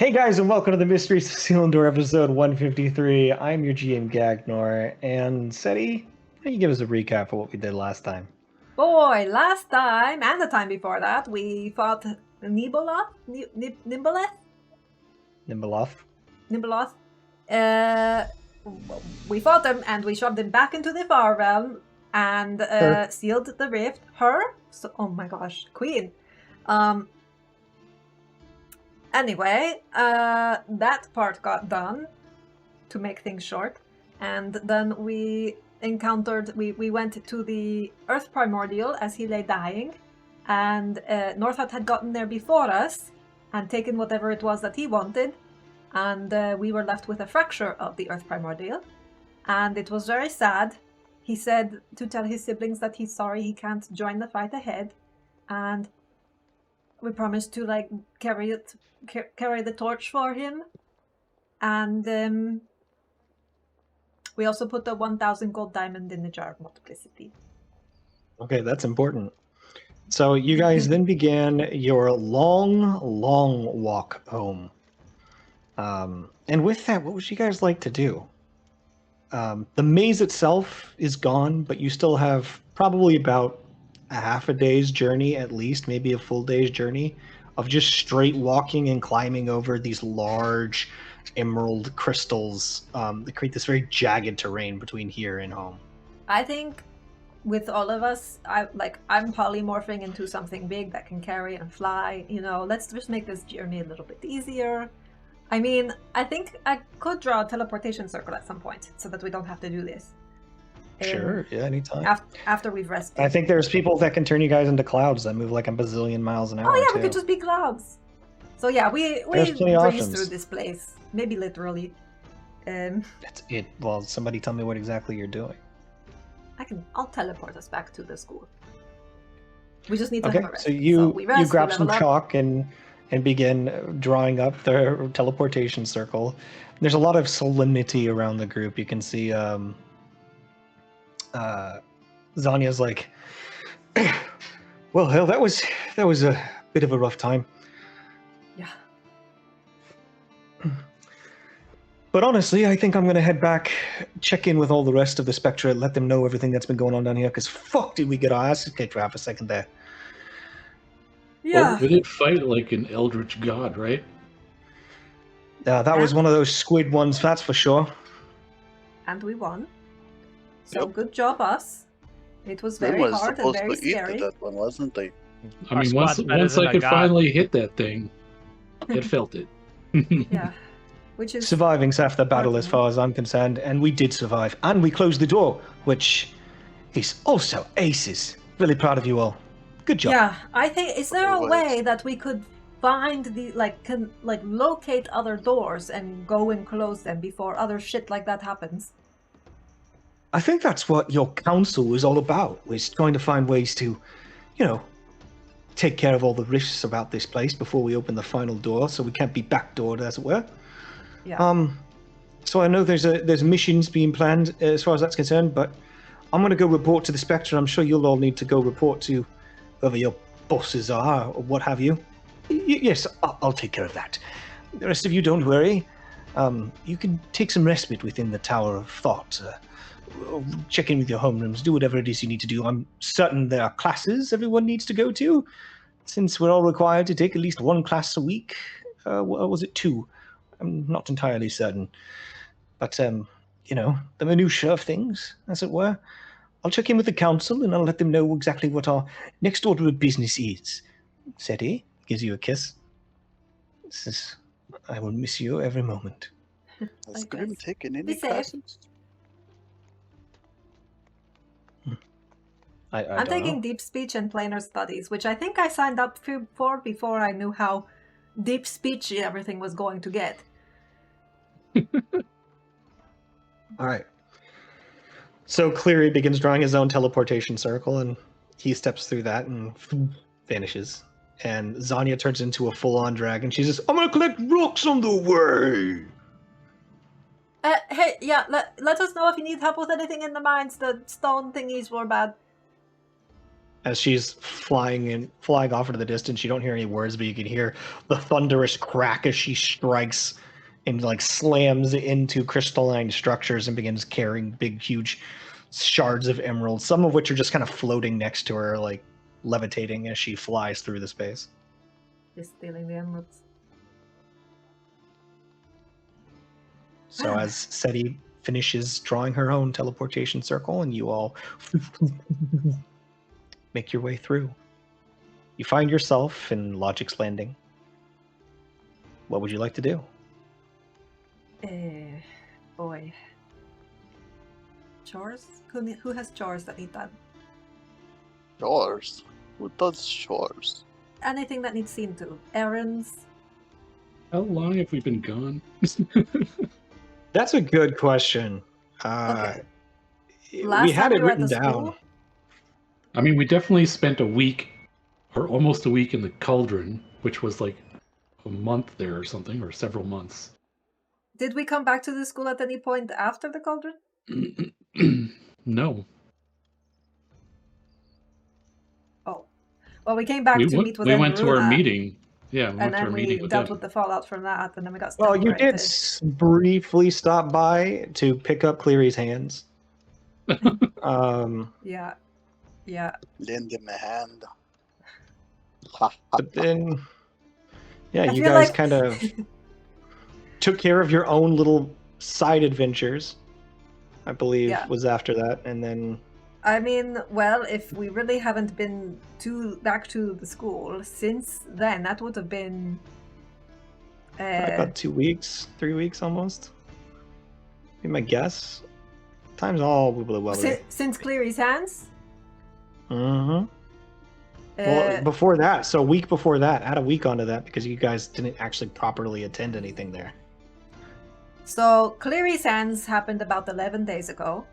Hey guys, and welcome to the Mysteries of Selindor episode 153. I'm your GM Gagnor, and Seti, why don't you give us a recap of what we did last time? Boy, last time and the time before that, we fought Nimboleth. Nimbaloth? We fought them and we shoved him back into the far realm and sealed the rift. Oh my gosh, Queen. Anyway, that part got done to make things short, and then we went to the Earth Primordial as he lay dying, and Northut had gotten there before us and taken whatever it was that he wanted, and we were left with a fracture of the Earth Primordial, and it was very sad. He said to tell his siblings that he's sorry he can't join the fight ahead, and we promised to carry the torch for him, and we also put the 1,000 gold diamond in the jar of multiplicity. Okay, that's important. So you guys then began your long walk home. And with that, what would you guys like to do? The maze itself is gone, but you still have probably about a half a day's journey at least, maybe a full day's journey of just straight walking and climbing over these large emerald crystals that create this very jagged terrain between here and home. I think with all of us, I'm polymorphing into something big that can carry and fly. Let's just make this journey a little bit easier. I mean, I think I could draw a teleportation circle at some point so that we don't have to do this. Sure, yeah, anytime. After we've rested. I think there's people that can turn you guys into clouds that move like a bazillion miles an hour. Oh yeah, too. we could just be clouds. So yeah, we breeze through this place. Maybe literally. That's it. Well, somebody tell me what exactly you're doing. I'll teleport us back to the school. We just need to have a rest. So you grab some chalk and begin drawing up the teleportation circle. There's a lot of solemnity around the group. You can see Zanya's like, well, hell, that was a bit of a rough time. Yeah. But honestly, I think I'm going to head back, check in with all the rest of the Spectra, let them know everything that's been going on down here, because fuck did we get our asses kicked for half a second there. Yeah. Well, we did fight like an eldritch god, right? That was one of those squid ones, that's for sure. And we won. So good job, us. It was very hard and very scary. That one, wasn't they? I mean, once I could finally hit that thing, it felt it. Yeah. Which is surviving's half the battle as far as I'm concerned, and we did survive. And we closed the door, which is also aces. Really proud of you all. Good job. Yeah, I think, is there a way that we could find the, locate other doors and go and close them before other shit like that happens? I think that's what your council was all about, was trying to find ways to, take care of all the risks about this place before we open the final door, so we can't be backdoored, as it were. Yeah. So I know there's missions being planned as far as that's concerned, but I'm going to go report to the Spectre. I'm sure you'll all need to go report to whoever your bosses are or what have you. Yes, I'll take care of that. The rest of you, don't worry. You can take some respite within the Tower of Thought. Check in with your homerooms, do whatever it is you need to do. I'm certain there are classes everyone needs to go to, since we're all required to take at least one class a week. Or was it two? I'm not entirely certain. But, the minutiae of things, as it were. I'll check in with the council and I'll let them know exactly what our next order of business is. Seti gives you a kiss. I will miss you every moment. Has Grim taken any classes? I'm taking deep speech and planar studies, which I think I signed up for before I knew how deep speech everything was going to get. All right. So Cleary begins drawing his own teleportation circle, and he steps through that and vanishes. And Zanya turns into a full-on dragon. She says, I'm going to collect rocks on the way! Hey, yeah, let us know if you need help with anything in the mines. The stone thingies were bad. as she's flying off into the distance. You don't hear any words, but you can hear the thunderous crack as she strikes and like slams into crystalline structures and begins carrying big, huge shards of emeralds, some of which are just kind of floating next to her, like levitating as she flies through the space. Just stealing the emeralds. So as Seti finishes drawing her own teleportation circle and you all make your way through, you find yourself in Logic's Landing. What would you like to do? Boy. Chores? Who has chores that need done? Chores? Who does chores? Anything that needs seen to. Errands. How long have we been gone? That's a good question. Okay. We had it written down. School? I mean, we definitely spent a week, or almost a week in the Cauldron, which was like a month there or something, or several months. Did we come back to the school at any point after the Cauldron? No. Oh. Well, we came back to meet with We went to our Enruna, meeting. Yeah, we went to our and then meeting we with dealt them. with the fallout from that, and then we got Well, you separated. did briefly stop by to pick up Cleary's hands. Yeah. Lend him a hand. But then, yeah, I you feel guys like- kind of took care of your own little side adventures, I believe, Yeah. was after that. And then, I mean, well, if we really haven't been back to the school since then, that would have been... about 2 weeks, 3 weeks almost. Be my guess. Time's all well. since Cleary's hands? Mm-hmm. Well, before that, so a week before that, add a week onto that because you guys didn't actually properly attend anything there. So Cleary's hands happened about 11 days ago.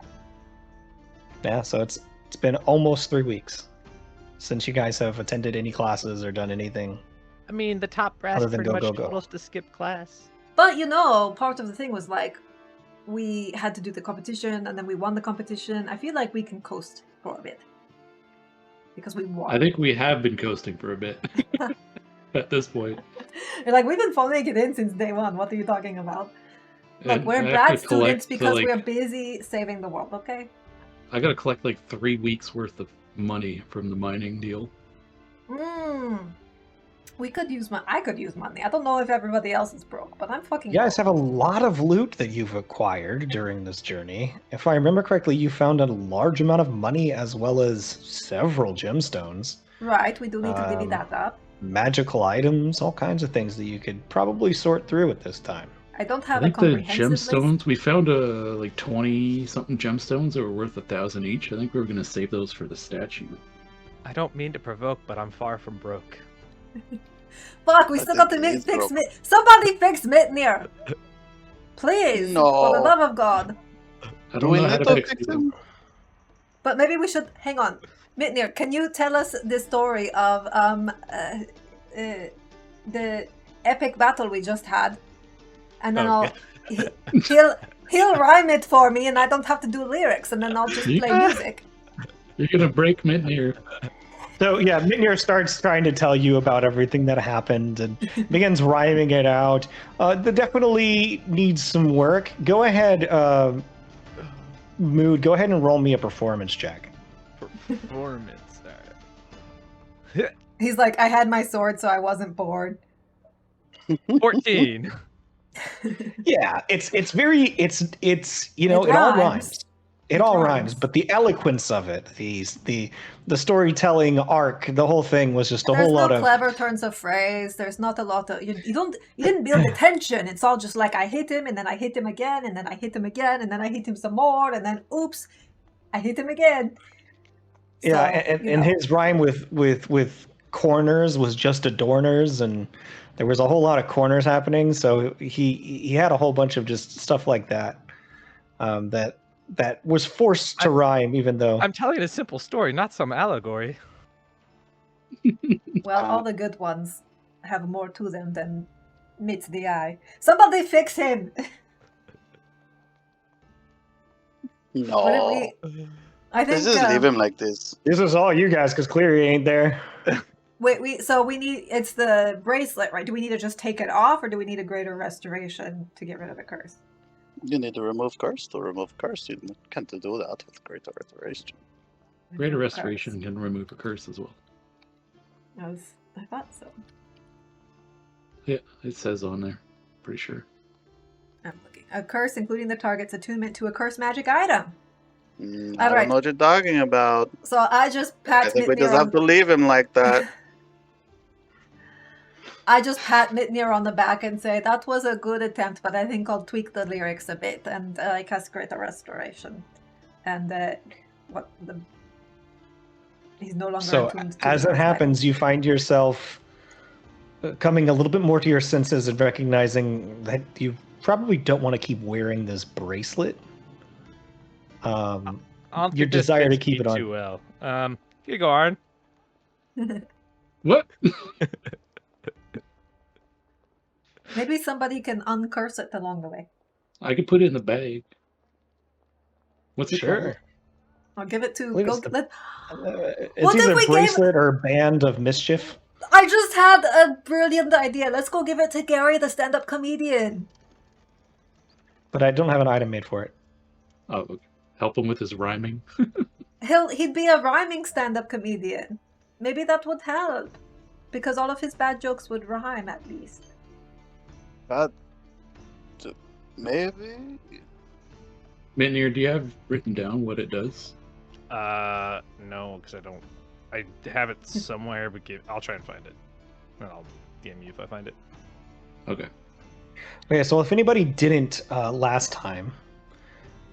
Yeah, so it's been almost 3 weeks since you guys have attended any classes or done anything. I mean, the top brass Other than pretty much go. told us to skip class. But you know, part of the thing was like, we had to do the competition and then we won the competition. I feel like we can coast for a bit. Because we won. I think we have been coasting for a bit at this point. You're like, we've been phoning it in since day one. What are you talking about? Look, And we're I have bad to collect students because the, we're busy saving the world, okay? I gotta collect like 3 weeks worth of money from the mining deal. We could use money. I could use money. I don't know if everybody else is broke, but I'm fucking You guys broke. have a lot of loot that you've acquired during this journey. If I remember correctly, you found a large amount of money as well as several gemstones. Right, we do need to divvy that up. Magical items, all kinds of things that you could probably sort through at this time. I don't I have a think the comprehensive list. gemstones, we found like 20 something gemstones that were worth 1,000 each. I think we were gonna save those for the statue. I don't mean to provoke, but I'm far from broke. Fuck, we I still got to think he's fix broke. Somebody fix Mitnir! Please, for the No. love of God. I Do don't we know how need to to fix fix them. him? But maybe we should hang on. Mitnir, can you tell us the story of the epic battle we just had? And then Okay. he'll rhyme it for me, and I don't have to do lyrics, and then I'll just play music. You're gonna break Mitnir. So yeah, Mitnir starts trying to tell you about everything that happened and begins rhyming it out. That definitely needs some work. Go ahead, Mood. Go ahead and roll me a performance check. Performance. Alright. He's like, I had my sword, so I wasn't bored. 14. Yeah, it's you know It it all rhymes. rhymes. It all rhymes, but the eloquence of it, the storytelling arc, the whole thing was just a There's whole no lot of clever turns of phrase. There's not a lot of you didn't build the tension. It's all just like I hit him, and then I hit him again, and then I hit him again, and then I hit him some more, and then oops, I hit him again. So, yeah, you and know. his rhyme with corners was just adorners, and there was a whole lot of corners happening. So he had a whole bunch of just stuff like that, that was forced to rhyme, even though I'm telling a simple story, not some allegory. Well, all the good ones have more to them than meets the eye. Somebody fix him. No. Wouldn't we? I think. Let's just leave him like this. This is all you guys, because Cleary ain't there. Wait, we need. It's the bracelet, right? Do we need to just take it off, or do we need a greater restoration to get rid of the curse? You need to remove curse to remove curse. You can't do that with greater restoration. Greater Remove restoration curse. can remove a curse as well. I thought so. Yeah, it says on there. Pretty sure. I'm looking. A curse, including the target's attunement to a curse magic item. I Alright. don't know what you're talking about. So I just I pat think we Mitnir just have to leave him like that. I just pat Mitnir on the back and say, that was a good attempt, but I think I'll tweak the lyrics a bit, and I cast Greater Restoration. And he's no longer So, attuned to as the it curse happens, you find yourself coming a little bit more to your senses and recognizing that you probably don't want to keep wearing this bracelet. I don't Your think this desire to fits keep me it on. too well. Here you go, Arn. item. What? Maybe somebody can uncurse it along the way. I could put it in the bag. What's it called? Sure. Or give it to... believe Go, it's the- let, It's What if either we gave- bracelet or band of mischief. I just had a brilliant idea. Let's go give it to Gary, the stand-up comedian. But I don't have an item made for it. Oh, okay. Help him with his rhyming. He'd be a rhyming stand-up comedian. Maybe that would help. Because all of his bad jokes would rhyme, at least. But maybe. Mitnir, do you have written down what it does? No, because I don't. I have it somewhere, but I'll try and find it. And I'll DM you if I find it. Okay. Okay, so if anybody didn't last time,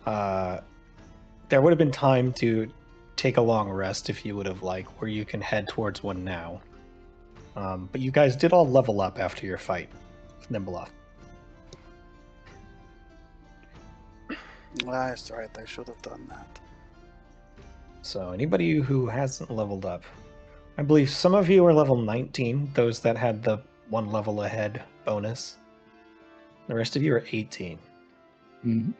there would have been time to take a long rest if you would have liked, where you can head towards one now. But you guys did all level up after your fight with Nimbleoff. That's right. I should have done that. So anybody who hasn't leveled up, I believe some of you are level 19, those that had the one level ahead bonus. The rest of you are 18. Mm-hmm.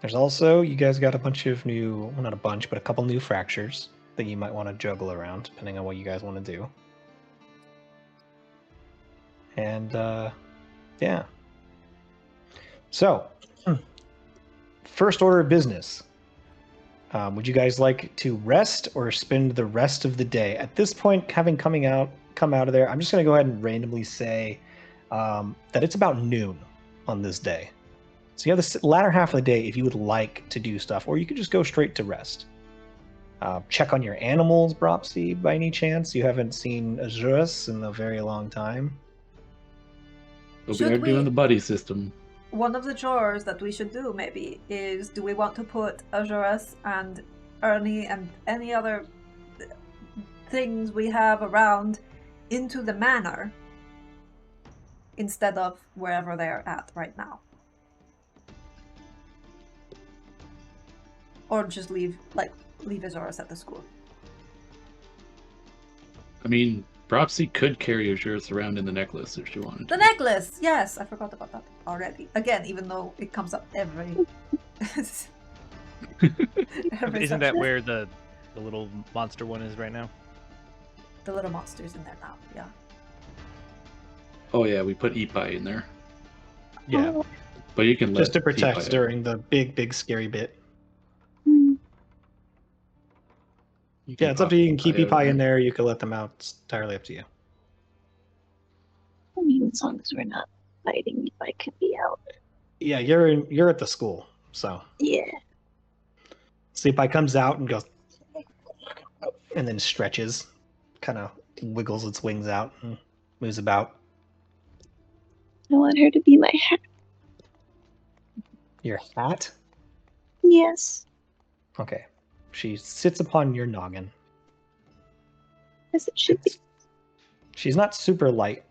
There's also, you guys got a bunch of new, well, not a bunch, but a couple new fractures that you might want to juggle around, depending on what you guys want to do. And, yeah. So, first order of business. Would you guys like to rest or spend the rest of the day? At this point, having come out of there, I'm just going to go ahead and randomly say that it's about noon on this day. So you have the latter half of the day if you would like to do stuff, or you could just go straight to rest. Check on your animals, Bropsy, by any chance. You haven't seen Azurus in a very long time. We'll Should be we- doing the buddy system. One of the chores that we should do, maybe, is do we want to put Azurus and Ernie and any other things we have around into the manor instead of wherever they're at right now? Or just leave Azurus at the school. I mean, Bropsy could carry Azurus around in the necklace if she wanted The to. necklace! Yes, I forgot about that already. Again, even though it comes up every... every Isn't that session. where the little monster one is right now? The little monster's in there now, yeah. Oh yeah, we put Ipai in there. Yeah. But you can let Just to protect Ipai during the big scary bit. You Yeah, can it's up pop to you. You can keep Ipai out Epi in there. You can let them out. It's entirely up to you. I mean, as long as we're not fighting, if I could be out. Yeah, you're at the school, so Yeah. Epi comes out and goes, and then stretches, kind of wiggles its wings out and moves about. I want her to be my hat. Your hat? Yes. Okay. She sits upon your noggin. As it should be. She's not super light,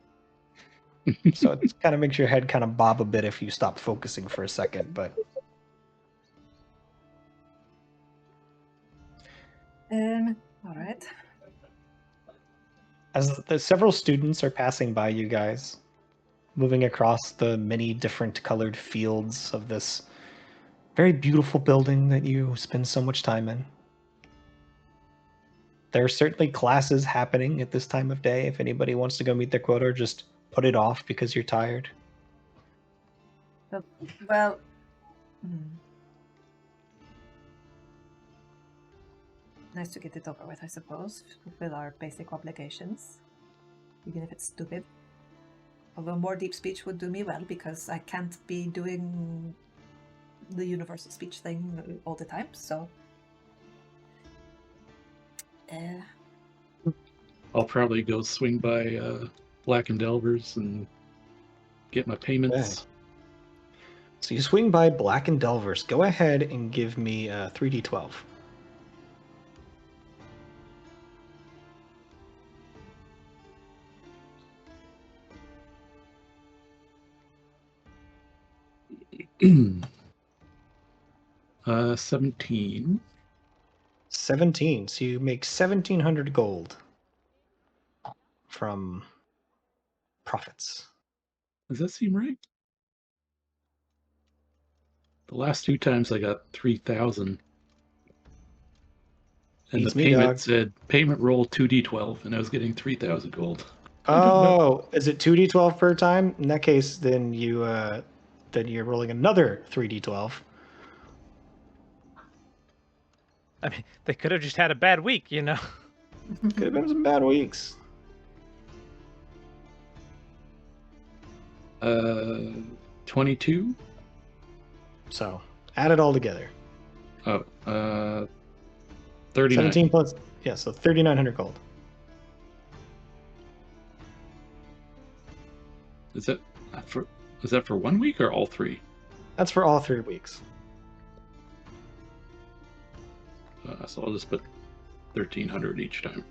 so it kind of makes your head kind of bob a bit if you stop focusing for a second, but All right. as the several students are passing by you guys, moving across the many different colored fields of this very beautiful building that you spend so much time in. There are certainly classes happening at this time of day. If anybody wants to go meet their quota, or just put it off because you're tired. Well, nice to get it over with, I suppose. Fulfill our basic obligations, even if it's stupid. Although more deep speech would do me well, because I can't be doing the universal speech thing all the time, so... I'll probably go swing by Black and Delvers and get my payments. Okay. So you swing by Black and Delvers. Go ahead and give me 3d12. Mm. 17. 17. So you make 1,700 gold from profits. Does that seem right? The last 2 times I got 3,000. And Beats the me, payment dog. said payment roll 2d12, and I was getting 3,000 gold. I don't know. Oh, is it 2d12 per time? In that case, then you're rolling another 3d12. I mean, they could have just had a bad week, you know? Could have been some bad weeks. 22. So add it all together. Oh, 39. 17 plus, yeah, so 3,900 gold. Is that for 1 week or all 3? That's for all 3 weeks. So I'll just put 1,300 each time.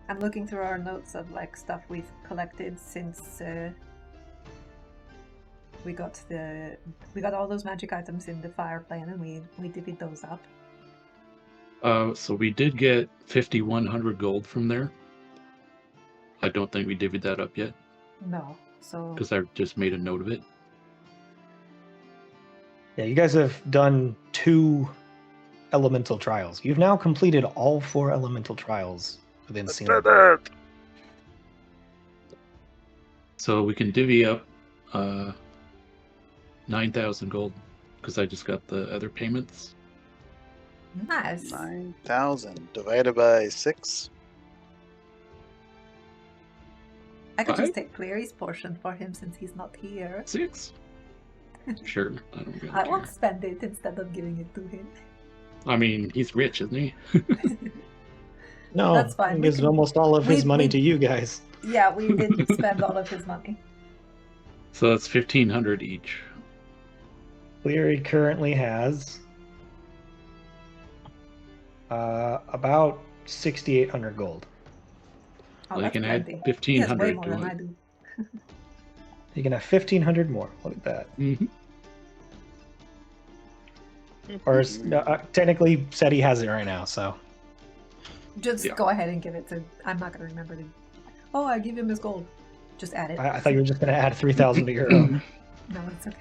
I'm looking through our notes of like stuff we've collected since we got all those magic items in the fire plane, and we divvied those up. So we did get 5,100 gold from there. I don't think we divvied that up yet. No, so Because I just made a note of it. Yeah, you guys have done 2 elemental trials. You've now completed all 4 elemental trials within Selindor. So we can divvy up 9,000 gold because I just got the other payments. nice. 9,000 divided by 6. I could 5? just take Cleary's portion for him since he's not here. 6? Sure, I don't really I care. won't spend it instead of giving it to him. I mean, he's rich, isn't he? No, That's fine. he We gives can- almost all of his we- money we- to you guys. Yeah, we did spend all of his money. So that's 1,500 each. Cleary currently has about 6,800 gold. Oh, Well, you that's can add plenty. He has way 1,500 more to than it. I do. You can have 1,500 more. Look at that. Mhm. Or technically, said he has it right now. So Just Yeah. go ahead and give it to. I'm not gonna remember to. Oh, I give him his gold. Just add it. I thought you were just going to add 3,000 to your own. No, it's okay.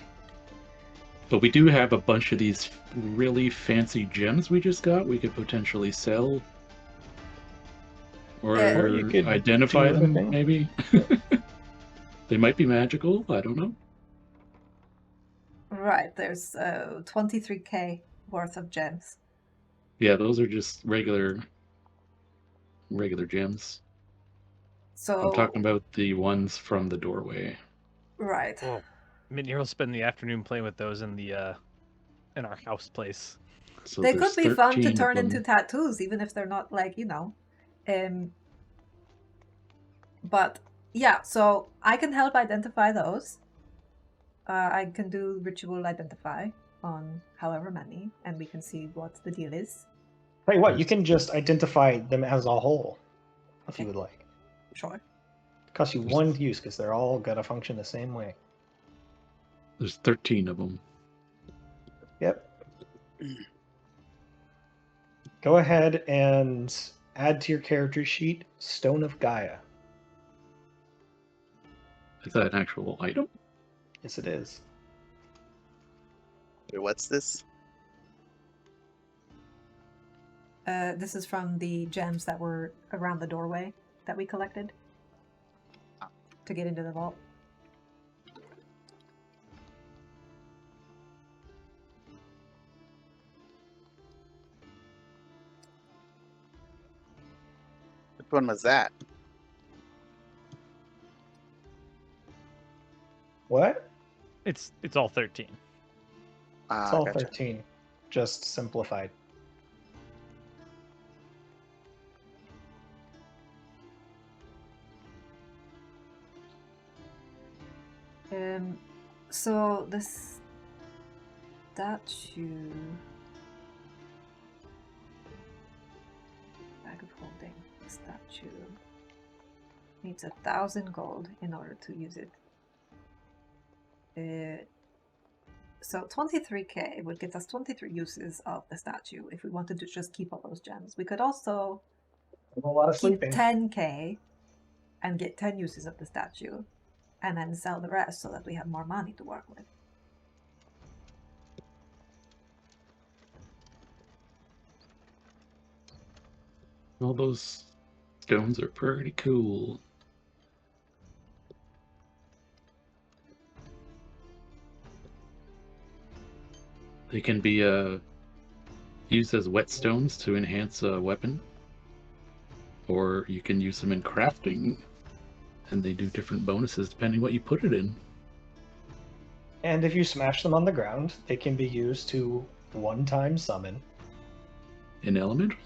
But we do have a bunch of these really fancy gems we just got. We could potentially sell. Or Or you could identify do them, everything. maybe. They might be magical. I don't know. Right, there's 23k worth of gems. Yeah, those are just regular gems. So I'm talking about the ones from the doorway. right. Well, Midnier will spend the afternoon playing with those in the in our house place. So They there's could be fun 13 to of turn them. into tattoos, even if they're not like, But yeah, so I can help identify those. I can do ritual identify on however many, and we can see what the deal is. Tell you what, you can just identify them as a whole, if you would like. Sure. Costs you 1 use because they're all got to function the same way. There's 13 of them. Yep. Go ahead and add to your character sheet Stone of Gaia. Is that an actual item? Yes, it is. Wait, what's this? This is from the gems that were around the doorway that we collected to get into the vault. Which one was that? What? It's all 13. Ah, It's all gotcha. 13, just simplified. So this statue, bag of holding statue, needs 1,000 gold in order to use it. So 23k would get us 23 uses of the statue if we wanted to just keep all those gems. We could also A lot of keep sleeping. 10k and get 10 uses of the statue, and then sell the rest so that we have more money to work with. All those stones are pretty cool. They can be used as whetstones to enhance a weapon, or you can use them in crafting, and they do different bonuses depending what you put it in. And if you smash them on the ground, they can be used to one-time summon In elemental?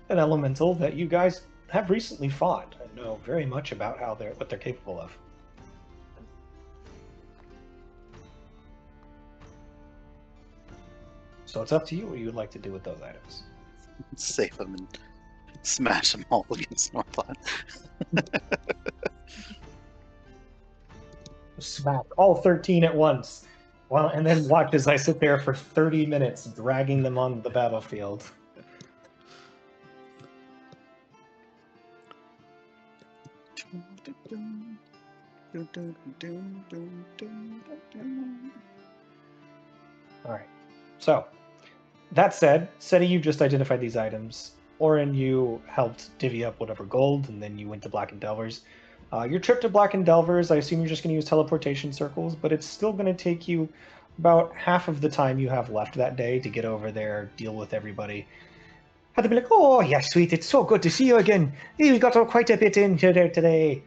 an elemental that you guys have recently fought and know very much about what they're capable of. So it's up to you what you would like to do with those items. Save them and smash them all against Northland. Smack all 13 at once. Well, and then watch as I sit there for 30 minutes dragging them on the battlefield. Alright. So, that said, Seti, you just identified these items. Orin, you helped divvy up whatever gold, and then you went to Black and Delvers. Your trip to Black and Delvers, I assume you're just going to use teleportation circles, but it's still going to take you about half of the time you have left that day to get over there, deal with everybody. Have to be like, oh, yeah, sweet, it's so good to see you again. We got quite a bit in here today.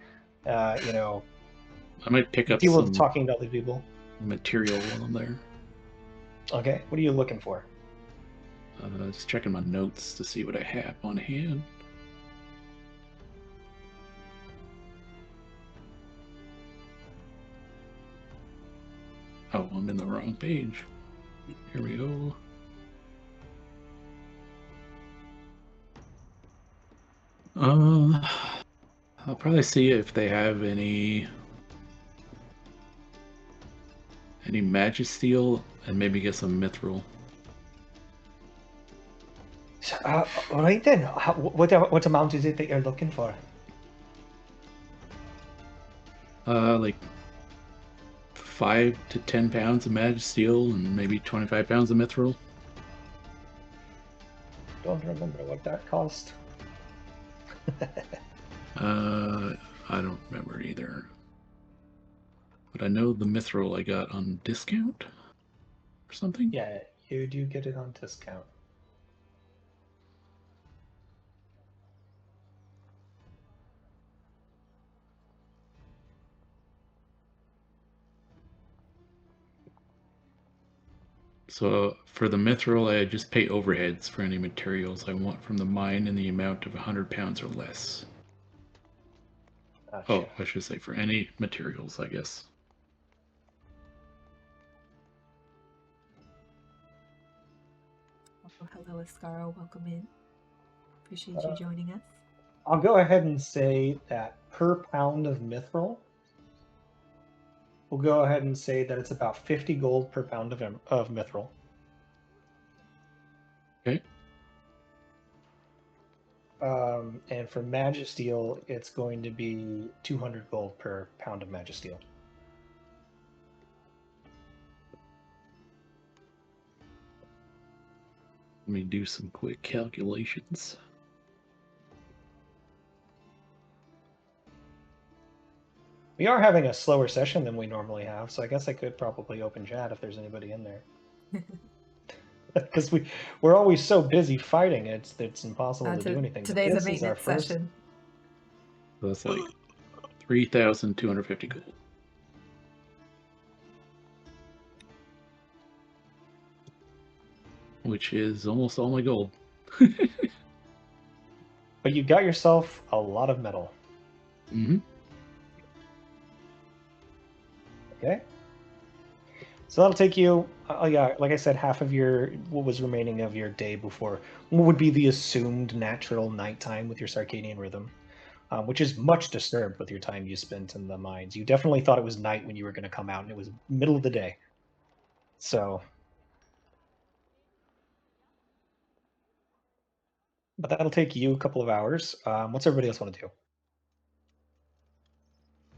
You know, I might pick up deal some with talking to other people. material while I'm there. Okay, what are you looking for? Just checking my notes to see what I have on hand. Oh, I'm in the wrong page. Here we go. I'll probably see if they have any Magisteel and maybe get some Mithril. All right then. What amount is it that you're looking for? Like 5 to 10 pounds of Magisteel and maybe 25 pounds of Mithril. Don't remember what that cost. I don't remember either. But I know the Mithril I got on discount or something. Yeah, you do get it on discount. So for the Mithril, I just pay overheads for any materials I want from the mine in the amount of 100 pounds or less. Gotcha. Oh, I should say for any materials, I guess. Oh, hello, Escaro. Welcome in. Appreciate you joining us. I'll go ahead and say that per pound of mithril, we'll go ahead and say that it's about 50 gold per pound of mithril. Okay. And for Magisteel, it's going to be 200 gold per pound of Magisteel. Let me do some quick calculations. We are having a slower session than we normally have, so I guess I could probably open chat if there's anybody in there. Because we're always so busy fighting, it's impossible to do anything. But Today's a this is our maintenance first. session. So that's like 3,250 gold. Which is almost all my gold. But you got yourself a lot of metal. Mm-hmm. Okay. So that'll take you, yeah, like I said, half of what was remaining of your day before what would be the assumed natural nighttime with your circadian rhythm, which is much disturbed with your time you spent in the mines. You definitely thought it was night when you were going to come out, and it was middle of the day. So, but that'll take you a couple of hours. What's everybody else want to do?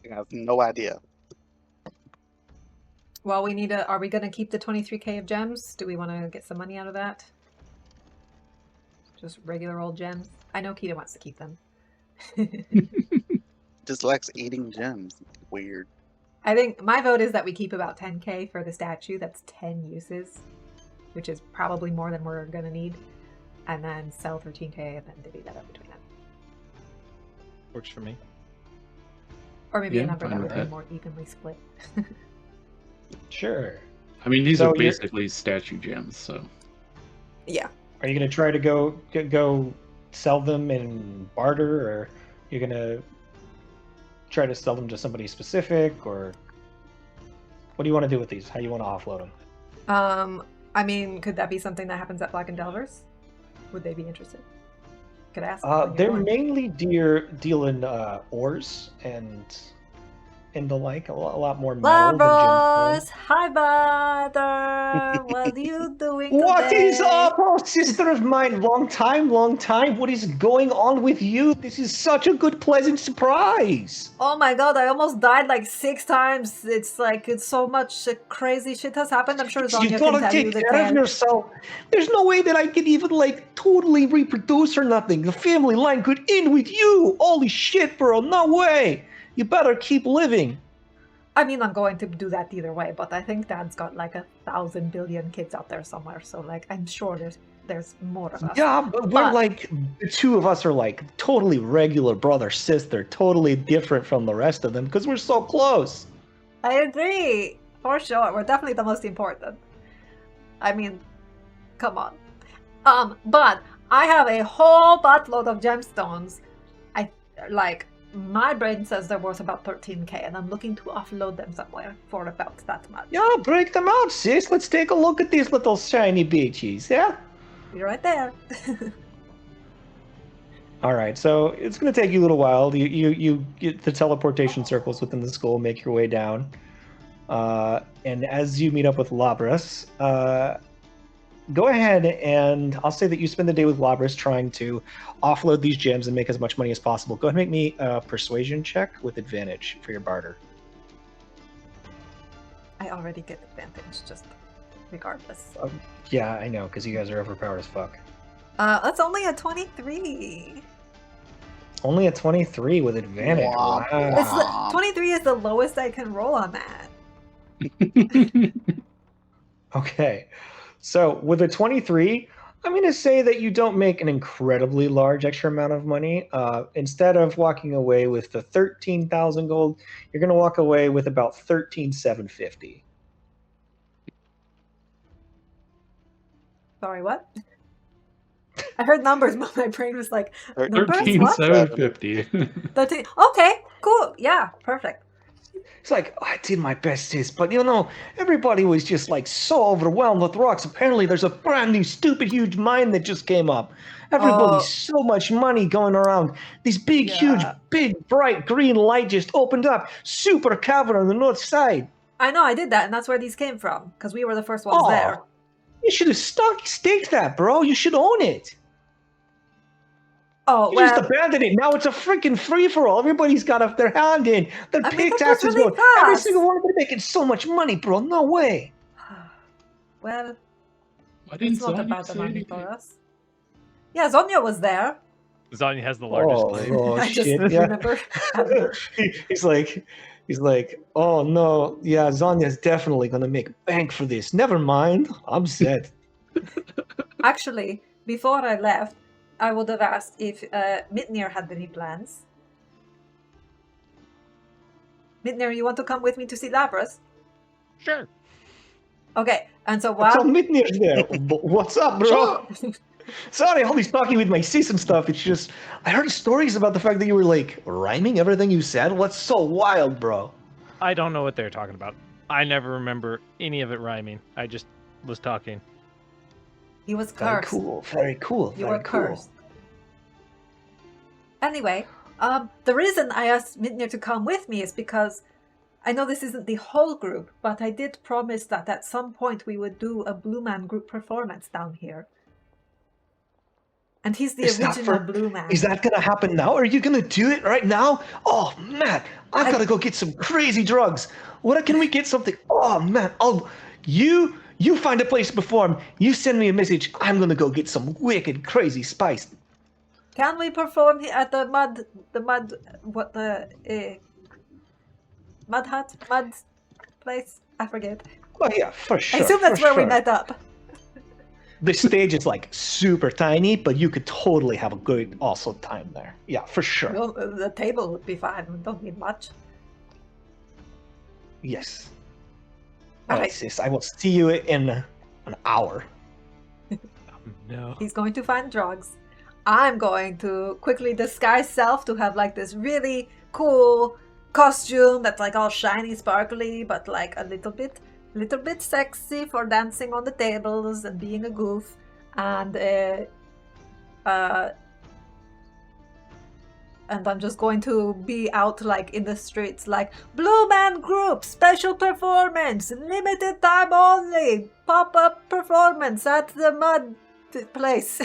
I have no idea. Well, are we going to keep the 23k of gems? Do we want to get some money out of that? Just regular old gems? I know Kita wants to keep them. Just likes eating gems. Weird. I think my vote is that we keep about 10k for the statue. That's 10 uses, which is probably more than we're going to need. And then sell 13k and then divvy that up between them. Works for me. Or maybe Yeah, a number fine that with would be that. more evenly split. Sure. I mean, these So are you're- basically statue gems, so. Yeah. Are you going to try to go sell them in barter, or you're going to try to sell them to somebody specific, or what do you want to do with these? How do you want to offload them? I mean, could that be something that happens at Black and Delvers? Would they be interested? Could ask. when They're you're born. mainly deal in ores and the like, a lot more metal than Labros! gemstones. Hi, brother! What are you doing What today? is up, oh sister of mine? Long time. What is going on with you? This is such a good, pleasant surprise. Oh my god, I almost died like 6 times. It's so much crazy shit has happened. I'm sure You Zonya can gotta tell you take the care of tale. yourself. There's no way that I could even totally reproduce or nothing. The family line could end with you. Holy shit, bro! No way. You better keep living. I mean, I'm going to do that either way, but I think Dad's got like 1,000 billion kids out there somewhere, so I'm sure there's more of us. Yeah, but we're But- the two of us are totally regular brother sister, totally different from the rest of them because we're so close. I agree, for sure. We're definitely the most important. I mean, come on. But I have a whole buttload of gemstones. My brain says they're worth about 13k, and I'm looking to offload them somewhere for about that much. Yeah, break them out, sis. Let's take a look at these little shiny bitches, yeah? You're right there. All right, so it's going to take you a little while. You get the teleportation circles within the skull, make your way down. And as you meet up with Labras, go ahead and I'll say that you spend the day with Labras trying to offload these gems and make as much money as possible. Go ahead and make me a persuasion check with advantage for your barter. I already get advantage, just regardless. Yeah, I know, because you guys are overpowered as fuck. That's only a 23. Only a 23 with advantage. Wow. Wow. 23 is the lowest I can roll on that. Okay. So with a 23, I'm going to say that you don't make an incredibly large extra amount of money. Instead of walking away with the 13,000 gold, you're going to walk away with about 13,750. Sorry, what? I heard numbers, but my brain was like, numbers? What? 13,750. 13. Okay, cool. Yeah, perfect. It's like, I did my best, sis, but everybody was just so overwhelmed with rocks. Apparently there's a brand new stupid huge mine that just came up. Everybody's so much money going around. This big, huge, big, bright green light just opened up. Super cavern on the north side. I know, I did that, and that's where these came from, because we were the first ones there. You should have staked that, bro. You should own it. Oh, You just well, abandoned it. Now it's a freaking free-for-all. Everybody's got their hand in. Their I mean, pay that was taxes really going. Every fast. single one of them making so much money, bro. No way. well, Why didn't it's not Sonya about the say money anything? for us. Yeah, Zonia was there. Zanya has the largest claim. Oh I shit! just Yeah. remember. he's like, oh no, yeah, Zonya's definitely gonna make bank for this. Never mind, I'm set. Actually, before I left, I would have asked if Mitnir had any plans. Mitnir, you want to come with me to see Labras? Sure. Okay, and so What's up, while Mitnir's there? What's up, bro? Sorry, I'll be talking with my sis and stuff. It's just I heard stories about the fact that you were like rhyming everything you said. What's so wild, bro? I don't know what they're talking about. I never remember any of it rhyming. I just was talking. he was Very cursed. cool, very cool, You very were cool. cursed. Anyway, the reason I asked Mitnir to come with me is because I know this isn't the whole group, but I did promise that at some point we would do a Blue Man group performance down here. And he's the Is that original for- Blue Man. Is that gonna happen now? Are you gonna do it right now? Oh man, I've I- gotta go get some crazy drugs. What can we get something? Oh man, you find a place to perform. You send me a message. I'm gonna go get some wicked crazy spice. Can we perform at the mud place? I forget. Oh yeah, for sure. I assume that's for where we sure. met up. The stage is like super tiny, but you could totally have a good also time there. Yeah, for sure. Well, the table would be fine. We don't need much. Yes. All Alright, right. sis. I will see you in an hour. No. He's going to find drugs. I'm going to quickly disguise self to have like this really cool costume that's like all shiny, sparkly, but like a little bit sexy for dancing on the tables and being a goof. And I'm just going to be out like in the streets like Blue Man Group, special performance, limited time only, pop-up performance at the mud place.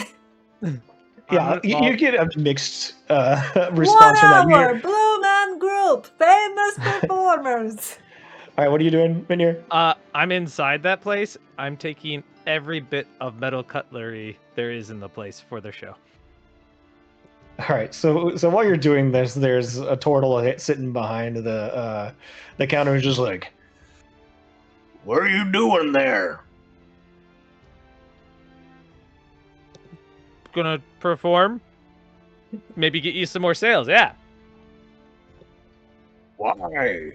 Yeah, I'm- you get a mixed 1 response from that. hour, Blue Man Group, famous performers. All right, what are you doing, Vinir? I'm inside that place. I'm taking every bit of metal cutlery there is in the place for their show. All right, so while you're doing this, there's a turtle sitting behind the counter who's just like, "What are you doing there?" Gonna perform. Maybe get you some more sales. Yeah. Why?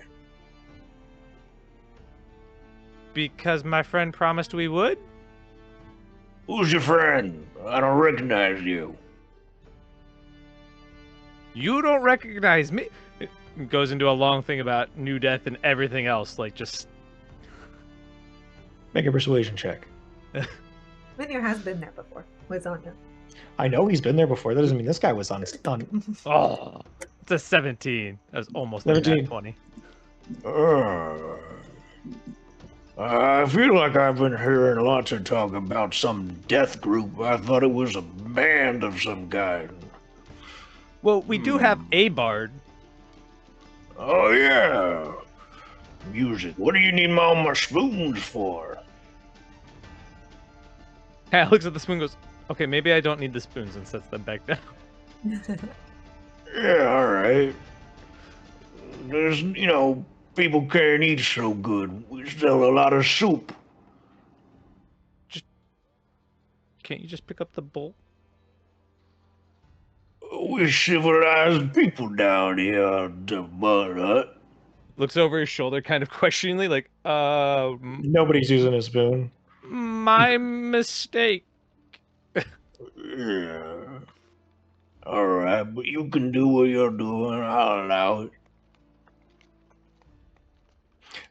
Because my friend promised we would. Who's your friend? I don't recognize you. You don't recognize me. It goes into a long thing about New Death and everything else. Like just Make a persuasion check. Vinir has been there before with Anya. I know he's been there before. That doesn't mean this guy was on. oh, it's a 17. That was almost like 17. 20. I feel like I've been hearing lots of talk about some death group. I thought it was a band of some kind. Well, we do have a bard. Oh yeah, music. What do you need all my spoons for? Cat looks at the spoon and goes, okay, maybe I don't need the spoons, and sets them back down. Yeah, all right. There's, people can't eat so good. We sell a lot of soup. Can't you just pick up the bowl? We're civilized people down here at the Mud Hut. Looks over his shoulder kind of questioningly, like, Nobody's using a spoon. my mistake. Yeah. All right, but you can do what you're doing. I'll allow it.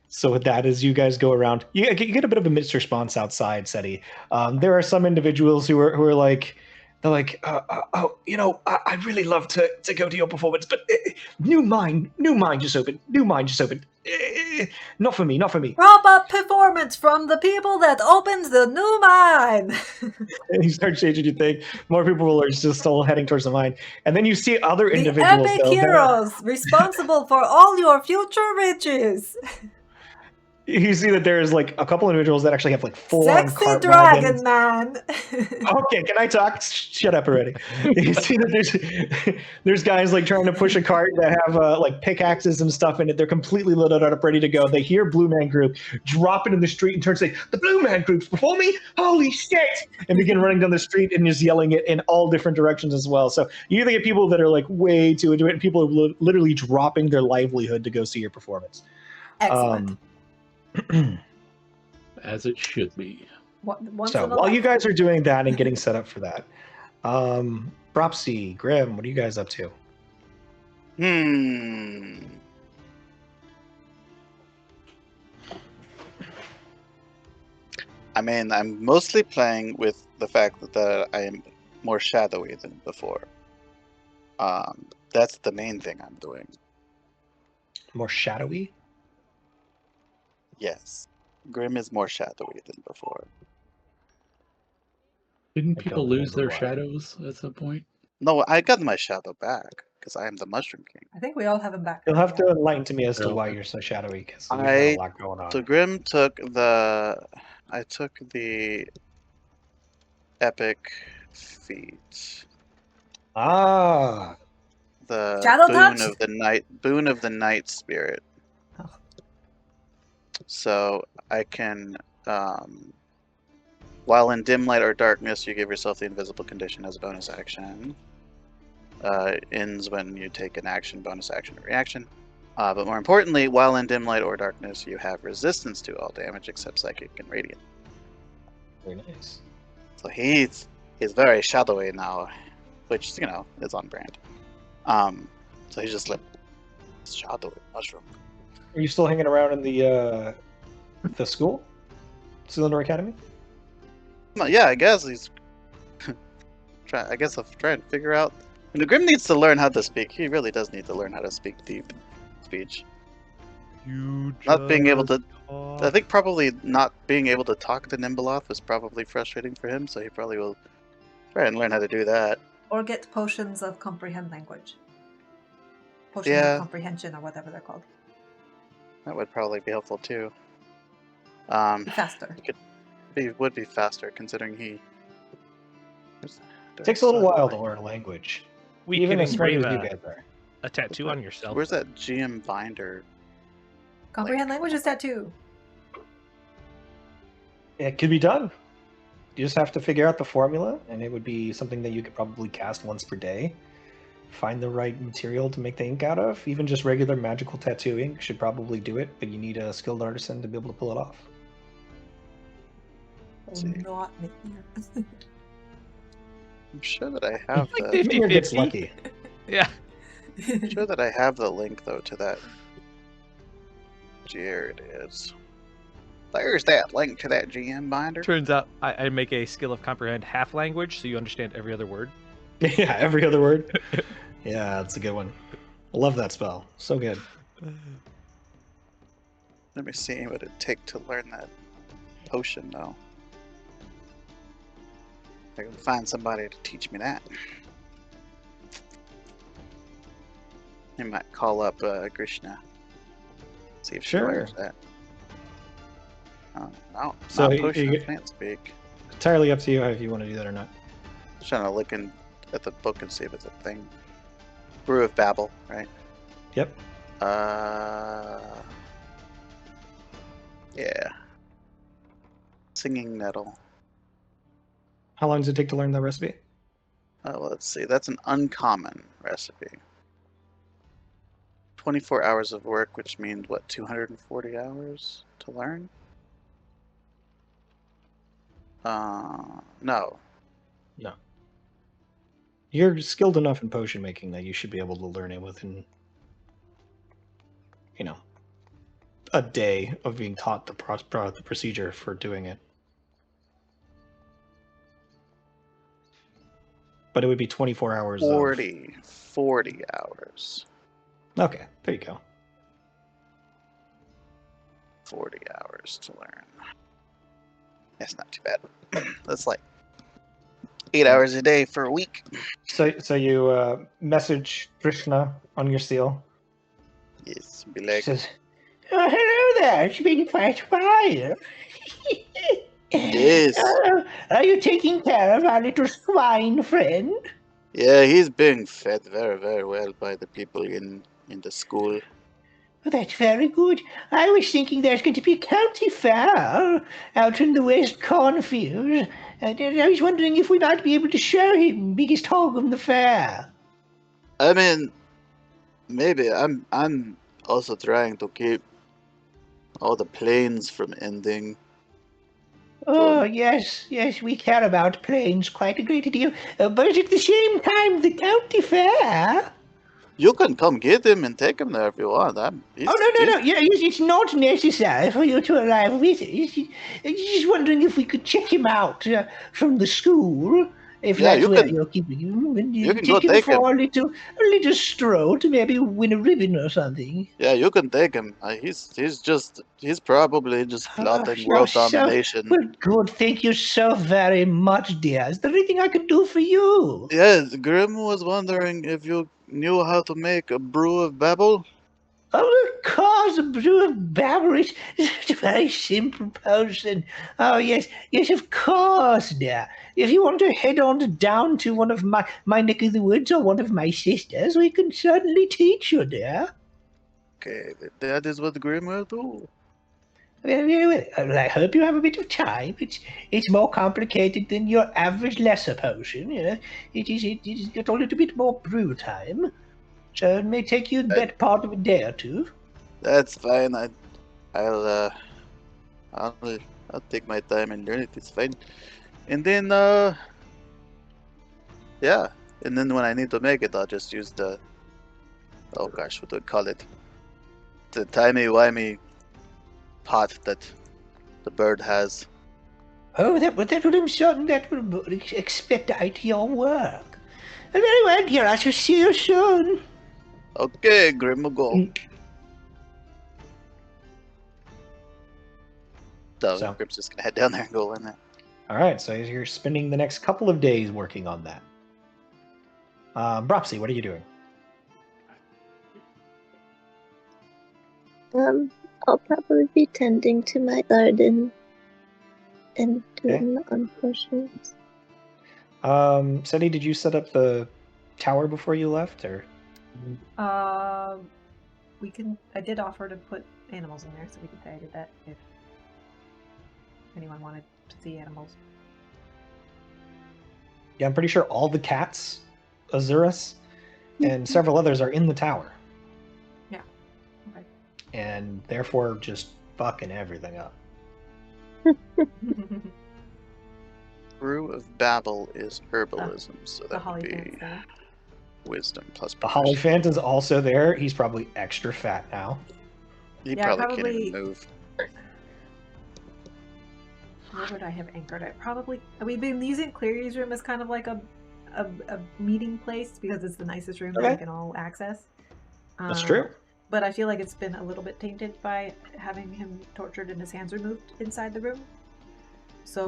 So with that, as you guys go around, you get a bit of a mixed response outside, Seti. There are some individuals who are like, They're like, oh, I really love to go to your performance, but new mine just opened. Not for me, not for me. Prop up performance from the people that opened the new mine. And you start changing your thing. More people are just still heading towards the mine. And then you see other The individuals, epic though, that heroes responsible for all your future riches. you see that there's like a couple individuals that actually have like full-on Sexy cart dragon wagons. man. Okay, can I talk? Shut up already. You see that there's guys like trying to push a cart that have like pickaxes and stuff in it. They're completely loaded up, ready to go. They hear Blue Man Group, drop it in the street, and turn to say, "The Blue Man Group's before me! Holy shit!" and begin running down the street and just yelling it in all different directions as well. So you either get people that are like way too into it, and people are literally dropping their livelihood to go see your performance. Excellent. As it should be. Once So in a while you life. guys are doing that and getting set up for that, Propsy, Grim, what are you guys up to? I mean, I'm mostly playing with the fact that I am more shadowy than before. That's the main thing I'm doing. More shadowy? Yes. Grim is more shadowy than before. Didn't I people don't lose their remember why. shadows at some point? No, I got my shadow back because I am the Mushroom King. I think we all have him back. You'll now, have yeah. to enlighten to me as to No. why you're so shadowy, because you've got a lot going on. So Grim took I took the epic feat. Ah, The Shadow boon touch? of the night spirit. Oh. So I can while in dim light or darkness, you give yourself the invisible condition as a bonus action. Ends when you take an action, bonus action, or reaction. But more importantly, while in dim light or darkness, you have resistance to all damage except psychic and radiant. very nice. So he's very shadowy now, which is on brand. So he's just like shadowy mushroom. Are you still hanging around in the school? Selindor Academy? Well, yeah, I guess he's I guess I'll try and figure out. And the Grim needs to learn how to speak. He really does need to learn how to speak deep speech. Not being able to. I think probably not being able to talk to Nimbaloth was probably frustrating for him, so he probably will try and learn how to do that. Or get potions of comprehend language. Potions Yeah. of comprehension or whatever they're called. That would probably be helpful too. Be faster. It would be faster considering he. Takes a little while to learn a language. We Even can as smart engrave as you guys are. a tattoo on yourself. Where's that GM binder? Comprehend language is tattoo. It could be done. You just have to figure out the formula, and it would be something that you could probably cast once per day. Find the right material to make the ink out of. Even just regular magical tattoo ink should probably do it, but you need a skilled artisan to be able to pull it off. See. Not me. I'm sure that I have Like the. Mimir gets 50-50. lucky. Yeah. I'm sure that I have the link though to that. Here it is. There's that link to that GM binder. Turns out I make a skill of comprehend half language, so you understand every other word. Yeah, every other word. Yeah, that's a good one. I love that spell. So good. Let me see what it'd take to learn that potion though. I can find somebody to teach me that. I might call up Krishna. See if she Sure. learns that. No, So not you- potion you- of plant speak. Entirely up to you if you want to do that or not. Just trying to look at the book and see if it's a thing. Brew of Babel, right? Yep. Yeah. Singing nettle. How long does it take to learn that recipe? Let's see. That's an uncommon recipe. 24 hours of work, which means what? 240 hours to learn? No. No. You're skilled enough in potion making that you should be able to learn it within, a day of being taught the procedure for doing it. but it would be 24 hours 40 hours. Okay, there you go. 40 hours to learn. That's not too bad. That's like 8 hours a day for a week. So you message Krishna on your seal. Yes, be like, Says, "Oh, hello there. It's been quite a while. Yes. Are you taking care of our little swine friend?" yeah, he's being fed very, very well by the people in the school. "Oh, that's very good. I was thinking there's going to be a county fair out in the West Cornfields. And I was wondering if we might be able to show him biggest hog on the fair." I mean, maybe I'm also trying to keep all the planes from ending. "Oh, yes, we care about planes quite a great deal. But at the same time, the county fair..." You can come get him and take him there if you want. "Oh, no. Yeah, it's not necessary for you to arrive with us. I'm just wondering if we could check him out from the school, if Yeah, that's you where can- you're keeping him, and you can go take him take for a little stroll to maybe win a ribbon or something." Yeah, you can take him. He's probably just plotting you're world so- domination. Well, good. Thank you so very much, dear. Is there anything I can do for you? Yes, Grim was wondering if you knew how to make a brew of Babel. Oh, of course, a brew of Babel is a very simple potion. Oh, yes, of course, dear. If you want to head on down to one of my neck of the woods or one of my sisters, we can certainly teach you, dear. Okay, that is what Grim will do. Well, I hope you have a bit of time. It's more complicated than your average lesser potion. You know, it is got a little bit more brew time, so it may take you the better part of a day or two. That's fine. I'll take my time and learn it. It's fine. And then yeah. And then when I need to make it, I'll just use the what do we call it? The timey-wimey pot that the bird has. Oh, that would I'm certain that will expedite your work. Very well, dear. I shall see you soon. Okay, Grim will go. So Grim's just gonna head down there and go in there. All right, so you're spending the next couple of days working on that. Bropsy, what are you doing? I'll probably be tending to my garden and doing the unpotions. Seti, did you set up the tower before you left, or? We can. I did offer to put animals in there, so we could say I did that if anyone wanted to see animals. Yeah, I'm pretty sure all the cats, Azurus, and several others are in the tower. Yeah. Okay. And therefore just fucking everything up. Brew of Babel is herbalism, so that would be Hollyphant thing. wisdom plus The proficiency. Hollyphant is also there. He's probably extra fat now. He Yeah, probably can't even move. Where would I have anchored it? Probably. We've been using Cleary's room as kind of like a meeting place because it's the nicest room that we can all access. That's true. But I feel like it's been a little bit tainted by having him tortured and his hands removed inside the room. So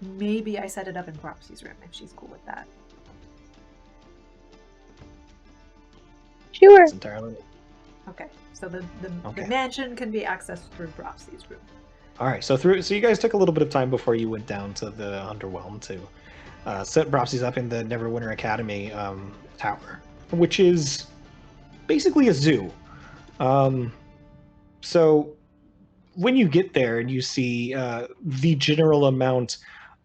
maybe I set it up in Propsy's room if she's cool with that. Sure. That's entirely. Okay. So the mansion can be accessed through Propsy's room. All right, so you guys took a little bit of time before you went down to the Underwhelm to set Bropsy's up in the Neverwinter Academy tower, which is basically a zoo. So when you get there and you see the general amount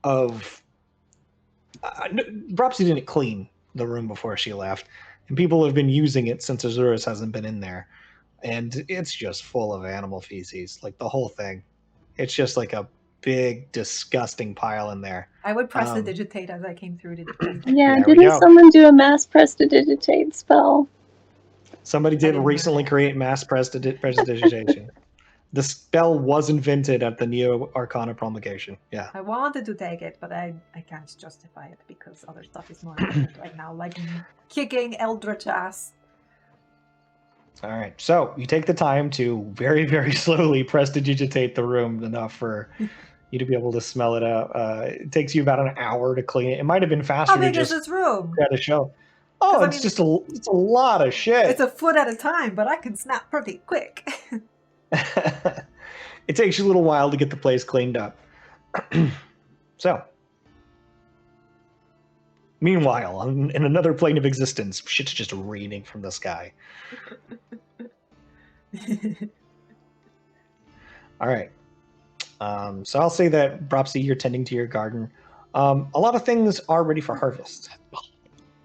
of Bropsy didn't clean the room before she left, and people have been using it since Azurus hasn't been in there, and it's just full of animal feces, like the whole thing. It's just like a big, disgusting pile in there. I would prestidigitate as I came through to do that. Yeah, There we didn't go. someone do a mass prestidigitate spell? Somebody did didn't recently know that. create mass prestidigitation. The spell was invented at the Neo Arcana promulgation. Yeah. I wanted to take it, but I can't justify it because other stuff is more important right now, like kicking Eldritch ass. All right. So you take the time to very, very slowly prestidigitate the room enough for you to be able to smell it out. It takes you about an hour to clean it. It might have been faster How big to is just this room? grab a show. Oh, 'Cause, I it's mean- just it's a lot of shit. It's a foot at a time, but I can snap pretty quick. It takes you a little while to get the place cleaned up. So, meanwhile, in another plane of existence, shit's just raining from the sky. All right. So I'll say that, Bropsy, you're tending to your garden. A lot of things are ready for harvest.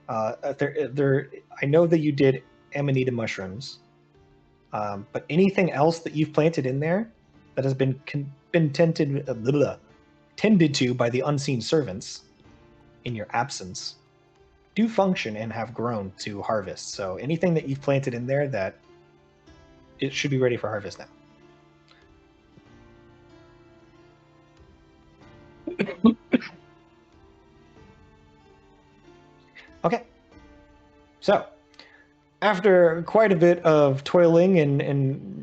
I know that you did amanita mushrooms, but anything else that you've planted in there that has been tended to by the unseen servants in your absence do function and have grown to harvest. So anything that you've planted in there, that it should be ready for harvest now. Okay. So, after quite a bit of toiling and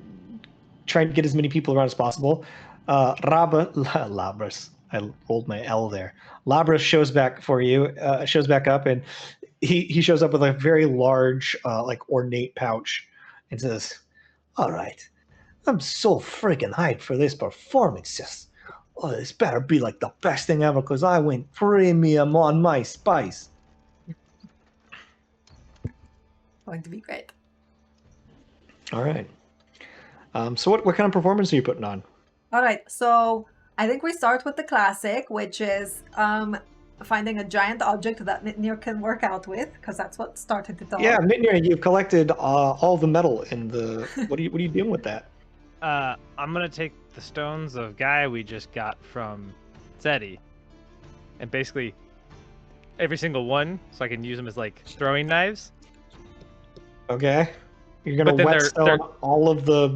trying to get as many people around as possible, Labras, I rolled my L there. Labras shows back for you, shows back up, and he shows up with a very large, like ornate pouch, and says, "All right, I'm so freaking hyped for this performance. Oh, this better be like the best thing ever, because I went premium on my spice." Going to be great. All right. So what kind of performance are you putting on? All right, so I think we start with the classic, which is finding a giant object that Mitnir can work out with, because that's what started it all. Yeah, Mitnir, you've collected all the metal in the. What are you doing with that? I'm gonna take the stones of Guy we just got from Zeddy, and basically every single one, so I can use them as like throwing knives. Okay. You're gonna But then whetstone all of the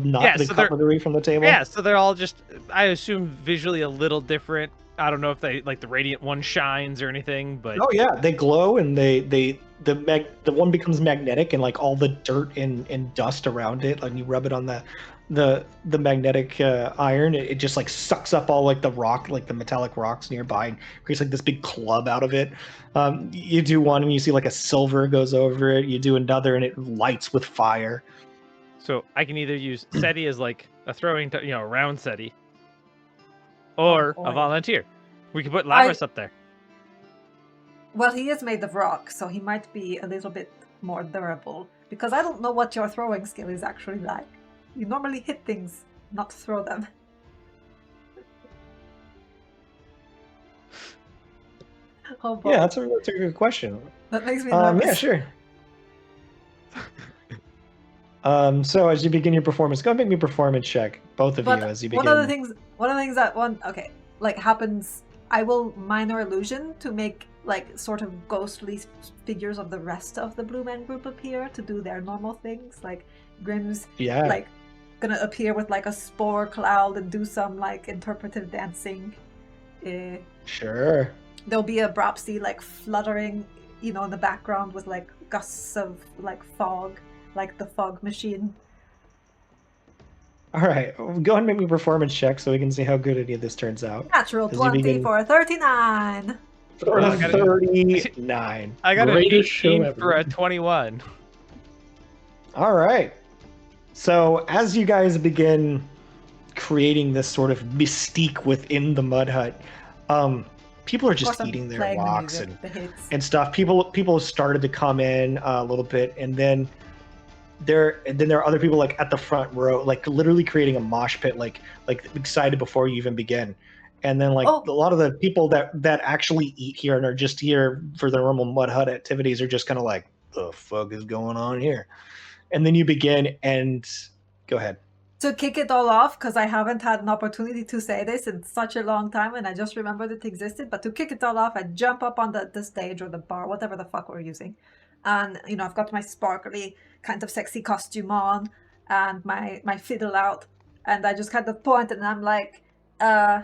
cutlery from the table. Yeah, so they're all just, I assume, visually a little different. I don't know if they like the radiant one shines or anything, but Oh yeah, they glow and the one becomes magnetic, and like all the dirt and dust around it, and you rub it on the magnetic iron, it just like sucks up all like the rock, like the metallic rocks nearby, and creates like this big club out of it. You do one and you see like a silver goes over it. You do another and it lights with fire. So I can either use SETI as like a throwing, round SETI, or a volunteer. We can put Labras up there. Well, he is made of rock, so he might be a little bit more durable. Because I don't know what your throwing skill is actually like. You normally hit things, not throw them. Oh boy. Yeah, that's a good question. That makes me nervous. Yeah, sure. So as you begin your performance, go and make me a performance check, both of you, as you begin. One of the things that happens, I will minor illusion to make like sort of ghostly figures of the rest of the Blue Man group appear to do their normal things. Like Grimm's like gonna appear with like a spore cloud and do some like interpretive dancing. Sure. There'll be a Bropsy like fluttering, in the background with like gusts of like fog, like the fog machine. All right, go ahead and make me a performance check so we can see how good any of this turns out. Natural 20 for 39. For a 39. I got an Greatest show 18 ever. for a 21. All right. So as you guys begin creating this sort of mystique within the mud hut, people are just eating their rocks and stuff. People have started to come in a little bit, and then there are other people like at the front row, like literally creating a mosh pit, like excited before you even begin. And then like a lot of the people that actually eat here and are just here for their normal mud hut activities are just kind of like, the fuck is going on here? And then you begin and go ahead. To kick it all off, because I haven't had an opportunity to say this in such a long time and I just remembered it existed, but to kick it all off, I jump up on the stage or the bar, whatever the fuck we're using. And, I've got my sparkly kind of sexy costume on and my fiddle out. And I just kind of point and I'm like, oh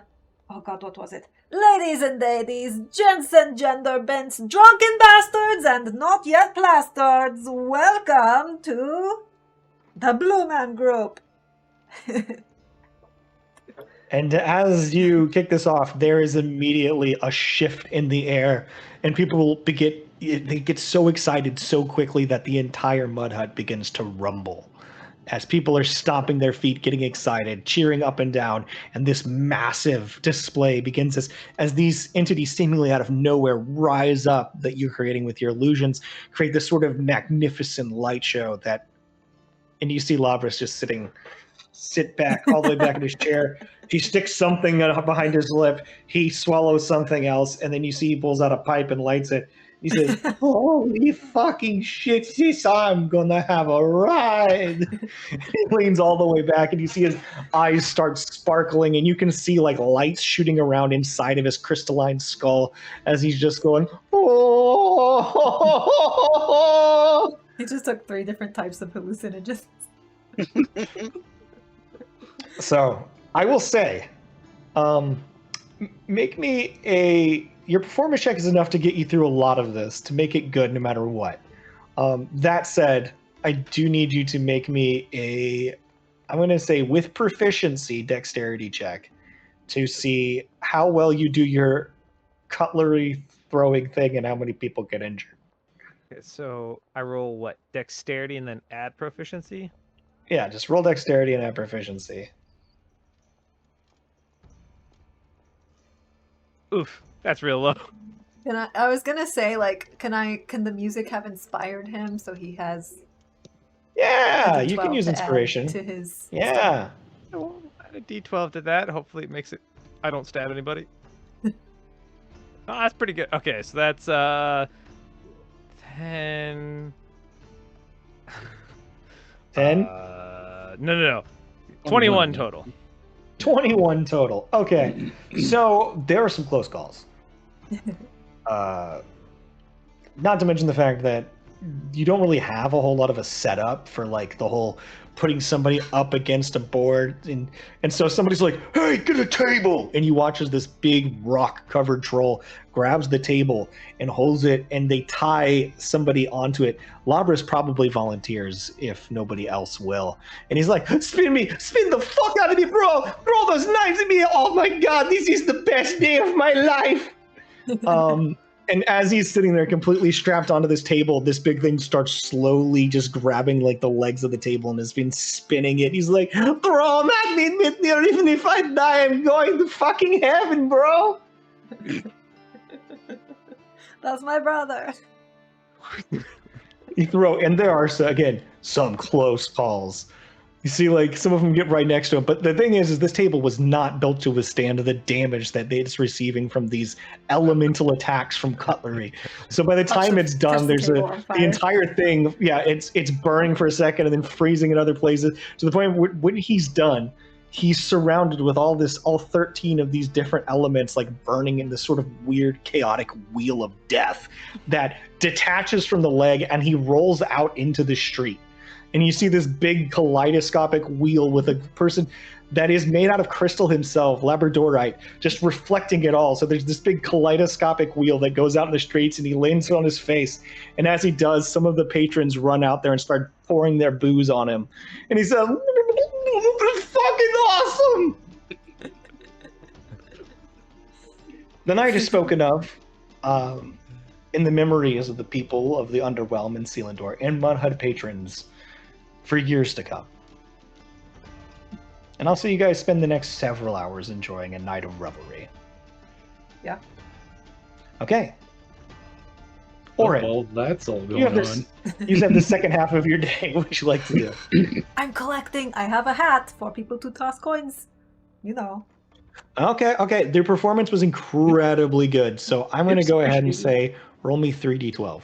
god, what was it? Ladies and ladies, gents and gender bents, drunken bastards and not yet plastards, welcome to the Blue Man Group. And as you kick this off, there is immediately a shift in the air, and people get so excited so quickly that the entire mud hut begins to rumble. As people are stomping their feet, getting excited, cheering up and down, and this massive display begins as these entities seemingly out of nowhere rise up that you're creating with your illusions, create this sort of magnificent light show and you see Labras just sit back all the way back in his chair. He sticks something behind his lip. He swallows something else, and then you see he pulls out a pipe and lights it. He says, "Holy fucking shit, sis, I'm gonna have a ride." He leans all the way back, and you see his eyes start sparkling, and you can see like lights shooting around inside of his crystalline skull as he's just going, "Oh." He just took 3 different types of hallucinogens. So I will say, make me your performance check is enough to get you through a lot of this, to make it good no matter what. That said, I do need you to make me I'm going to say with proficiency dexterity check to see how well you do your cutlery throwing thing and how many people get injured. Okay, so I roll what? Dexterity and then add proficiency? Yeah, just roll dexterity and add proficiency. Oof, that's real low. I was gonna say, like, can the music have inspired him so he has Yeah, a you can D12 use to add inspiration. to his Yeah. I will add a d12 to that. Hopefully it makes it... I don't stab anybody. Oh, that's pretty good. Okay, so that's 10... 10? No. 21 total. 21 total. Okay. So there are some close calls. Not to mention the fact that you don't really have a whole lot of a setup for like the whole putting somebody up against a board, and so somebody's like, "Hey, get a table!" and you watch as this big rock covered troll grabs the table and holds it, and they tie somebody onto it. Labras probably volunteers if nobody else will, and he's like, spin the fuck out of me, bro, throw those knives at me. Oh my god, this is the best day of my life. And as he's sitting there completely strapped onto this table, this big thing starts slowly just grabbing like the legs of the table and has been spinning it. He's like, "Throw him at me, or even if I die, I'm going to fucking heaven, bro." That's my brother. You throw, and there are again some close calls. You see, like, some of them get right next to him. But the thing is this table was not built to withstand the damage that it's receiving from these elemental attacks from cutlery. So by the time it's done, there's the entire thing. Yeah, it's burning for a second and then freezing in other places to the point where when he's done, he's surrounded with all 13 of these different elements, like burning in this sort of weird, chaotic wheel of death that detaches from the leg, and he rolls out into the street. And you see this big kaleidoscopic wheel with a person that is made out of crystal himself, labradorite, just reflecting it all. So there's this big kaleidoscopic wheel that goes out in the streets, and he lands on his face. And as he does, some of the patrons run out there and start pouring their booze on him. And he says, "It's fucking awesome!" The night is spoken of in the memories of the people of the Underwhelm in Selindor and Mudhud patrons for years to come. And I'll see you guys spend the next several hours enjoying a night of revelry. Yeah. Okay. Orin, Well, that's all you have going on. you have the second half of your day. What would you like to do? I'm collecting. I have a hat for people to toss coins. You know. Okay. Their performance was incredibly good, so I'm going to go ahead and say roll me 3d12.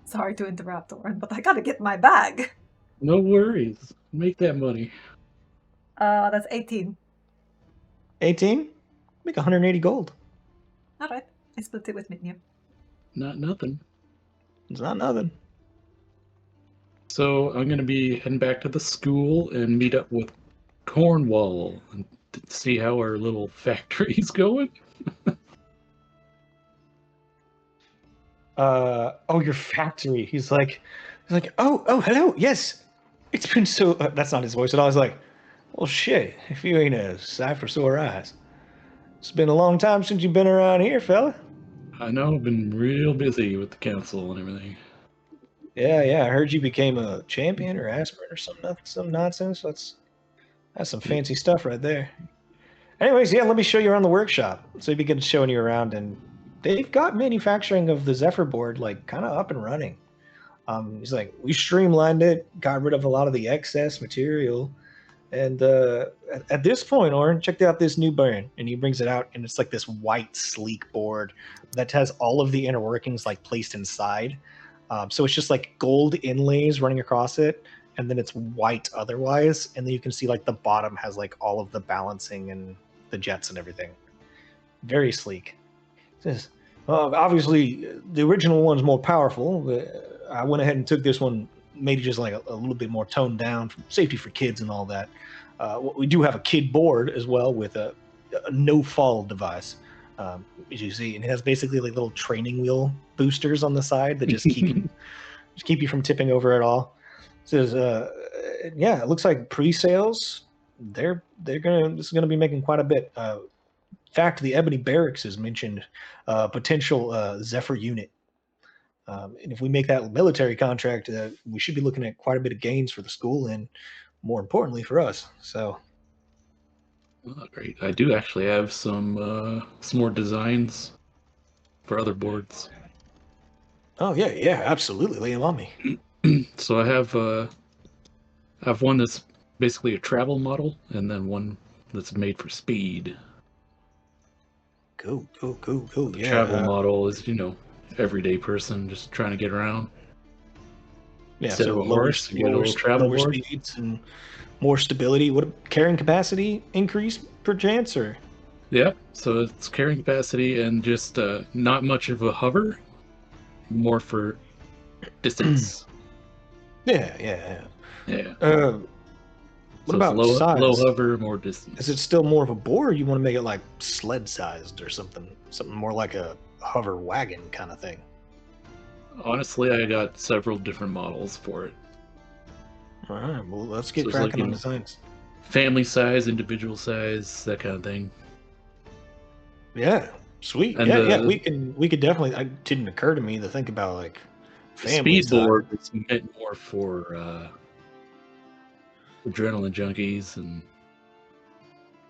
Sorry to interrupt, Oren, but I gotta get my bag. No worries. Make that money. That's 18. 18? Make 180 gold. Alright. I split it with Minion. Not nothing. It's not nothing. So I'm going to be heading back to the school and meet up with Cornwall and see how our little factory's going. Oh, your factory. He's like, oh, hello. Yes, it's been so. That's not his voice. And I was like, well, shit. If you ain't a sight for sore eyes, it's been a long time since you've been around here, fella. I know I've been real busy with the council and everything. Yeah. I heard you became a champion or aspirant or some nonsense. That's some fancy stuff right there. Anyways, yeah, let me show you around the workshop. So he begins showing you around, and they've got manufacturing of the Zephyr board like kind of up and running. He's like, we streamlined it, got rid of a lot of the excess material, and at this point, Oren, check out this new board, and he brings it out, and it's like this white, sleek board that has all of the inner workings like placed inside. So it's just like gold inlays running across it, and then it's white otherwise, and then you can see like the bottom has like all of the balancing and the jets and everything. Very sleek. Obviously, the original one's more powerful. But I went ahead and took this one, made it just like a little bit more toned down, for safety for kids and all that. We do have a kid board as well with a no-fall device, as you see, and it has basically like little training wheel boosters on the side that just keep you from tipping over at all. It says, yeah, it looks like pre-sales. This is gonna be making quite a bit. In fact, the Ebony Barracks has mentioned potential Zephyr unit. And if we make that military contract, we should be looking at quite a bit of gains for the school and, more importantly, for us. So, Oh, great! I do actually have some more designs for other boards. oh yeah, absolutely, lay them on me. So I have one that's basically a travel model, and then one that's made for speed. Cool. The Yeah, travel model is, everyday person just trying to get around. yeah. Instead So of a horse, you get a little travel lower board. speeds and more stability. What carrying capacity increase per chance or? Yeah, so it's carrying capacity and just not much of a hover, more for distance. Yeah. Yeah. What So about it's size? low hover, more distance. Is it still more of a bore, or you want to make it like sled sized or something more like a hover wagon kind of thing? Honestly, I got several different models for it. All right, well, let's get So it's cracking like, on designs. Family size, individual size, that kind of thing. Yeah, sweet. And Yeah. We could definitely. It didn't occur to me to think about like the family speed size. board is meant more for adrenaline junkies and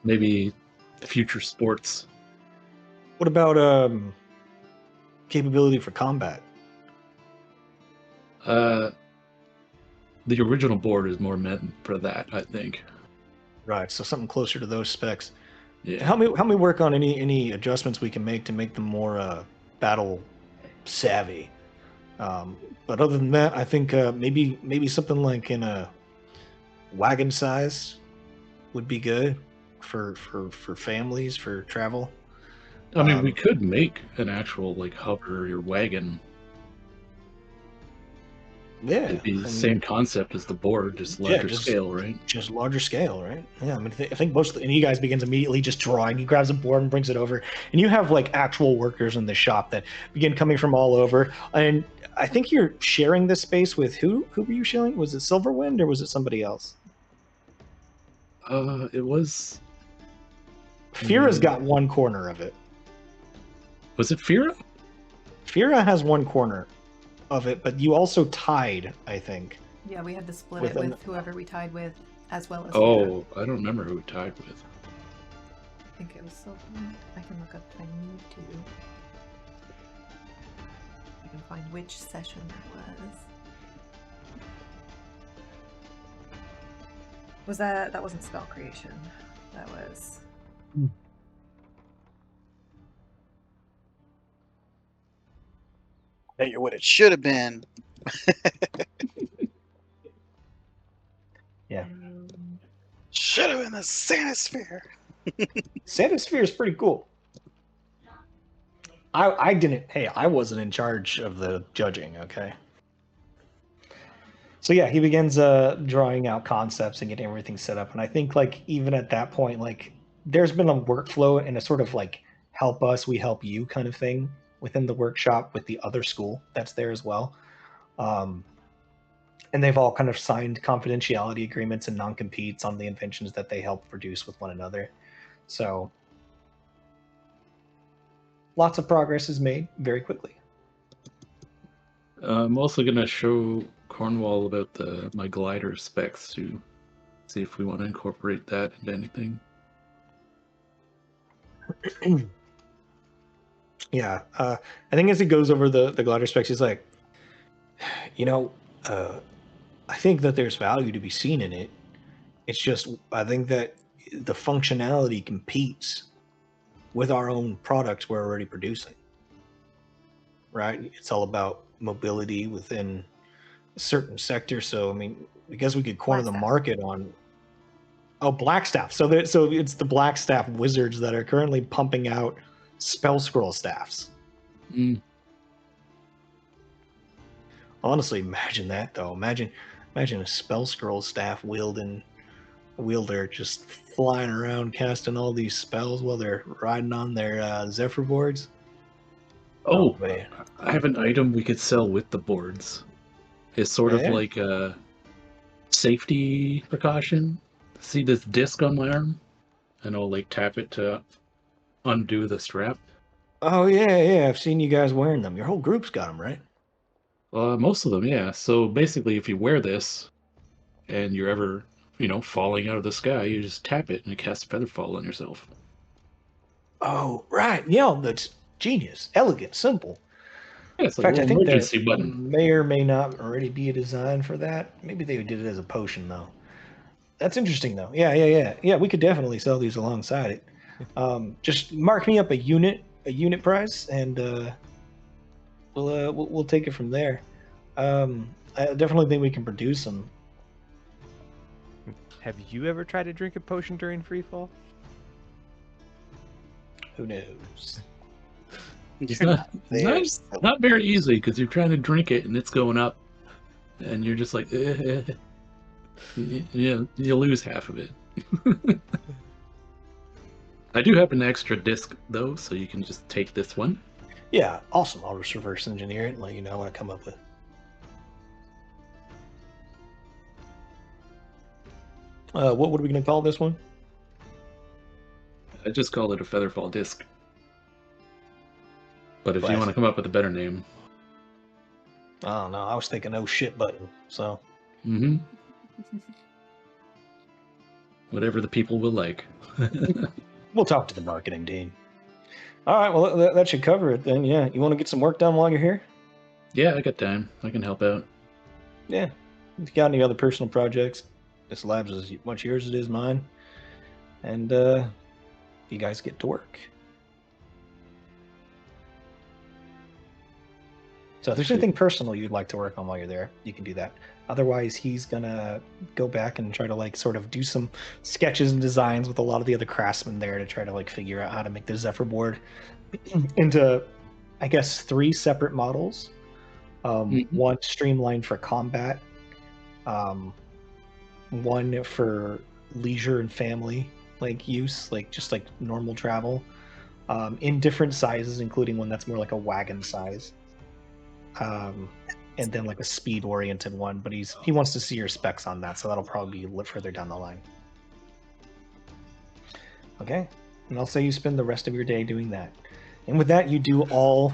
maybe future sports. What about capability for combat? The original board is more meant for that, I think. Right, so something closer to those specs. Yeah. Help me work on any adjustments we can make to make them more battle savvy. But other than that, I think maybe something like in a wagon size would be good for families for travel. I mean, we could make an actual like hover or wagon. Yeah, It'd be the same concept as the board, just larger scale, right? Just larger scale, right? Yeah, I mean, I think and you guys begins immediately just drawing. He grabs a board and brings it over, and you have like actual workers in the shop that begin coming from all over. And I think you're sharing this space with who? Who were you sharing? Was it Silverwind or was it somebody else? It was. Fira's got one corner of it. Was it Fira? Fira has one corner of it, but you also tied, I think. Yeah, we had to split With it with whoever we tied with, as well as. Oh, I don't remember who we tied with. I think it was Silverwind. I can look up if I need to. I can find which session that was. Was that wasn't spell creation. That was. Bet you're what it should have been. Yeah. Should have been the Sanisphere. Sanisphere is pretty cool. I wasn't in charge of the judging, okay? So yeah, he begins drawing out concepts and getting everything set up. And I think like even at that point, like there's been a workflow and a sort of like help us, we help you kind of thing within the workshop with the other school that's there as well. Um, and they've all kind of signed confidentiality agreements and non-competes on the inventions that they help produce with one another. So lots of progress is made very quickly. I'm also gonna show Cornwall about my glider specs to see if we want to incorporate that into anything. Yeah, I think as he goes over the glider specs, he's like, you know, I think that there's value to be seen in it. It's just I think that the functionality competes with our own products we're already producing. Right? It's all about mobility within a certain sector. So I mean, I guess we could corner the Blackstaff. market on. Oh, Blackstaff. So it's the Blackstaff wizards that are currently pumping out spell scroll staffs. Mm. Honestly, imagine that though. Imagine a spell scroll staff wielder just flying around casting all these spells while they're riding on their Zephyr boards. Oh, Man. I have an item we could sell with the boards. It's sort of Yeah. like a safety precaution. See this disc on my arm? And I'll like tap it to undo the strap. Oh yeah. I've seen you guys wearing them. Your whole group's got them, right? Most of them, yeah. So basically, if you wear this and you're ever, falling out of the sky, you just tap it and it casts Featherfall on yourself. Oh right. Yeah, that's genius, elegant, simple. Yeah, it's In like a fact, I little think there emergency button. may or may not already be a design for that. Maybe they did it as a potion though. That's interesting though. Yeah. We could definitely sell these alongside it. Just mark me up a unit price, and we'll take it from there. I definitely think we can produce them. Have you ever tried to drink a potion during freefall? Who knows? It's You're not, there. not very easy because you're trying to drink it and it's going up, and you're just like, yeah, you lose half of it. I do have an extra disc though, so you can just take this one. Yeah, awesome. I'll just reverse engineer it and let you know what I come up with. What are we going to call this one? I just call it a Featherfall disc. But if you Classic. want to come up with a better name, I don't know. I was thinking oh shit button. So whatever the people will like. we'll talk to the marketing team. All right. Well, that should cover it then. Yeah. You want to get some work done while you're here? Yeah, I got time. I can help out. Yeah. If you got any other personal projects, this lab's as much yours as it is mine. And you guys get to work. So if there's anything personal you'd like to work on while you're there, you can do that. Otherwise, he's gonna go back and try to like sort of do some sketches and designs with a lot of the other craftsmen there to try to like figure out how to make the Zephyr board into, I guess, 3 separate models. One streamlined for combat, one for leisure and family like use, like just like normal travel, in different sizes, including one that's more like a wagon size. And then like a speed oriented one, but he wants to see your specs on that, so that'll probably be a little further down the line. Okay, and I'll say you spend the rest of your day doing that, and with that you do all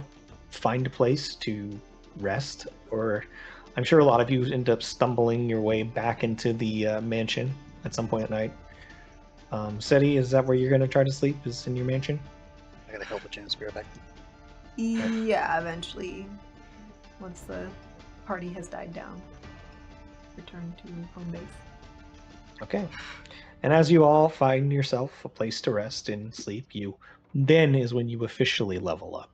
find a place to rest, or I'm sure a lot of you end up stumbling your way back into the mansion at some point at night. Seti, is that where you're going to try to sleep, is in your mansion? I gotta help with James. Be right back. Yeah, eventually, once the party has died down, return to home base. Okay. And as you all find yourself a place to rest and sleep, then is when you officially level up.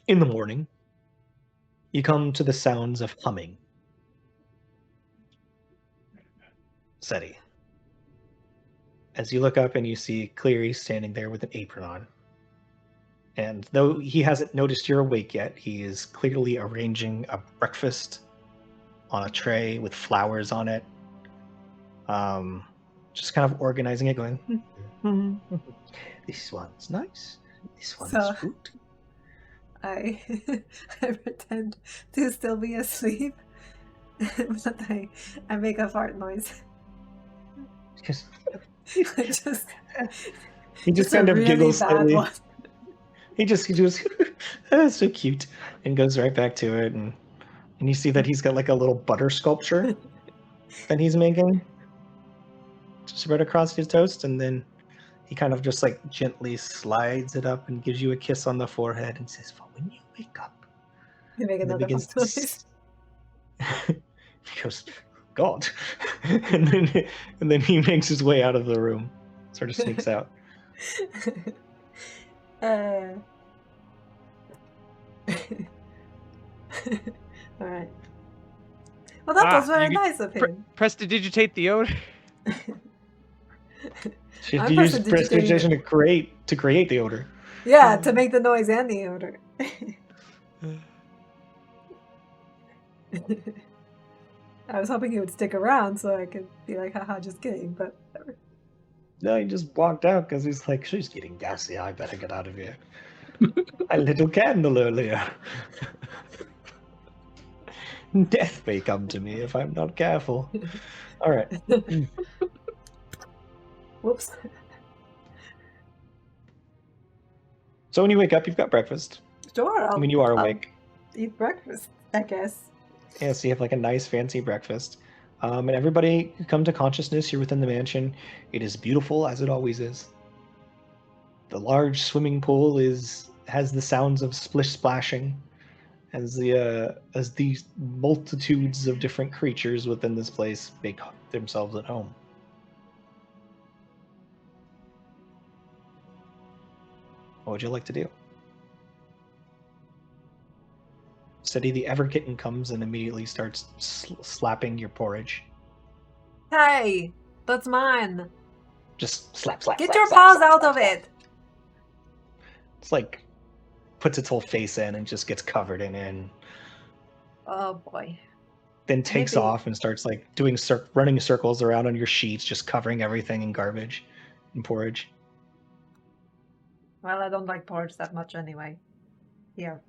In the morning, you come to the sounds of humming. Seti. As you look up and you see Cleary standing there with an apron on. And though he hasn't noticed you're awake yet, he is clearly arranging a breakfast on a tray with flowers on it. Just kind of organizing it, going, this one's nice, this one's So- fruit. I pretend to still be asleep, but I make a fart noise. Just, I just he just it's a kind of really giggles bad slightly. one. He just that's so cute, and goes right back to it, and you see that he's got like a little butter sculpture that he's making, spread across his toast, and then he kind of just like gently slides it up and gives you a kiss on the forehead and says, "For when you wake up," You make and then another begins fart to noise. he goes, "God," and then he makes his way out of the room, sort of sneaks out. All right. Well, that was very you nice of him. Prestidigitate the odor. Should I'm you use prestidigitating prestidigitation to create the odor? Yeah, to make the noise and the odor. I was hoping he would stick around so I could be like, haha, just kidding, but whatever. No, he just walked out because he's like, she's getting gassy. I better get out of here. I lit a candle earlier. Death may come to me if I'm not careful. All right. Whoops. So when you wake up, you've got breakfast. Sure, I mean, you are I'll awake. eat breakfast, I guess. Yeah, so you have like a nice fancy breakfast. And everybody come to consciousness. You're within the mansion. It is beautiful as it always is. The large swimming pool has the sounds of splish splashing as these multitudes of different creatures within this place make themselves at home. What would you like to do? Steady the Ever Kitten comes and immediately starts slapping your porridge. Hey, that's mine. Just slap, slap. Get slap, your slap, paws slap, out slap, of slap. it. It's like puts its whole face in and just gets covered in. Oh boy. Then takes Maybe- off and starts like doing running circles around on your sheets, just covering everything in garbage and porridge. Well, I don't like porridge that much anyway. Here.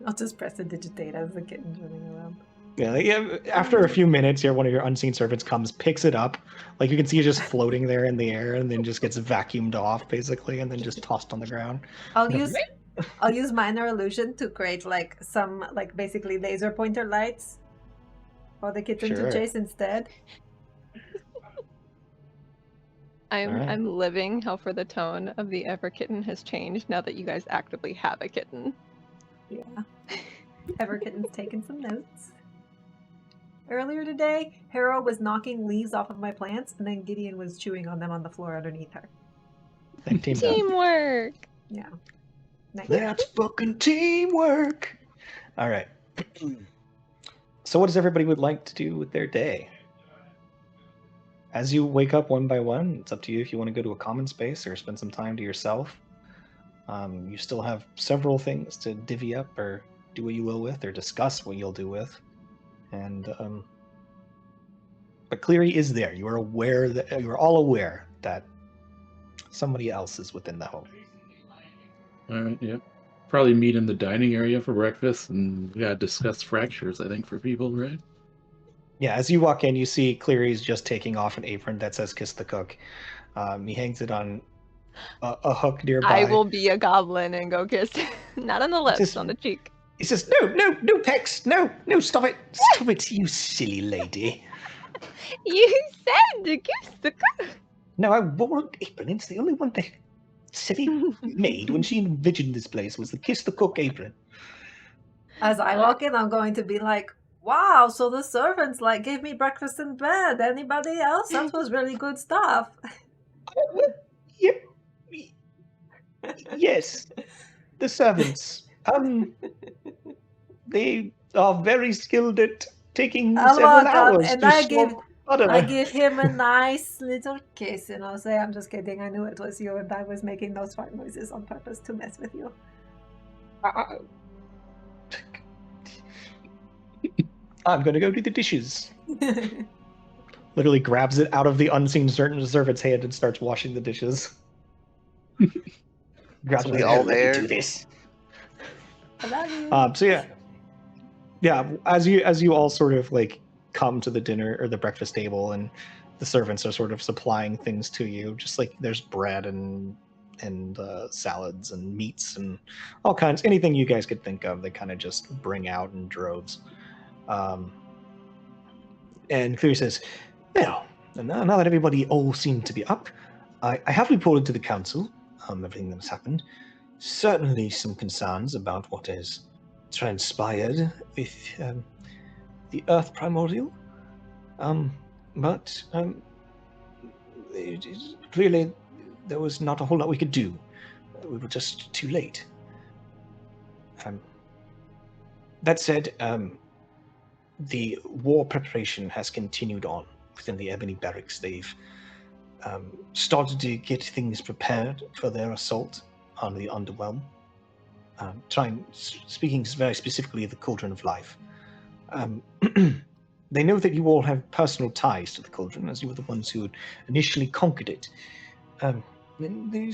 I'll just press the digitate as the kitten's running around. Yeah, after a few minutes, one of your unseen servants comes, picks it up. Like you can see it just floating there in the air, and then just gets vacuumed off, basically, and then just tossed on the ground. I'll use minor illusion to create like some like basically laser pointer lights for the kitten Sure. to chase instead. Alright. I'm living how for the tone of the Ever Kitten has changed now that you guys actively have a kitten. Yeah. Ever Kitten's taking some notes. Earlier today, Hera was knocking leaves off of my plants, and then Gideon was chewing on them on the floor underneath her. Like, team up. Teamwork! Yeah. Nice. That's fucking teamwork. All right. So, what does everybody would like to do with their day? As you wake up one by one, it's up to you if you want to go to a common space or spend some time to yourself. You still have several things to divvy up or do what you will with, or discuss what you'll do with. And but Cleary is there. You are aware that you are all aware that somebody else is within the home. All right, yeah. Probably meet in the dining area for breakfast and discuss fractures, I think, for people, right? Yeah, as you walk in, you see Cleary's just taking off an apron that says "Kiss the Cook." He hangs it on a hook nearby. I will be a goblin and go kiss. Not on the lips, Just- on the cheek. He says, no, Pex, no, stop it, you silly lady. You said to kiss the cook. No, I wore an apron. It's the only one that Silly made when she envisioned this place was the Kiss the Cook apron. As I walk in, I'm going to be like, wow, so the servants like gave me breakfast in bed. Anybody else? That was really good stuff. Yep. Yes, the servants. They are very skilled at taking I'll several walk up hours and to I swap I give him a nice little kiss and I'll say, I'm just kidding, I knew it was you and I was making those fart noises on purpose to mess with you. I'm going to go do the dishes. Literally grabs it out of the unseen servant's hand and starts washing the dishes. Grabs So it we like, all "Let me there?" do this. I love you. So yeah, as you all sort of like come to the dinner or the breakfast table, and the servants are sort of supplying things to you, just like there's bread and salads and meats and all kinds, anything you guys could think of, they kind of just bring out in droves. And Cleary says, well, now that everybody all seem to be up, I have reported to the council everything that's happened. Certainly some concerns about what has transpired with the Earth Primordial. But clearly there was not a whole lot we could do. We were just too late. That said, the war preparation has continued on within the Ebony Barracks. They've started to get things prepared for their assault on the Underwhelm. Speaking very specifically of the Cauldron of Life. They know that you all have personal ties to the Cauldron, as you were the ones who had initially conquered it. They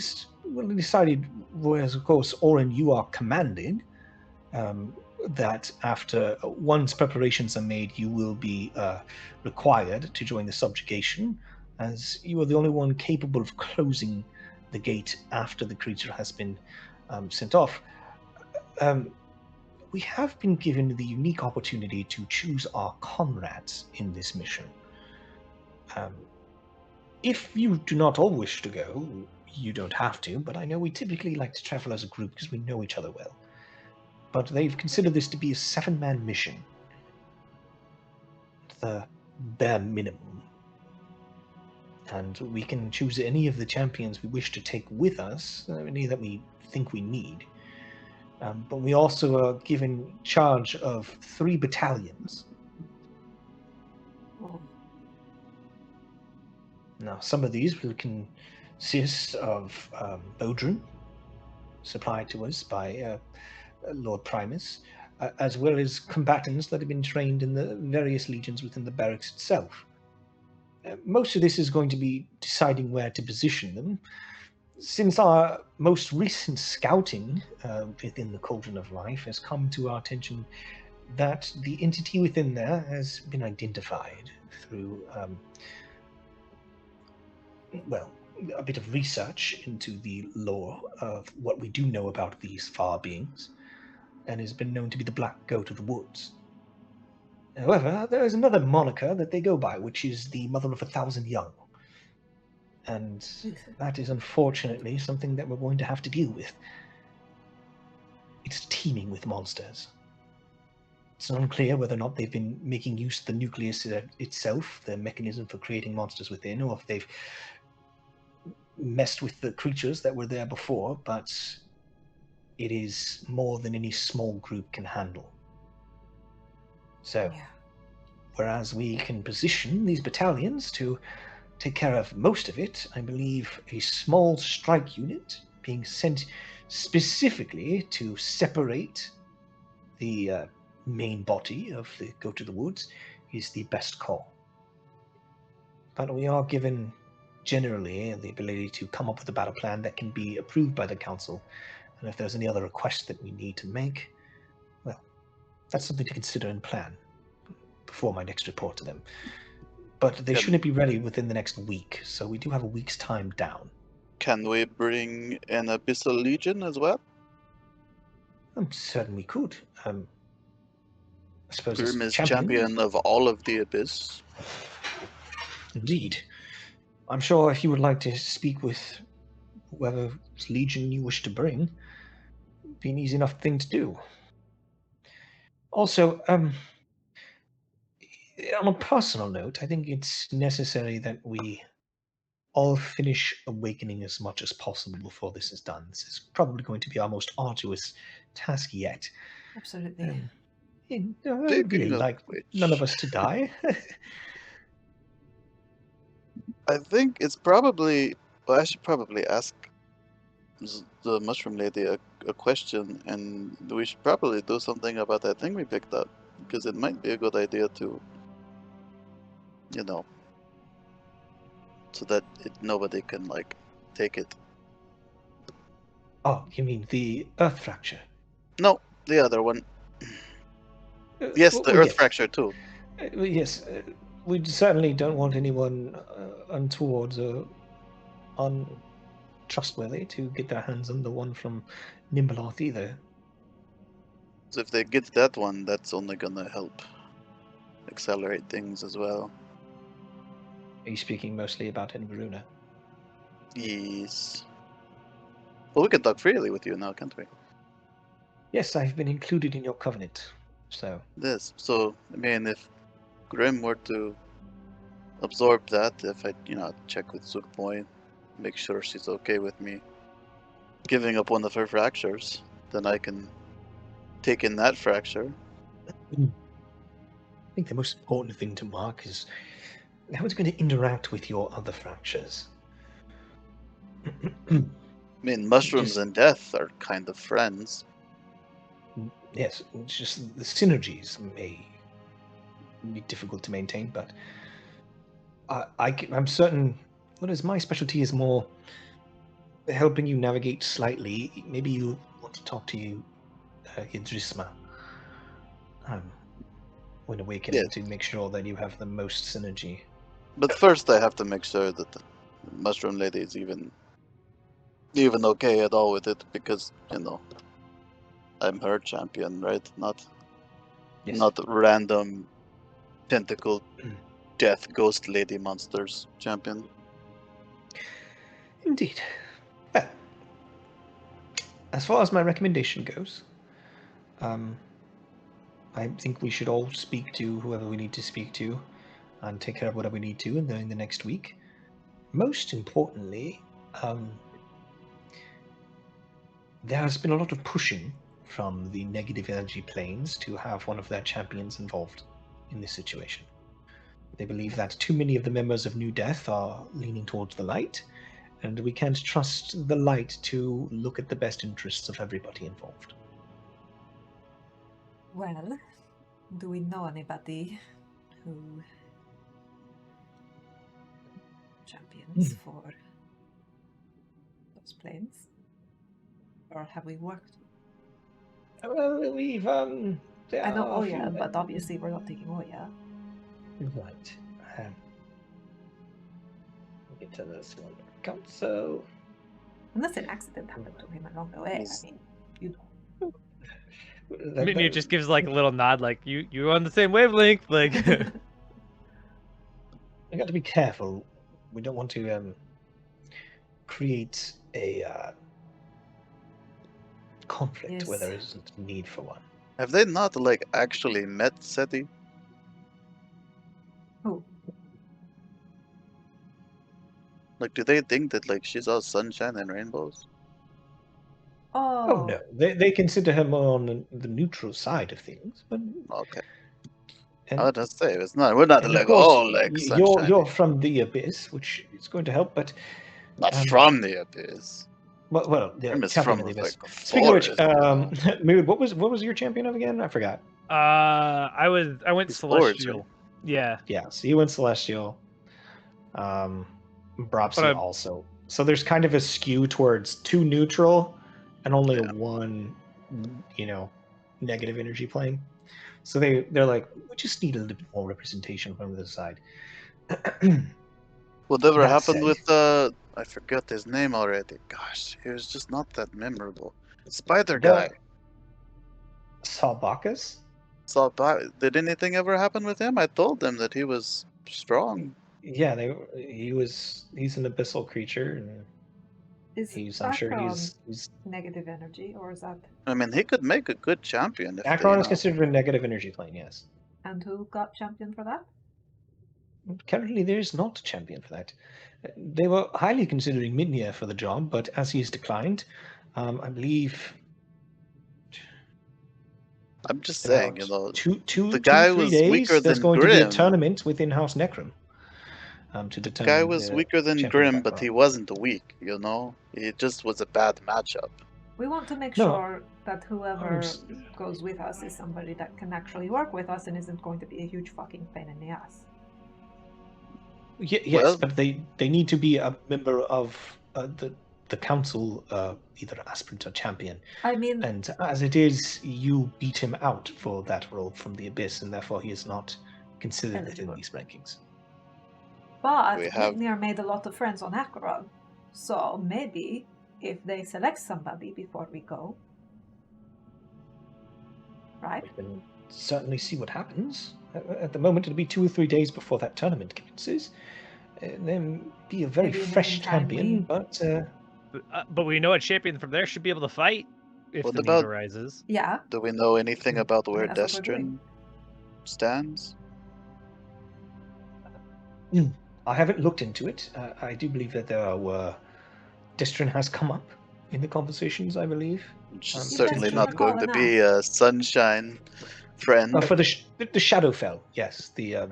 decided, whereas of course Orin, you are commanded, that after once preparations are made, you will be required to join the subjugation, as you are the only one capable of closing the gate after the creature has been sent off. We have been given the unique opportunity to choose our comrades in this mission. If you do not all wish to go, you don't have to, but I know we typically like to travel as a group because we know each other well. But they've considered this to be a 7-man mission. The bare minimum. And we can choose any of the champions we wish to take with us, any that we think we need. But we also are given charge of 3 battalions. Now, some of these will consist of Bodrin, supplied to us by Lord Primus, as well as combatants that have been trained in the various legions within the barracks itself. Most of this is going to be deciding where to position them. Since our most recent scouting within the Cauldron of Life has come to our attention that the entity within there has been identified through, a bit of research into the lore of what we do know about these far beings, and has been known to be the Black Goat of the Woods. However, there is another moniker that they go by, which is the Mother of 1,000 Young. And that is unfortunately something that we're going to have to deal with. It's teeming with monsters. It's unclear whether or not they've been making use of the nucleus itself, the mechanism for creating monsters within, or if they've messed with the creatures that were there before, but it is more than any small group can handle. So, whereas we can position these battalions to take care of most of it, I believe a small strike unit being sent specifically to separate the main body of the Go to the Woods is the best call. But we are given generally the ability to come up with a battle plan that can be approved by the council, and if there's any other requests that we need to make, well, that's something to consider and plan before my next report to them. But they shouldn't be ready within the next week, so we do have a week's time down. Can we bring an Abyssal Legion as well? I'm certain we could. I suppose Grim as is champion of all of the Abyss. Indeed. I'm sure if you would like to speak with whoever legion you wish to bring, it'd be an easy enough thing to do. Also, on a personal note, I think it's necessary that we all finish awakening as much as possible before this is done. This is probably going to be our most arduous task yet. Absolutely. I really like none of us to die. I think it's probably. Well, I should probably ask the mushroom lady a question, and we should probably do something about that thing we picked up, because it might be a good idea to, so that nobody can like take it. Oh, you mean the earth fracture? No, the other one. Yes, the earth yes. fracture too. Yes, we certainly don't want anyone untoward or untrustworthy to get their hands on the one from Nimbaloth either. So if they get that one, that's only gonna help accelerate things as well. Are you speaking mostly about Varuna? Yes. Well, we can talk freely with you now, can't we? Yes, I've been included in your covenant, so... This. So, I mean, if Grim were to absorb that, if I, check with Sukmoy, make sure she's okay with me giving up one of her fractures, then I can take in that fracture. I think the most important thing to mark is how it's going to interact with your other fractures. I mean, mushrooms and death are kind of friends. Yes, it's just the synergies may be difficult to maintain, but I'm certain. What is my specialty is more helping you navigate slightly. Maybe you want to talk to Idrisma when awakening to make sure that you have the most synergy. But first, I have to make sure that the mushroom lady is even okay at all with it, because I'm her champion, right? Not random tentacle death ghost lady monsters champion. Indeed. Well, as far as my recommendation goes, I think we should all speak to whoever we need to speak to and take care of whatever we need to in the next week. Most importantly, there has been a lot of pushing from the negative energy planes to have one of their champions involved in this situation. They believe that too many of the members of New Death are leaning towards the light, and we can't trust the light to look at the best interests of everybody involved. Well, do we know anybody who champions for those planes? Or have we worked? Well, we've I know Oya, but obviously we're not taking Oya. Right. We'll get to this one. So, unless an accident happened to him along the way, I mean, you don't. Mimir just gives like a little nod, like you're on the same wavelength, like. I got to be careful. We don't want to create a conflict where there isn't a need for one. Have they not actually met Seti? Who? Do they think that she's all sunshine and rainbows? Oh no, they consider her more on the neutral side of things. But okay, and, I'll just say it's not. We're not sunshine. You're from the abyss, which is going to help, but not from the abyss. Well, Grim is champion from of the abyss. Speaking of which, Mood, what was your champion of again? I forgot. I went Celestial. Yeah. Yeah, so you went Celestial. Brapsy also. So there's kind of a skew towards 2 neutral and only 1, negative energy plane. So they're like, we just need a little bit more representation from the other side. Whatever happened with I forgot his name already. Gosh, he was just not that memorable. Spider guy. Salbacus? Did anything ever happen with him? I told them that he was strong. Yeah, he's an abyssal creature, and I'm sure he's negative energy, or is that? I mean, he could make a good champion. Gagnor is considered a negative energy plane, yes. And who got champion for that? Currently, there is not a champion for that. They were highly considering Midnia for the job, but as he has declined, I believe. I'm just saying, the guy was weaker than there's going to be a tournament with in-house Necrom. to The determine. guy was the weaker than champion Grim, but he background. wasn't weak, you know? It just was a bad matchup. We want to make No, sure that whoever s- goes with us is somebody that can actually work with us and isn't going to be a huge fucking pain in the ass. Yes, Well- but they need to be a member of the council, either aspirant or champion. I mean, And as it is, you beat him out for that role from the Abyss, and therefore he is not considered within Eligible. these rankings. but We have- Gagnor made a lot of friends on Acheron, so maybe if they select somebody before we go, right? We can certainly see what happens. At the moment, it'll be 2 or 3 days before that tournament commences. Then be a very Maybe in the fresh meantime, champion, we- but But we know a champion from there should be able to fight if What the need about- arises. Yeah, Do we know anything about where that's what we're doing. Destrin stands? I haven't looked into it. I do believe that there were Destrin has come up in the conversations, I believe. Which You is guys certainly should not have going to called be a sunshine friend. For the Shadowfell, yes, the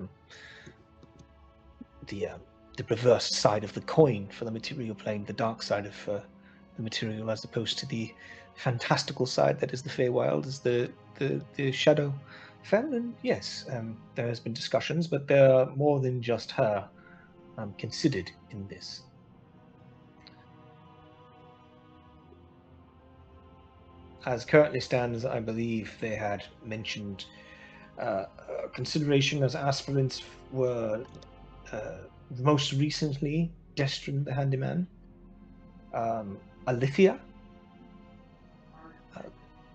reverse side of the coin for the material plane, the dark side of the material, as opposed to the fantastical side that is the Feywild, is the Shadowfell. And yes, there has been discussions, but there are more than just her considered in this. As currently stands, I believe they had mentioned consideration as aspirants were most recently Destrin the Handyman, Alithia,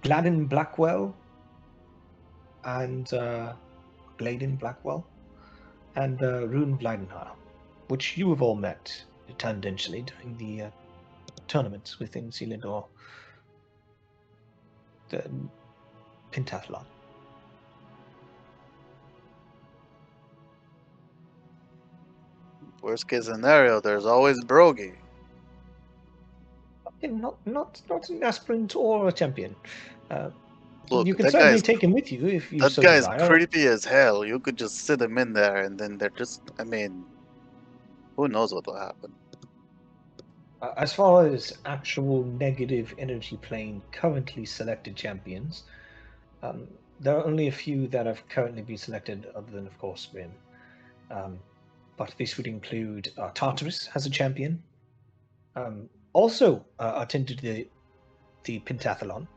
Gladden Blackwell, and Gladen Blackwell, and Rune Bleidenhar, which you have all met tangentially during the tournaments within Selindor, the pentathlon. Worst case scenario, there's always Brogy. Not an aspirant or a champion. Look, you can that certainly guy's take him with you if you that so guy's desire. creepy as hell. You could just sit him in there, and then they're just. I mean, who knows what will happen? As far as actual negative energy plane currently selected champions, there are only a few that have currently been selected, other than, of course, Grim. But this would include Tartarus as a champion. Also attended the pentathlon.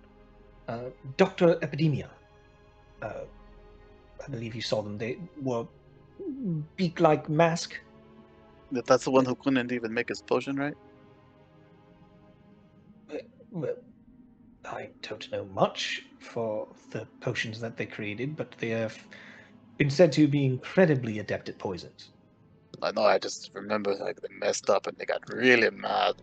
Dr. Epidemia. I believe you saw them. They were beak-like mask. That's the one who couldn't even make his potion, right? Well, I don't know much for the potions that they created, but they have been said to be incredibly adept at poisons. I know. I just remember like they messed up and they got really mad.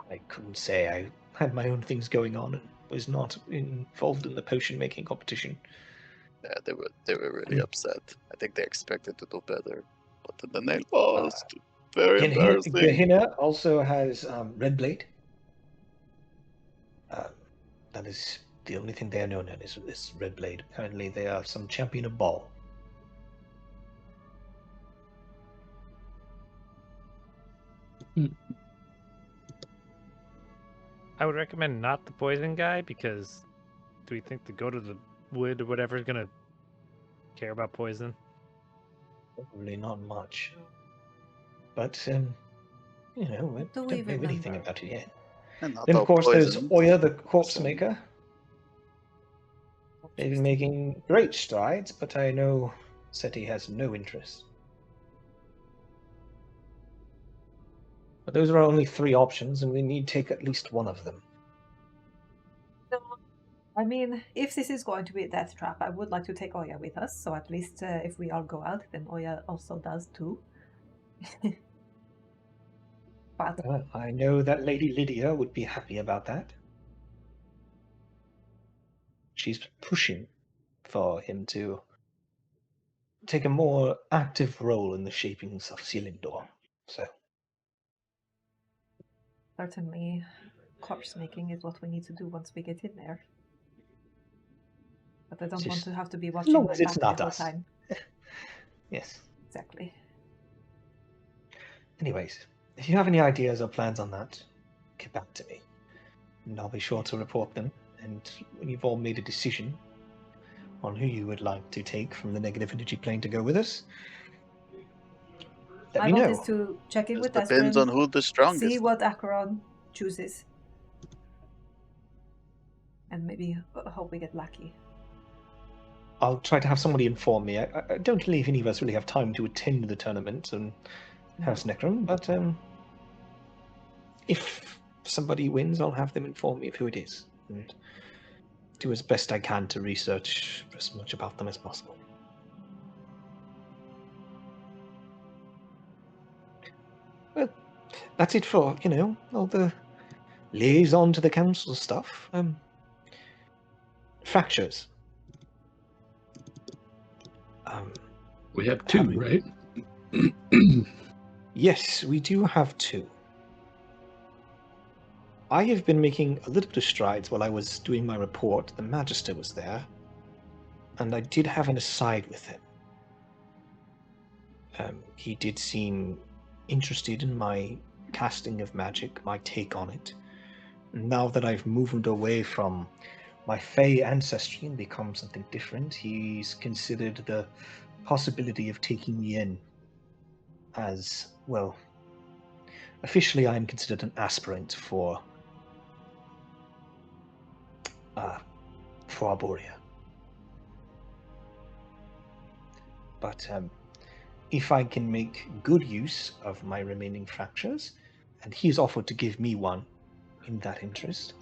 I couldn't say. I had my own things going on and was not involved in the potion making competition. Yeah, they were really upset. I think they expected to do better, but then they lost. Very embarrassing. Gehenna also has Red Blade. That is the only thing they are known as is Red Blade. Apparently, they are some champion of ball. I would recommend not the poison guy because do we think to go to the wood or whatever is gonna care about poison? Probably not much. But we Do don't we know anything remember? about it yet. And not Then, all of course, there's poisons. Oya, the corpse So- maker. They've been making great strides, but I know Seti has no interest. But those are our only 3 options, and we need to take at least one of them. I mean, if this is going to be a death trap, I would like to take Oya with us, so at least if we all go out, then Oya also does too. But I know that Lady Lydia would be happy about that. She's pushing for him to take a more active role in the shapings of Selindor. So certainly, corpse making is what we need to do once we get in there. But I don't want Just to have to be as watching long my as it's back the not whole us. time. Yes. exactly. Anyways, if you have any ideas or plans on that, get back to me. And I'll be sure to report them. And when you've all made a decision on who you would like to take from the negative energy plane to go with us, let My me vote know. is to check in This with depends on Esprin, who the see strongest. what Acheron chooses, and maybe hope we get lucky. I'll try to have somebody inform me. I don't believe any of us really have time to attend the tournament in House Necron, but if somebody wins, I'll have them inform me of who it is, and do as best I can to research as much about them as possible. Well, that's it for, all the liaison to the council stuff. Fractures. We have two, right? Yes, we do have two. I have been making a little bit of strides while I was doing my report. The Magister was there, and I did have an aside with him. He did seem interested in my casting of magic, my take on it. Now that I've moved away from my Fey ancestry and become something different, he's considered the possibility of taking me in as, well, officially I am considered an aspirant for Arborea. But if I can make good use of my remaining fractures, and he's offered to give me one in that interest,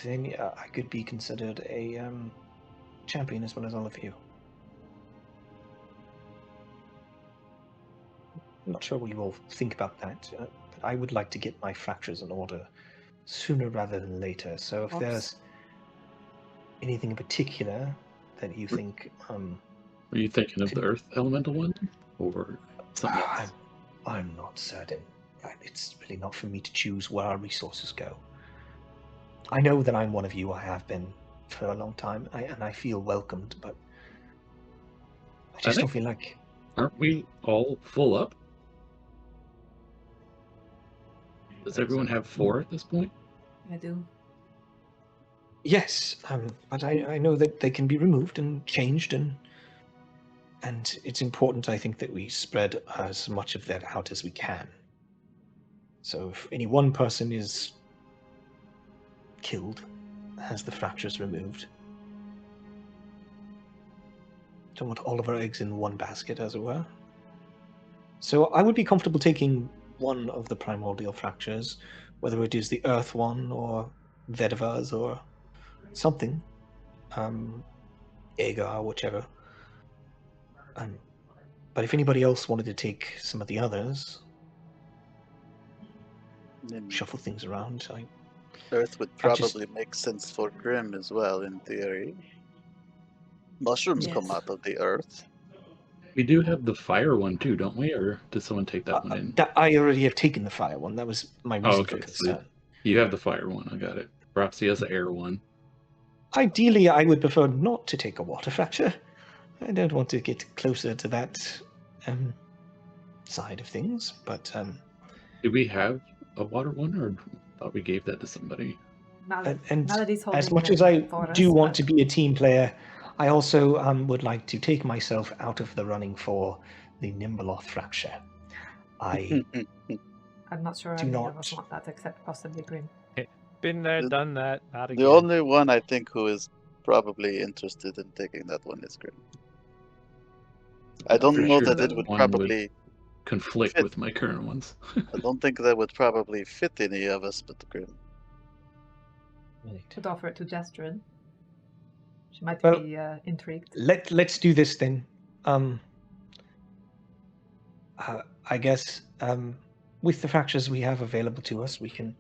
then I could be considered a champion as well as all of you. I'm not sure what you all think about that, but I would like to get my fractures in order sooner rather than later. So if there's anything in particular that you think... Were you thinking of the Earth Elemental one? Or something else? I'm not certain. It's really not for me to choose where our resources go. I know that I'm one of you. I have been for a long time, and I feel welcomed, but I just don't feel like... Aren't we all full up? Does everyone have 4 at this point? I do. Yes, but I know that they can be removed and changed, and it's important, I think, that we spread as much of that out as we can. So if any one person is killed, has the fractures removed, don't want all of our eggs in one basket, as it were. So I would be comfortable taking one of the primordial fractures, whether it is the Earth one, or Vedava's, or something. Agar, whichever. But if anybody else wanted to take some of the others, Then shuffle things around, Earth would probably make sense for Grim as well, in theory. Mushrooms come out of the earth. We do have the fire one too, don't we? Or did someone take that one in? I already have taken the fire one. That was my reason for concern. So you have the fire one, I got it. Perhaps he has the air one. Ideally, I would prefer not to take a water fracture. I don't want to get closer to that side of things, but... Did we have a water one, or thought we gave that to somebody? And as much as I do want to be a team player, I also would like to take myself out of the running for the Nimbaloth fracture. I'm not sure any of us want that, except possibly Grim. Been there, done that, not again. The only one I think who is probably interested in taking that one is Grim. I don't know that it would probably conflict fit with my current ones. I don't think that would probably fit any of us but Grim. Could offer it to Jestrin. She might be intrigued. Let's do this then. I guess with the fractures we have available to us, we can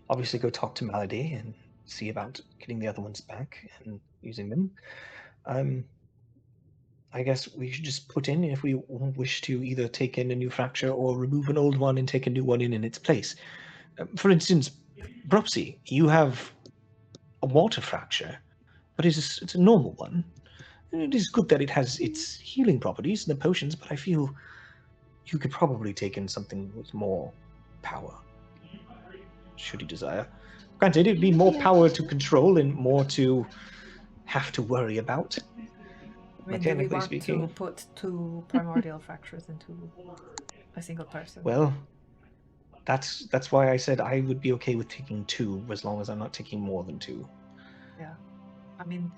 obviously go talk to Malady and see about getting the other ones back and using them. I guess we should just put in if we wish to either take in a new fracture or remove an old one and take a new one in its place. For instance, Bropsy, you have a water fracture, but it's a normal one. It is good that it has its healing properties, the potions, but I feel you could probably take in something with more power, should you desire. Granted, it'd be more power to control and more to have to worry about. I mean, do we Mechanically want speaking. to put 2 primordial fractures into a single person? Well, that's why I said I would be okay with taking 2, as long as I'm not taking more than 2. Yeah. I mean,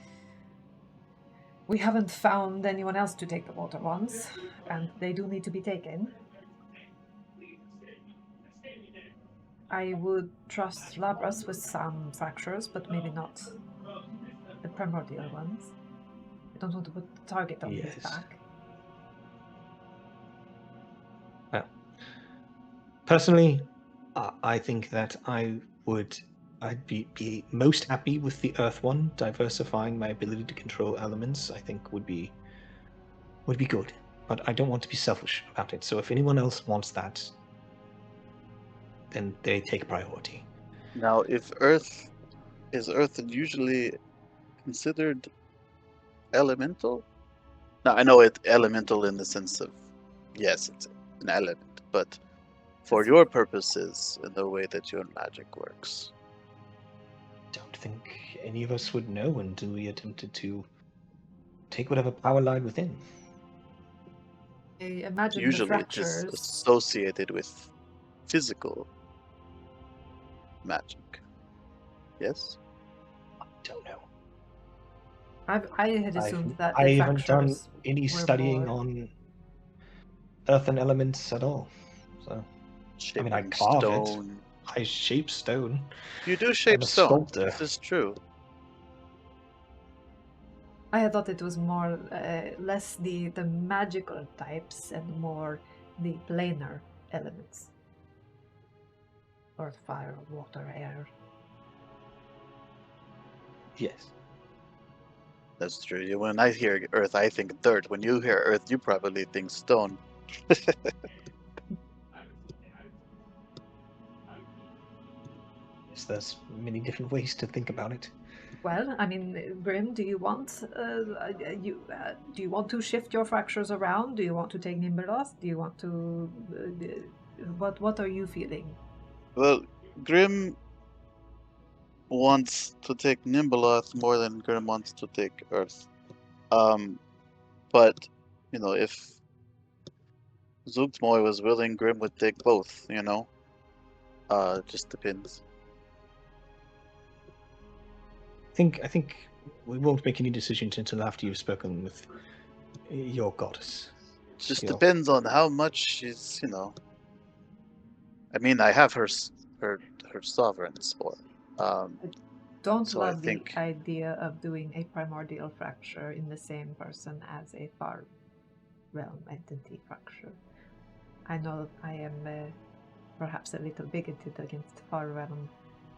we haven't found anyone else to take the water ones, and they do need to be taken. I would trust Labras with some fractures, but maybe not the primordial ones. I don't want to put the target on his Yes. back. Well, personally, I think that I'd be most happy with the Earth one. Diversifying my ability to control elements, I think, would be good. But I don't want to be selfish about it. So if anyone else wants that, then they take priority. Now, is Earth usually considered elemental? Now, I know it's elemental in the sense of, yes, it's an element, but for your purposes, in the way that your magic works. Don't think any of us would know until we attempted to take whatever power lied within. I imagine the Usually it is fractures. associated with physical magic. Yes? I don't know. I had assumed that I the haven't done fractures any were studying more- on earth and elements at all. So I mean, I Shaping carve stone. I shape stone. You do shape I'm a stone. sculptor. This is true. I had thought it was more less the magical types and more the planar elements. Earth, fire, water, air. Yes. That's true. When I hear earth, I think dirt. When you hear earth, you probably think stone. Yes, there's many different ways to think about it. Well, I mean, Grim, do you want do you want to shift your fractures around? Do you want to take Nimberoth? Do you want to what are you feeling? Well, Grim wants to take Nimbaloth more than Grim wants to take Earth. But if Zoogtmoy was willing, Grim would take both. Just depends. I think we won't make any decisions until after you've spoken with your goddess. Just Your- depends on how much she's. I mean, I have her sovereigns for. Don't So I love think- the idea of doing a primordial fracture in the same person as a far realm entity fracture. I know I am perhaps a little bigoted against far realm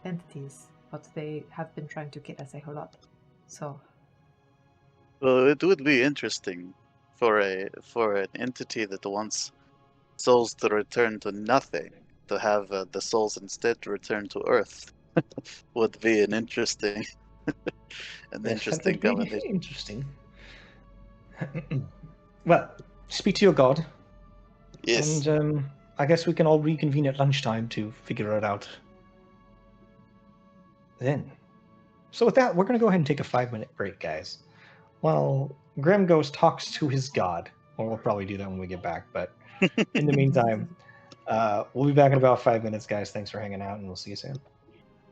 entities, but they have been trying to kill us a whole lot. So Well, it would be interesting for an entity that wants souls to return to nothing to have the souls instead return to Earth. Would be an interesting, That'd be combination. interesting. Well, speak to your god, Yes. and I guess we can all reconvene at lunchtime to figure it out. Then, so with that, we're going to go ahead and take a 5-minute break, guys. While Grim goes talks to his god, or we'll probably do that when we get back. But in the meantime, we'll be back in about 5 minutes, guys. Thanks for hanging out, and we'll see you soon.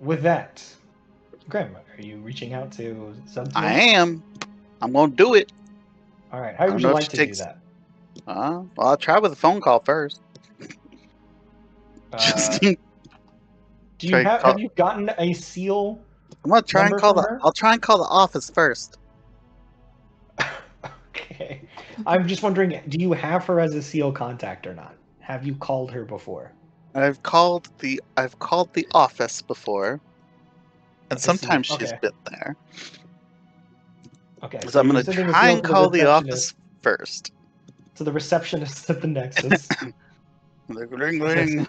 With that, Grim, are you reaching out to something? I am. I'm gonna do it. All right. How don't would know you if like she to takes- do that? Well, I'll try with a phone call first. Just, Do you try have call- have you gotten a seal? I'm gonna try and number call from the. her? I'll try and call the office first. Okay. I'm just wondering, do you have her as a seal contact or not? Have you called her before? I've called the office before, and I see. sometimes she's Okay. been there. Okay. So I'm you're gonna sending a try seal and to call the receptionist- office first. To the receptionist at the Nexus. Ring, ring.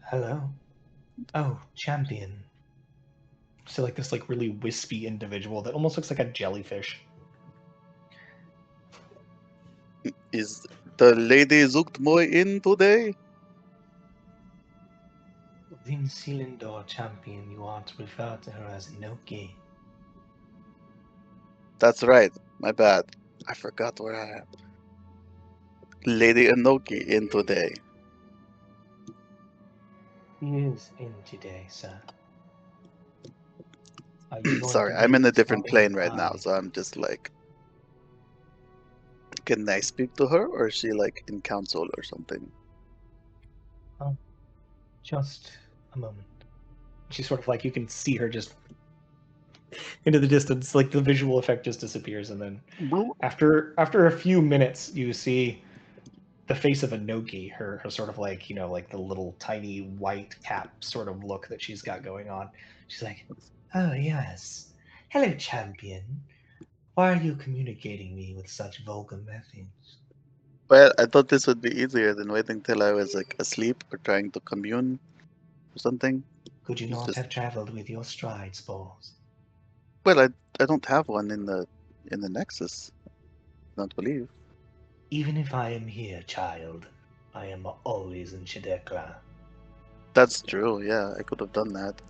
Hello. Oh, champion. So like this really wispy individual that almost looks like a jellyfish. Is the Lady Zuchtmoy in today? Within Selindor champion, you are to refer to her as Inoki. That's right. My bad. I forgot where I am. Lady Inoki in today. He is in today, sir. Are you going Sorry, to I'm be in a different stopping plane right now, by? so I'm just like, can I speak to her, or is she like in council or something? Just a moment. She's sort of like, you can see her just into the distance, like the visual effect just disappears, and then after a few minutes, you see the face of Inoki, her sort of like, like the little tiny white cap sort of look that she's got going on. She's like, oh yes, hello champion. Why are you communicating me with such vulgar methods? Well, I thought this would be easier than waiting till I was like asleep or trying to commune or something. Could you It's not just- have traveled with your stride spores? Well, I don't have one in the Nexus. I don't believe. Even if I am here, child, I am always in Shidekla. That's true. Yeah, I could have done that.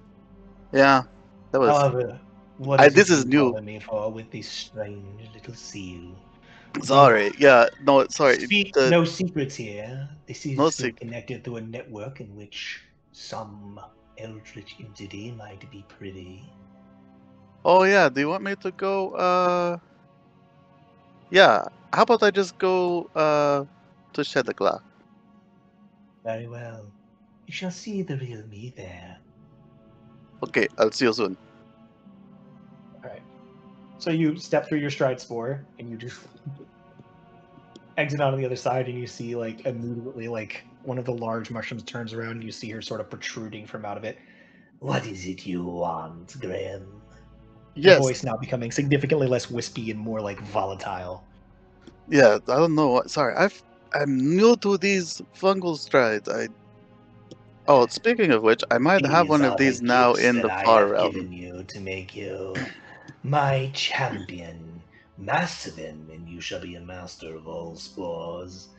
Yeah, that was. However, what is This it is you new. calling me for with this strange little seal? Sorry. Yeah. No. Sorry. Speak The no secrets here. This no is still sig. connected through a network in which some eldritch entity might be privy. Oh yeah. Do you want me to go? Yeah. How about I just go to Shedagla? Very well. You shall see the real me there. Okay. I'll see you soon. Alright. So you step through your stride spore and you just exit on the other side, and you see like immediately like one of the large mushrooms turns around and you see her sort of protruding from out of it. What is it you want, Graham? Her Yes. voice now becoming significantly less wispy and more like volatile. Yeah. I don't know. Sorry. I'm new to these fungal strides. Oh, speaking of which, I might have one of these now in the far realm. Given you to make you my champion. Master them, and you shall be a master of all spores.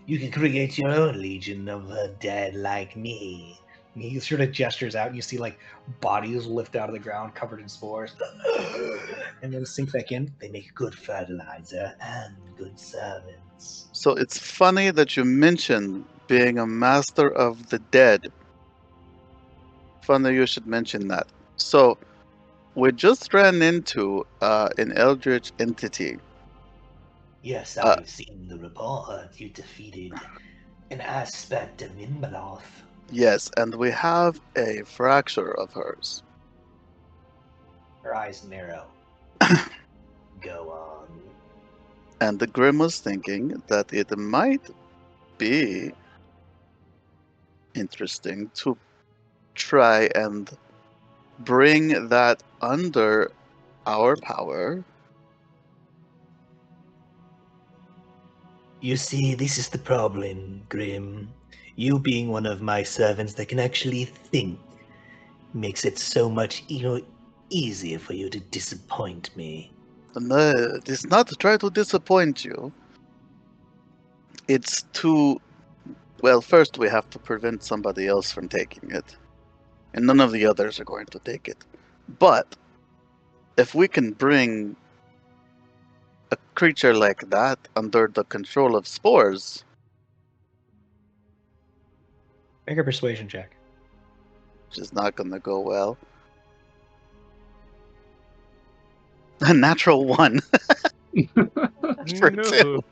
You can create your own legion of the dead like me. And he sort of gestures out, and you see like bodies lift out of the ground covered in spores, and then sink back in. They make good fertilizer and good servants. So it's funny that you mentioned being a master of the dead. Funny you should mention that. So we just ran into an eldritch entity. Yes, I've seen the report. You defeated an aspect of Imbaloth. Yes, and we have a fracture of hers. Her eyes narrow. Go on. And the Grim was thinking that it might be interesting to try and bring that under our power. You see, this is the problem, Grim. You being one of my servants that can actually think makes it so much, easier for you to disappoint me. No, it's not to try to disappoint you. It's to... Well, first we have to prevent somebody else from taking it. And none of the others are going to take it. But if we can bring a creature like that under the control of spores... Make a persuasion check. Which is not going to go well. A natural 1. For No. 2.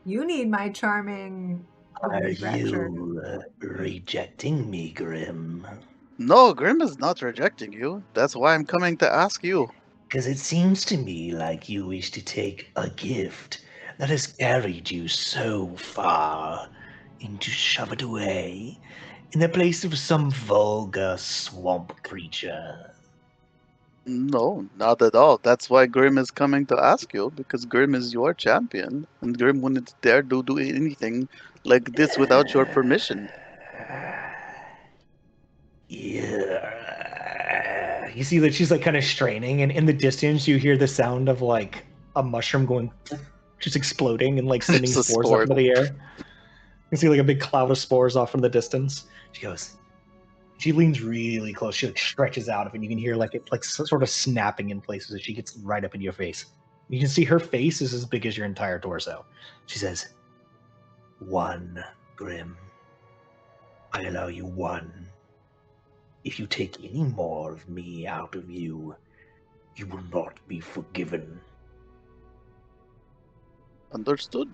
You need my charming. Are rapture. you rejecting me, Grim? No, Grim is not rejecting you. That's why I'm coming to ask you. Because it seems to me like you wish to take a gift that has carried you so far and to shove it away in the place of some vulgar swamp creature. No, not at all. That's why Grim is coming to ask you, because Grim is your champion, and Grim wouldn't dare do anything like this without your permission. Yeah. You see that she's like kind of straining, and in the distance you hear the sound of like a mushroom going just exploding and like sending It's a spores spore. up into the air. You can see like a big cloud of spores off in the distance. She goes. She leans really close. She like stretches out of it. And you can hear like it like sort of snapping in places as she gets right up into your face. You can see her face is as big as your entire torso. She says, "One, Grim. I allow you one. If you take any more of me out of you, you will not be forgiven." Understood.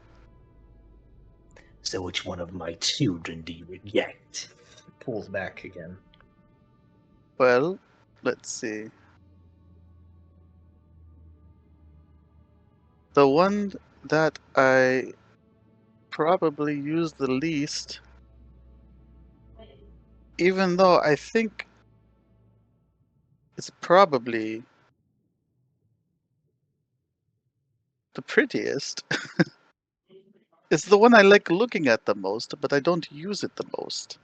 "So which one of my children do you reject?" Pulls back again. Well, let's see. The one that I probably use the least, even though I think it's probably the prettiest, it's the one I like looking at the most, but I don't use it the most.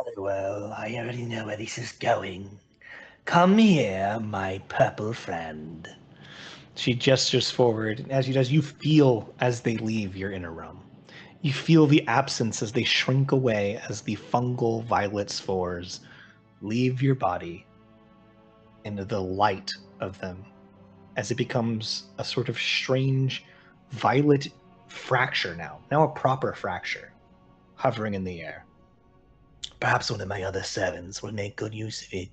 Very well, I already know where this is going. Come here, my purple friend. She gestures forward, and as she does, you feel as they leave your inner realm. You feel the absence as they shrink away as the fungal violet spores leave your body into the light of them as it becomes a sort of strange violet fracture now a proper fracture, hovering in the air. Perhaps one of my other servants will make good use of it.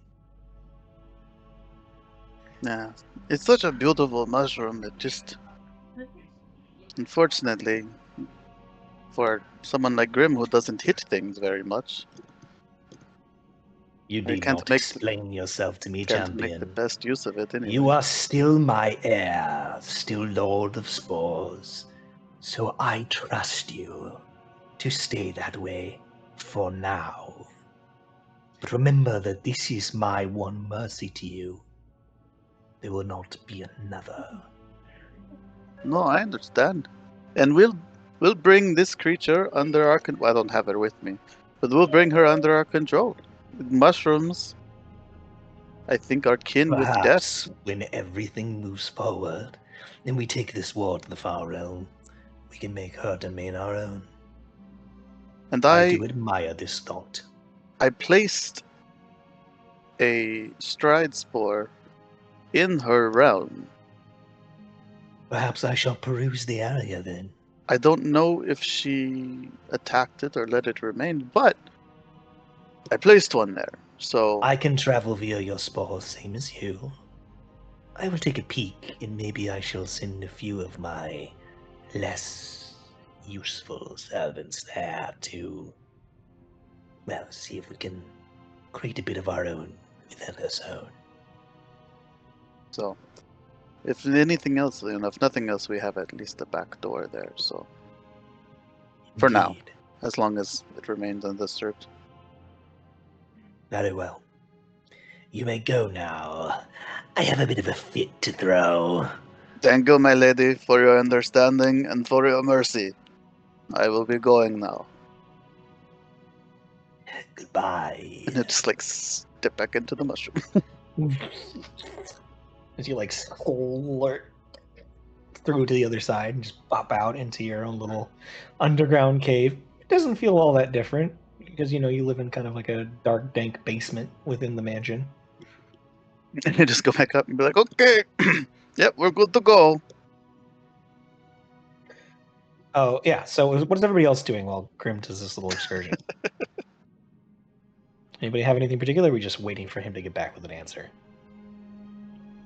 Yeah, it's such a beautiful mushroom. It just, unfortunately, for someone like Grim who doesn't hit things very much, You I need can't not make explain yourself to me, can't make the champion. best use of it anyway. You are still my heir, still Lord of Spores, so I trust you to stay that way for now. But remember that this is my one mercy to you. There will not be another. No, I understand, and we'll bring this creature under our well, I don't have her with me, but we'll bring her under our control. Mushrooms, I think, are kin with death. Perhaps when everything moves forward and we take this war to the far realm, we can make her domain our own. And I do admire this thought. I placed a stride spore in her realm. Perhaps I shall peruse the area then. I don't know if she attacked it or let it remain, but I placed one there. So I can travel via your spores, same as you. I will take a peek, and maybe I shall send a few of my less useful servants there to, well, see if we can create a bit of our own within her zone. So, if anything else, if nothing else, we have at least a back door there. So, for now, Indeed. as long as it remains undisturbed. Very well. You may go now. I have a bit of a fit to throw. Thank you, my lady, for your understanding and for your mercy. I will be going now. Goodbye. And it just like step back into the mushroom. As you like slurp through to the other side and just pop out into your own little underground cave. It doesn't feel all that different because you live in kind of like a dark, dank basement within the mansion. And you just go back up and be like, okay, yep, we're good to go. Oh yeah. So what is everybody else doing while Grim does this little excursion? Anybody have anything particular? Or are we just waiting for him to get back with an answer?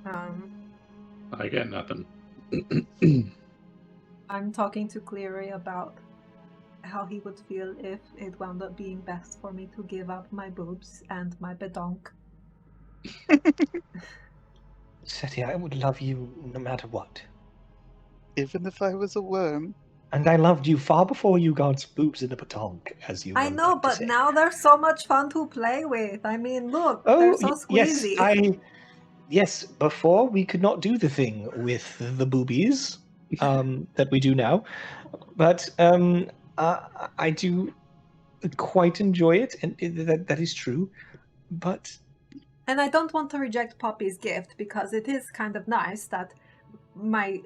I got nothing. I'm talking to Cleary about how he would feel if it wound up being best for me to give up my boobs and my bedonk. Seti, I would love you no matter what. Even if I was a worm. And I loved you far before you got boobs in a batonk, as you I would know, like to but say. now they're so much fun to play with. I mean, look, Oh, they're so squeezy. Yes, before we could not do the thing with the boobies that we do now, but I do quite enjoy it, and that is true. But And I don't want to reject Poppy's gift because it is kind of nice that my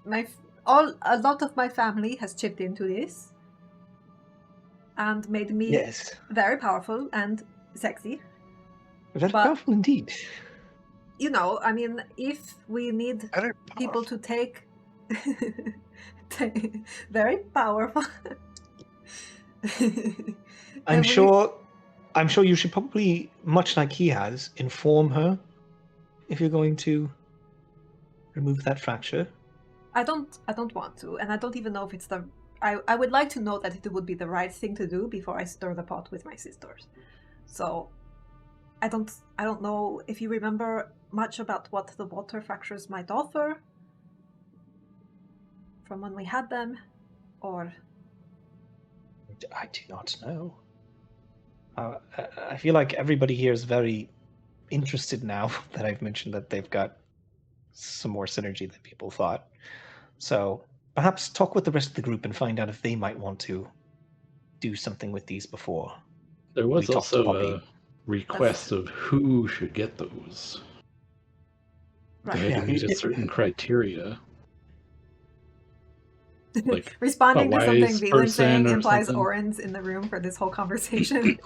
a lot of my family has chipped into this and made me Yes. very powerful and sexy. Very But- powerful indeed. You know, I mean, if we need Very people powerful. to take very powerful. I'm sure you should probably, much like he has, inform her if you're going to remove that fracture. I don't want to, and I don't even know if it's the. I would like to know that it would be the right thing to do before I stir the pot with my sisters. So, I don't know if you remember much about what the water fractures might offer from when we had them, or. I do not know. I feel like everybody here is very interested now that I've mentioned that they've got some more synergy than people thought. So perhaps talk with the rest of the group and find out if they might want to do something with these before. There was We talked to also Poppy. a request of who should get those. Right. They had to Yeah, meet a certain criteria. Like Responding a to something wise Veland person saying or implies something. Orin's in the room for this whole conversation.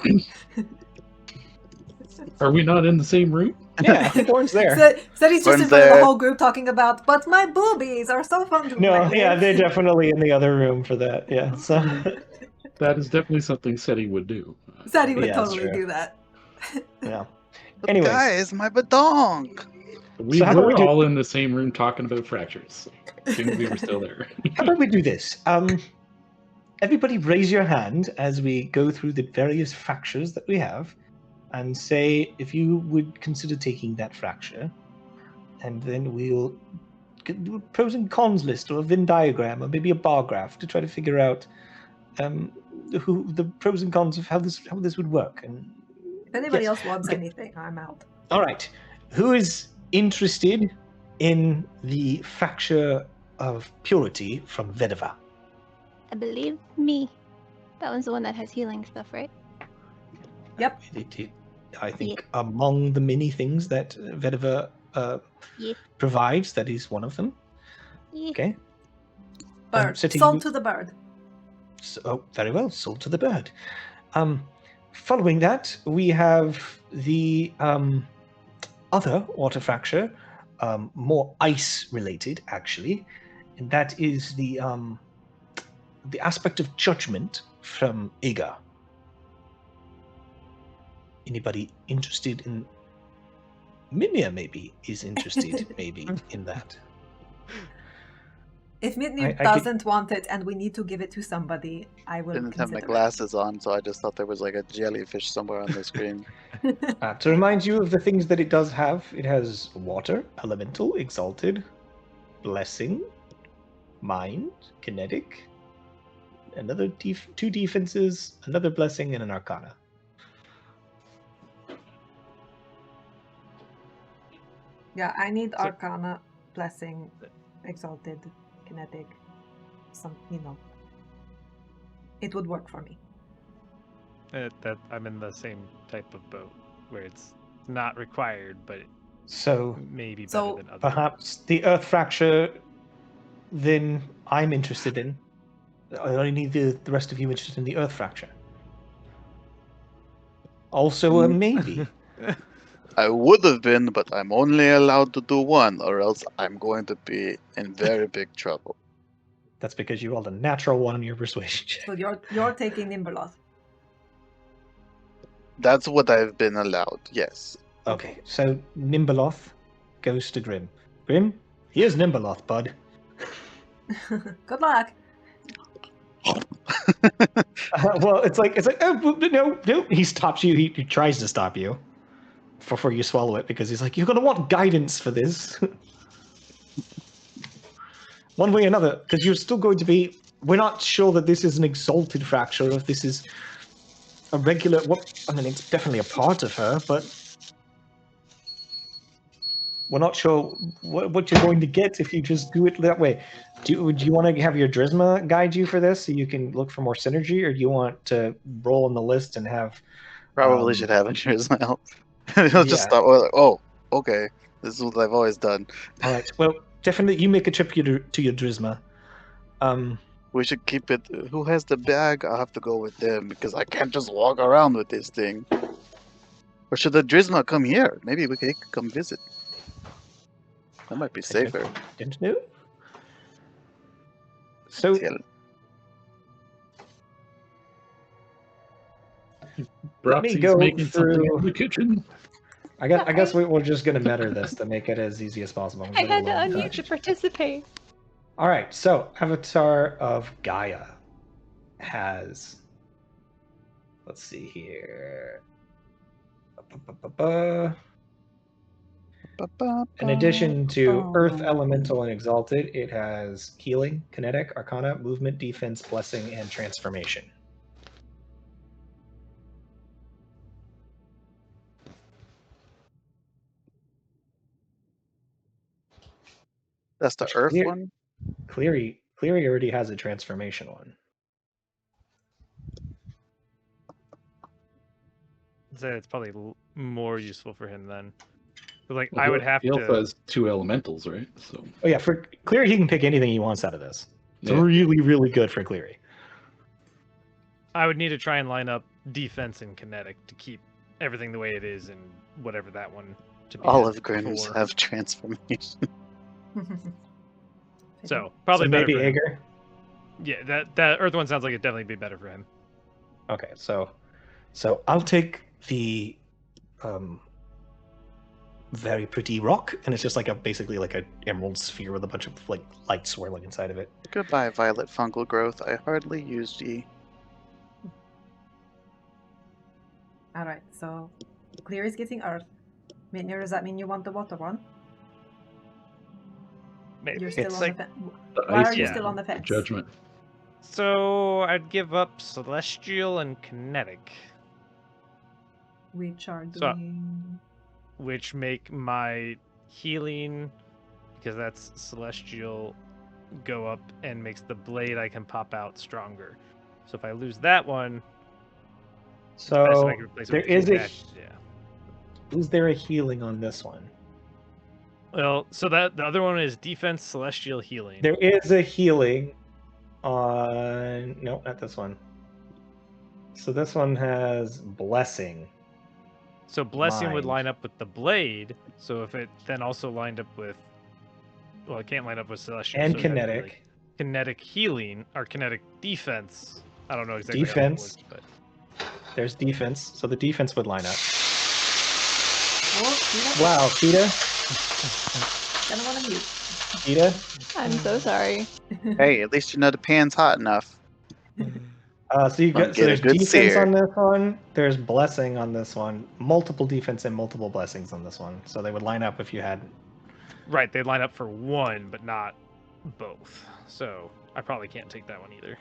Are we not in the same room? Yeah, I think Orin's there. So he's just Orin's in front of the there. whole group talking about, but my boobies are so fun to No, play yeah, with." they're definitely in the other room for that. Yeah, so That is definitely something SETI would do. Said he would Yeah, that's totally true. do that. yeah. But Anyways. guys, my badonk. We So how about were we do- all in the same room talking about fractures. As soon as we were still there. How about we do this? Everybody raise your hand as we go through the various fractures that we have and say if you would consider taking that fracture. And then we'll do a pros and cons list or a Venn diagram or maybe a bar graph to try to figure out who the pros and cons of how this would work. And If anybody yes. else wants Okay. anything, I'm out. All right. Who is interested in the fracture of purity from Vedava? I believe me. That one's the one that has healing stuff, right? Yep. I think among the many things that Vedava Yeah. provides, that is one of them. Yeah. Okay. Bird. Setting Sold you- to the bird. So, very well, sold to the bird. Following that, we have the other water fracture, more ice related actually, and that is the aspect of judgment from Iga. Anybody interested in? Minya maybe is interested maybe in that. If Mitnir I could- doesn't want it and we need to give it to somebody, I will Didn't have my consider glasses on, so I just thought there was like a jellyfish somewhere on the screen. it. To remind you of the things that it does have, it has water, elemental, exalted, blessing, mind, kinetic, another two defenses, another blessing, and an arcana. Yeah, I need So- Arcana, Blessing, Exalted, Kinetic, it would work for me. That I'm in the same type of boat where it's not required, but it So may be better So, than others. perhaps the earth fracture, then I'm interested in. I only need the rest of you interested in the earth fracture. Also, a maybe. I would have been, but I'm only allowed to do one, or else I'm going to be in very big trouble. That's because you rolled a natural one on your persuasion check. So you're taking Nimberloth. That's what I've been allowed, yes. Okay, so Nimberloth goes to Grim. Grim, here's Nimberloth, bud. Good luck. Well, it's like oh no. He stops you. He tries to stop you before you swallow it because he's like, you're gonna want guidance for this, one way or another, because you're still going to be. We're not sure that this is an exalted fracture, or if this is a regular. I mean, it's definitely a part of her, but we're not sure what you're going to get if you just do it that way. Would you want to have your Drisma guide you for this so you can look for more synergy, or do you want to roll on the list and have? Probably should have insurance now. He'll just yeah. stop. Like, oh, okay. This is what I've always done. All right. Well, definitely you make a trip to your Drizma. We should keep it. Who has the bag? I'll have to go with them because I can't just walk around with this thing. Or should the Drizma come here? Maybe he could come visit. That might be safer. Didn't know. So let me Broxy's go making something through. in the kitchen. I guess we're just gonna meta this to make it as easy as possible. I had to unmute to participate. All right, so Avatar of Gaia has. Let's see here. In addition to Earth Elemental and Exalted, it has Healing, Kinetic, Arcana, Movement, Defense, Blessing, and Transformation. That's the Earth one? Cleary already has a Transformation one. I'd say it's probably more useful for him then. But like, Well, I would have he to. also has 2 elementals, right? So Oh yeah, for Cleary he can pick anything he wants out of this. It's Yeah. really, really good for Cleary. I would need to try and line up defense and kinetic to keep everything the way it is and whatever that one to be. All at of Grimm's for. have transformation. So probably So better maybe for him. Aegir. Yeah, that Earth one sounds like it'd definitely be better for him. Okay, so I'll take the very pretty rock, and it's just like basically like an emerald sphere with a bunch of like light swirling inside of it. Goodbye, violet fungal growth. I hardly used ye. Alright, so Clear is getting Earth. Minior, does that mean you want the water one? Maybe. You're still It's on like the fence. the Why ice are you yeah. still on the fence? judgment. So I'd give up celestial and kinetic, Which are So- doing... which make my healing, because that's celestial, go up and makes the blade I can pop out stronger. So if I lose that one, best if So I can replace it there with is two a dashes, yeah. is there a healing on this one? Well, so that the other one is defense, celestial, healing. There is a healing on no, not this one. So this one has blessing. So blessing would Mind. line up with the blade. So if it then also lined up with, well, it can't line up with celestial. And so it'd have to be, kinetic. like, kinetic healing or kinetic defense. I don't know exactly Defense. how that works, There's defense, so the defense would line up. Oh, Kita? Wow, Kita, Gonna wanna mute. Kita. I'm so sorry. Hey, at least you know the pan's hot enough. So you Don't got get a there's good defense sear. on this one. There's blessing on this one. Multiple defense and multiple blessings on this one. So they would line up if you had. Right, they line up for one, but not both. So I probably can't take that one either.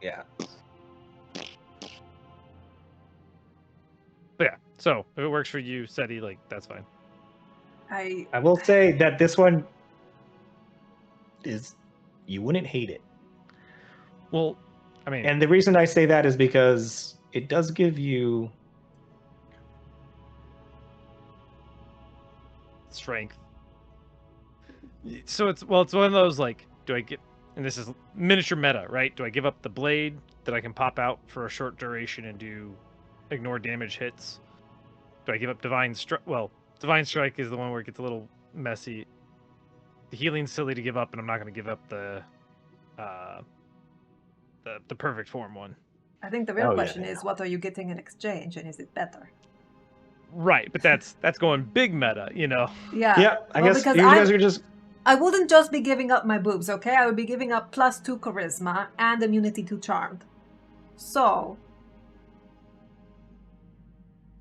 Yeah. But yeah, so if it works for you, SETI, like that's fine. I I will say that this one is you wouldn't hate it. Well, I mean, And the reason I say that is because it does give you strength. So it's one of those like, do I get? And this is miniature meta, right? Do I give up the blade that I can pop out for a short duration and do ignore damage hits? Do I give up divine strike? Well, divine strike is the one where it gets a little messy. The healing's silly to give up, and I'm not going to give up the perfect form one. I think the real Oh, yeah, question yeah. is, what are you getting in exchange, and is it better? Right, but that's going big meta, you know. Yeah. yeah. I Well, guess you because guys are just I wouldn't just be giving up my boobs, okay? I would be giving up +2 charisma and immunity to charmed. So,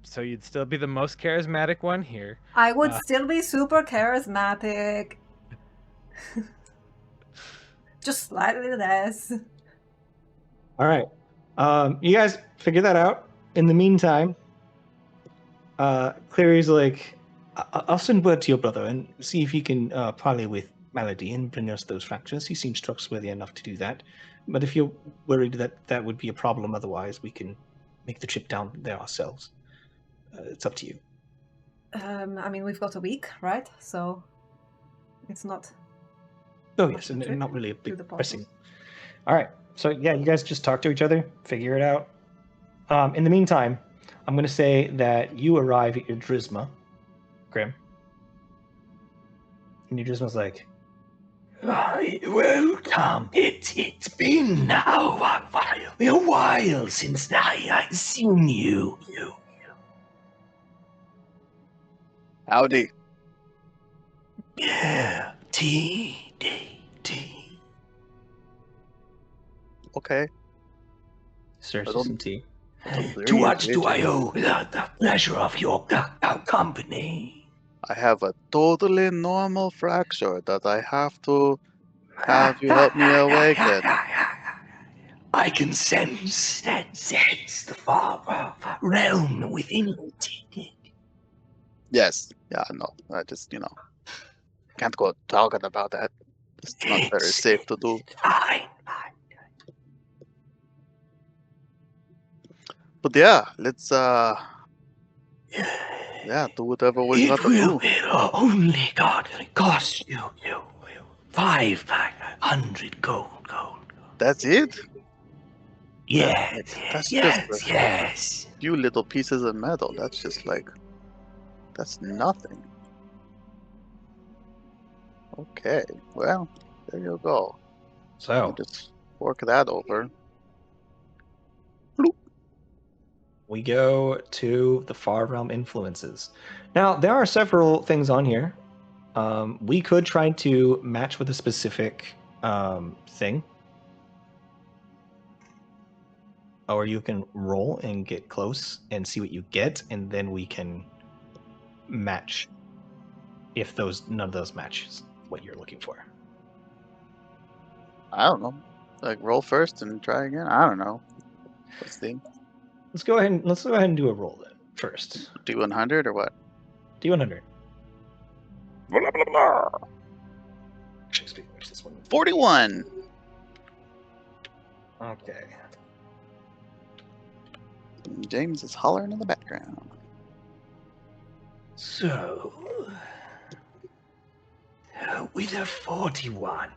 So you'd still be the most charismatic one here. I would still be super charismatic. Just slightly less. all right. You guys figure that out. In the meantime, Clary's like, I'll send word to your brother and see if he can parley with Malady and bring us those fractures. He seems trustworthy enough to do that. But if you're worried that that would be a problem otherwise, we can make the trip down there ourselves. It's up to you. I mean, we've got a week, right? So, It's not. Oh Not yes, the and trip not really a to big the pressing. portals. All right, so yeah, you guys just talk to each other, figure it out. In the meantime, I'm going to say that you arrive at your Drisma, Grim. And your Drisma's like, Right, welcome. It's been now a while since I've seen you. Howdy. Yeah, tea. Okay. serves I you don't- some tea. To what do I owe the pleasure of your company? I have a totally normal fracture that I have to have you help me awaken. I can sense the far realm within it. Yes. Yeah, no. I just, can't go talking about that. It's not very It's safe to do. fine. But yeah, let's do whatever we It gotta will do. only cost you 500 gold. That's it? Yes, That's just a yes. few little pieces of metal. That's just that's nothing. Okay, well, there you go. So You just work that over. we go to the Far Realm influences. Now there are several things on here. We could try to match with a specific thing. Or you can roll and get close and see what you get, and then we can match if none of those matches what you're looking for. I don't know. Like roll first and try again. I don't know. Let's see. Let's go ahead and do a roll then first. Do 100 or what? D100. Blah, blah, blah. Actually, speaking of which, this one. 41. Okay. James is hollering in the background. So, with a 41,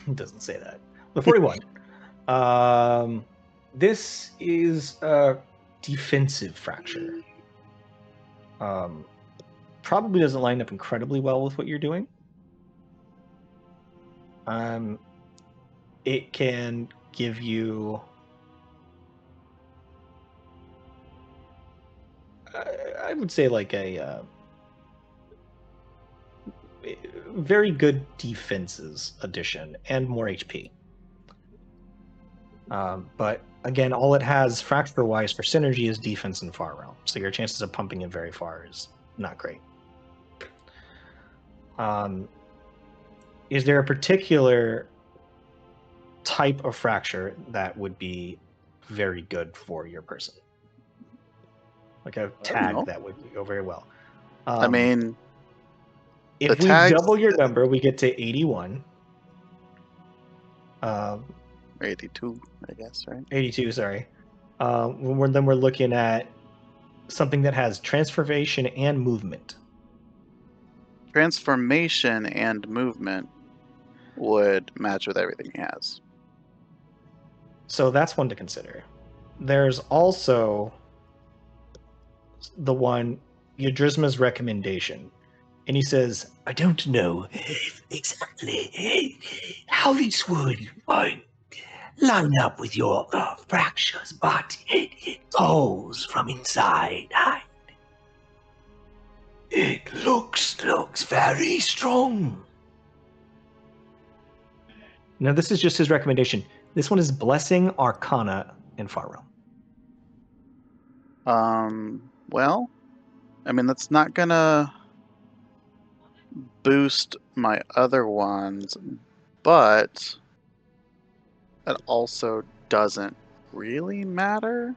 It doesn't say that. The 41. This is a defensive fracture. Probably doesn't line up incredibly well with what you're doing. It can give you I would say like a very good defenses addition and more HP. But again, all it has fracture-wise for synergy is defense and far realm. So your chances of pumping it very far is not great. Is there a particular type of fracture that would be very good for your person? Like a tag that would go very well. I mean, if we double your number, we get to 81. 82, I guess, right? 82, sorry. Then we're looking at something that has transformation and movement. Transformation and movement would match with everything he has. So that's one to consider. There's also the one, Yudrisma's recommendation. And he says, I don't know exactly how this would line up with your fractures, but it goes from inside. It looks very strong. Now, this is just his recommendation. This one is Blessing, Arcana, and Far Realm. Well, I mean, that's not gonna boost my other ones, but it also doesn't really matter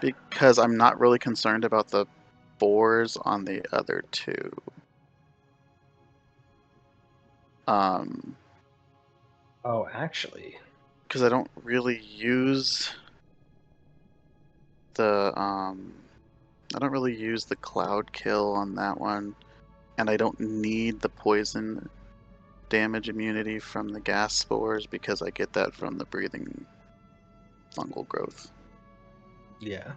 because I'm not really concerned about the 4s on the other 2. Oh, actually, because I don't really use the cloud kill on that one. And I don't need the poison damage immunity from the gas spores because I get that from the breathing fungal growth. Yeah.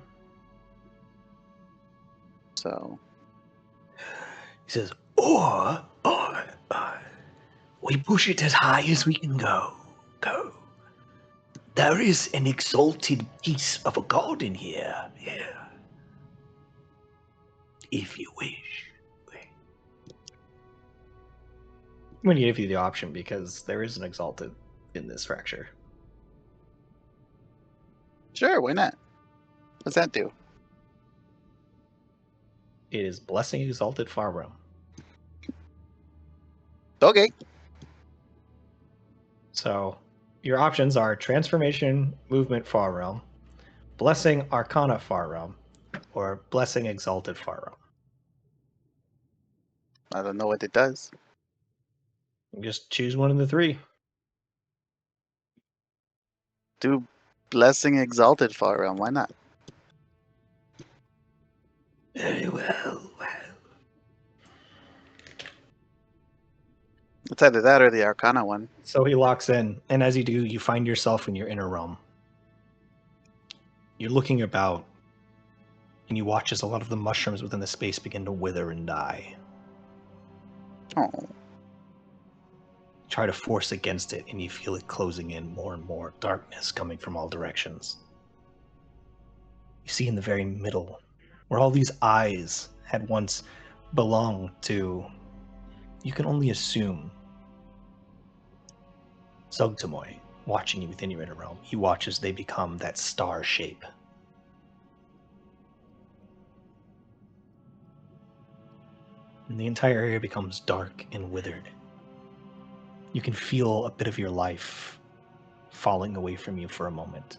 So He says, or we push it as high as we can go. There is an exalted piece of a god in here. If you wish. I'm going to give you the option because there is an exalted in this fracture. sure, why not? What's that do? It is Blessing Exalted Far Realm. Okay. So your options are Transformation, Movement, Far Realm, Blessing, Arcana, Far Realm, or Blessing, Exalted, Far Realm. I don't know what it does. Just choose one of the three. Do Blessing Exalted Far Realm, why not? Very well. It's either that or the Arcana one. So he locks in, and as you do, you find yourself in your inner realm. You're looking about, and you watch as a lot of the mushrooms within the space begin to wither and die. Oh. Try to force against it, and you feel it closing in more and more, darkness coming from all directions. You see in the very middle, where all these eyes had once belonged to, you can only assume, Zogtamoy, watching you within your inner realm. You watch as they become that star shape. And the entire area becomes dark and withered. You can feel a bit of your life falling away from you for a moment.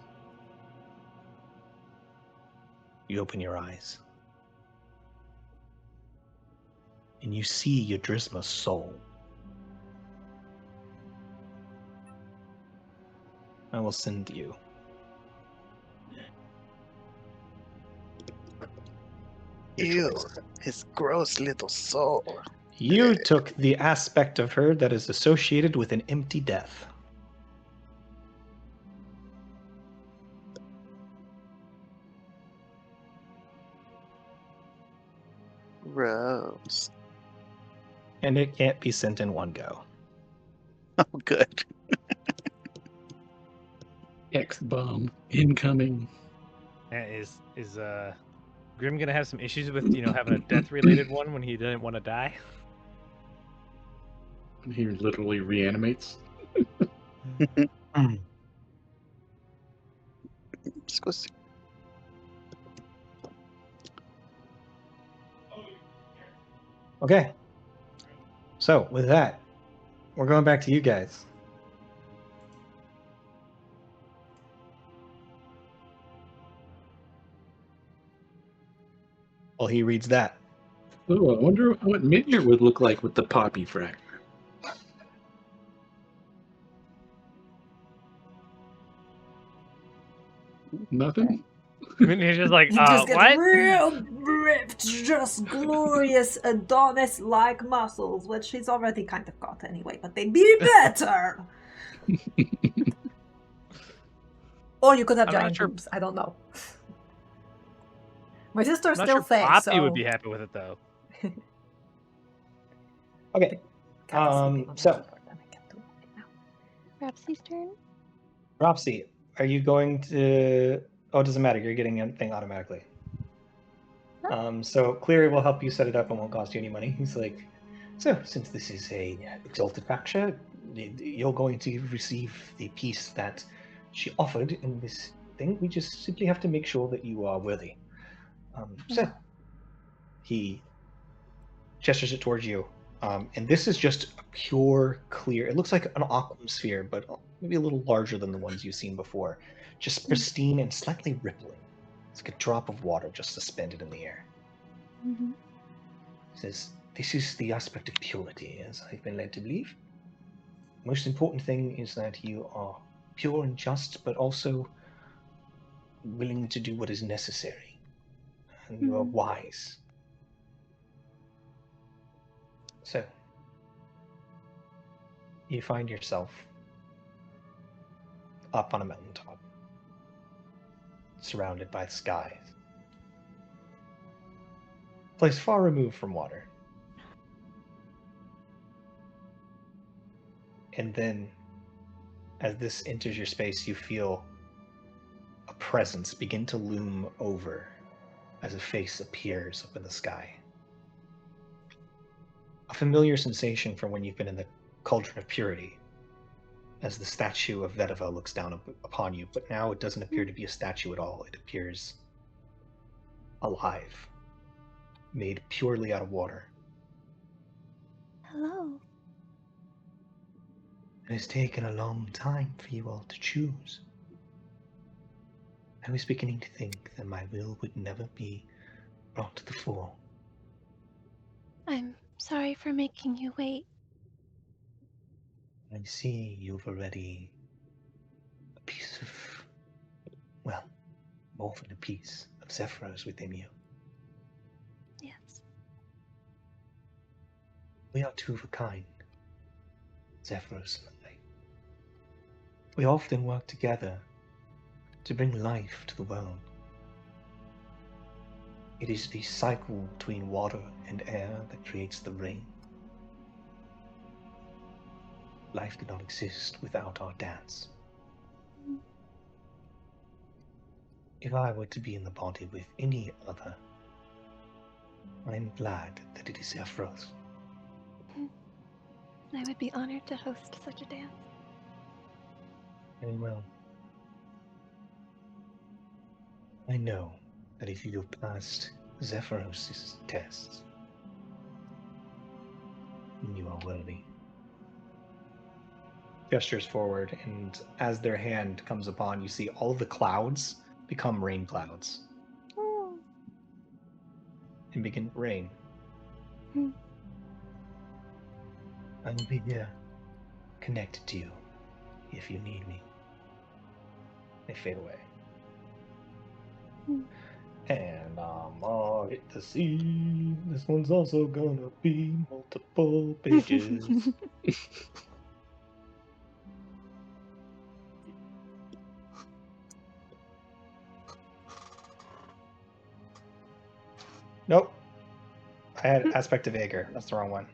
You open your eyes. And you see Yadrisma's soul. I will send you. Ew, his gross little soul. You took the aspect of her that is associated with an empty death. Gross. And it can't be sent in one go. Oh, good. X-bomb incoming. Is Grim gonna have some issues with having a death-related one when he didn't want to die? He literally reanimates. Just go see. Okay. So, with that, we're going back to you guys. Well, he reads that. Oh, I wonder what Midget would look like with the poppy fracture. Nothing? I mean, he's just like, You just get what? real ripped, just glorious Adonis-like muscles, which he's already kind of got anyway, but they'd be better. Or you could have I'm not giant sure- boobs. I don't know. My sister I'm not still sure thinks Poppy so. would be happy with it though. Okay. Cat is sleeping on the so- keyboard, and I can't do it now. Rapsy's turn. Ropsy, are you going to... Oh, it doesn't matter. You're getting a thing automatically. So Cleary will help you set it up and won't cost you any money. He's like, so since this is a exalted fracture, you're going to receive the piece that she offered in this thing. We just simply have to make sure that you are worthy. So he gestures it towards you. And this is just a pure, clear... It looks like an aquam sphere, but maybe a little larger than the ones you've seen before. Just pristine and slightly rippling. It's like a drop of water just suspended in the air. Mm-hmm. He says, this is the aspect of purity, as I've been led to believe. Most important thing is that you are pure and just, but also willing to do what is necessary. And you are wise. So, you find yourself up on a mountaintop, surrounded by skies. Place far removed from water. And then, as this enters your space, you feel a presence begin to loom over as a face appears up in the sky. A familiar sensation from when you've been in the Cauldron of Purity, as the statue of Vedava looks down upon you, but now it doesn't appear to be a statue at all. It appears alive, made purely out of water. Hello. It has taken a long time for you all to choose. I was beginning to think that my will would never be brought to the fore. I'm sorry for making you wait. I see you've already a piece of, well, more than a piece of Zephyros within you. Yes. We are two of a kind, Zephyros and I. We often work together to bring life to the world. It is the cycle between water and air that creates the rain. Life did not exist without our dance. If I were to be in the body with any other, I am glad that it is Zephyros. I would be honored to host such a dance. Very well. I know that if you have passed Zephyros' tests, you are worthy. Gestures forward, and as their hand comes upon, you see all of the clouds become rain clouds. Oh. And begin rain. Hmm. I will be here, connected to you, if you need me. They fade away. Hmm. And all hit the sea. This one's also gonna be multiple pages. Nope. I had Aspect of Aegir. That's the wrong one.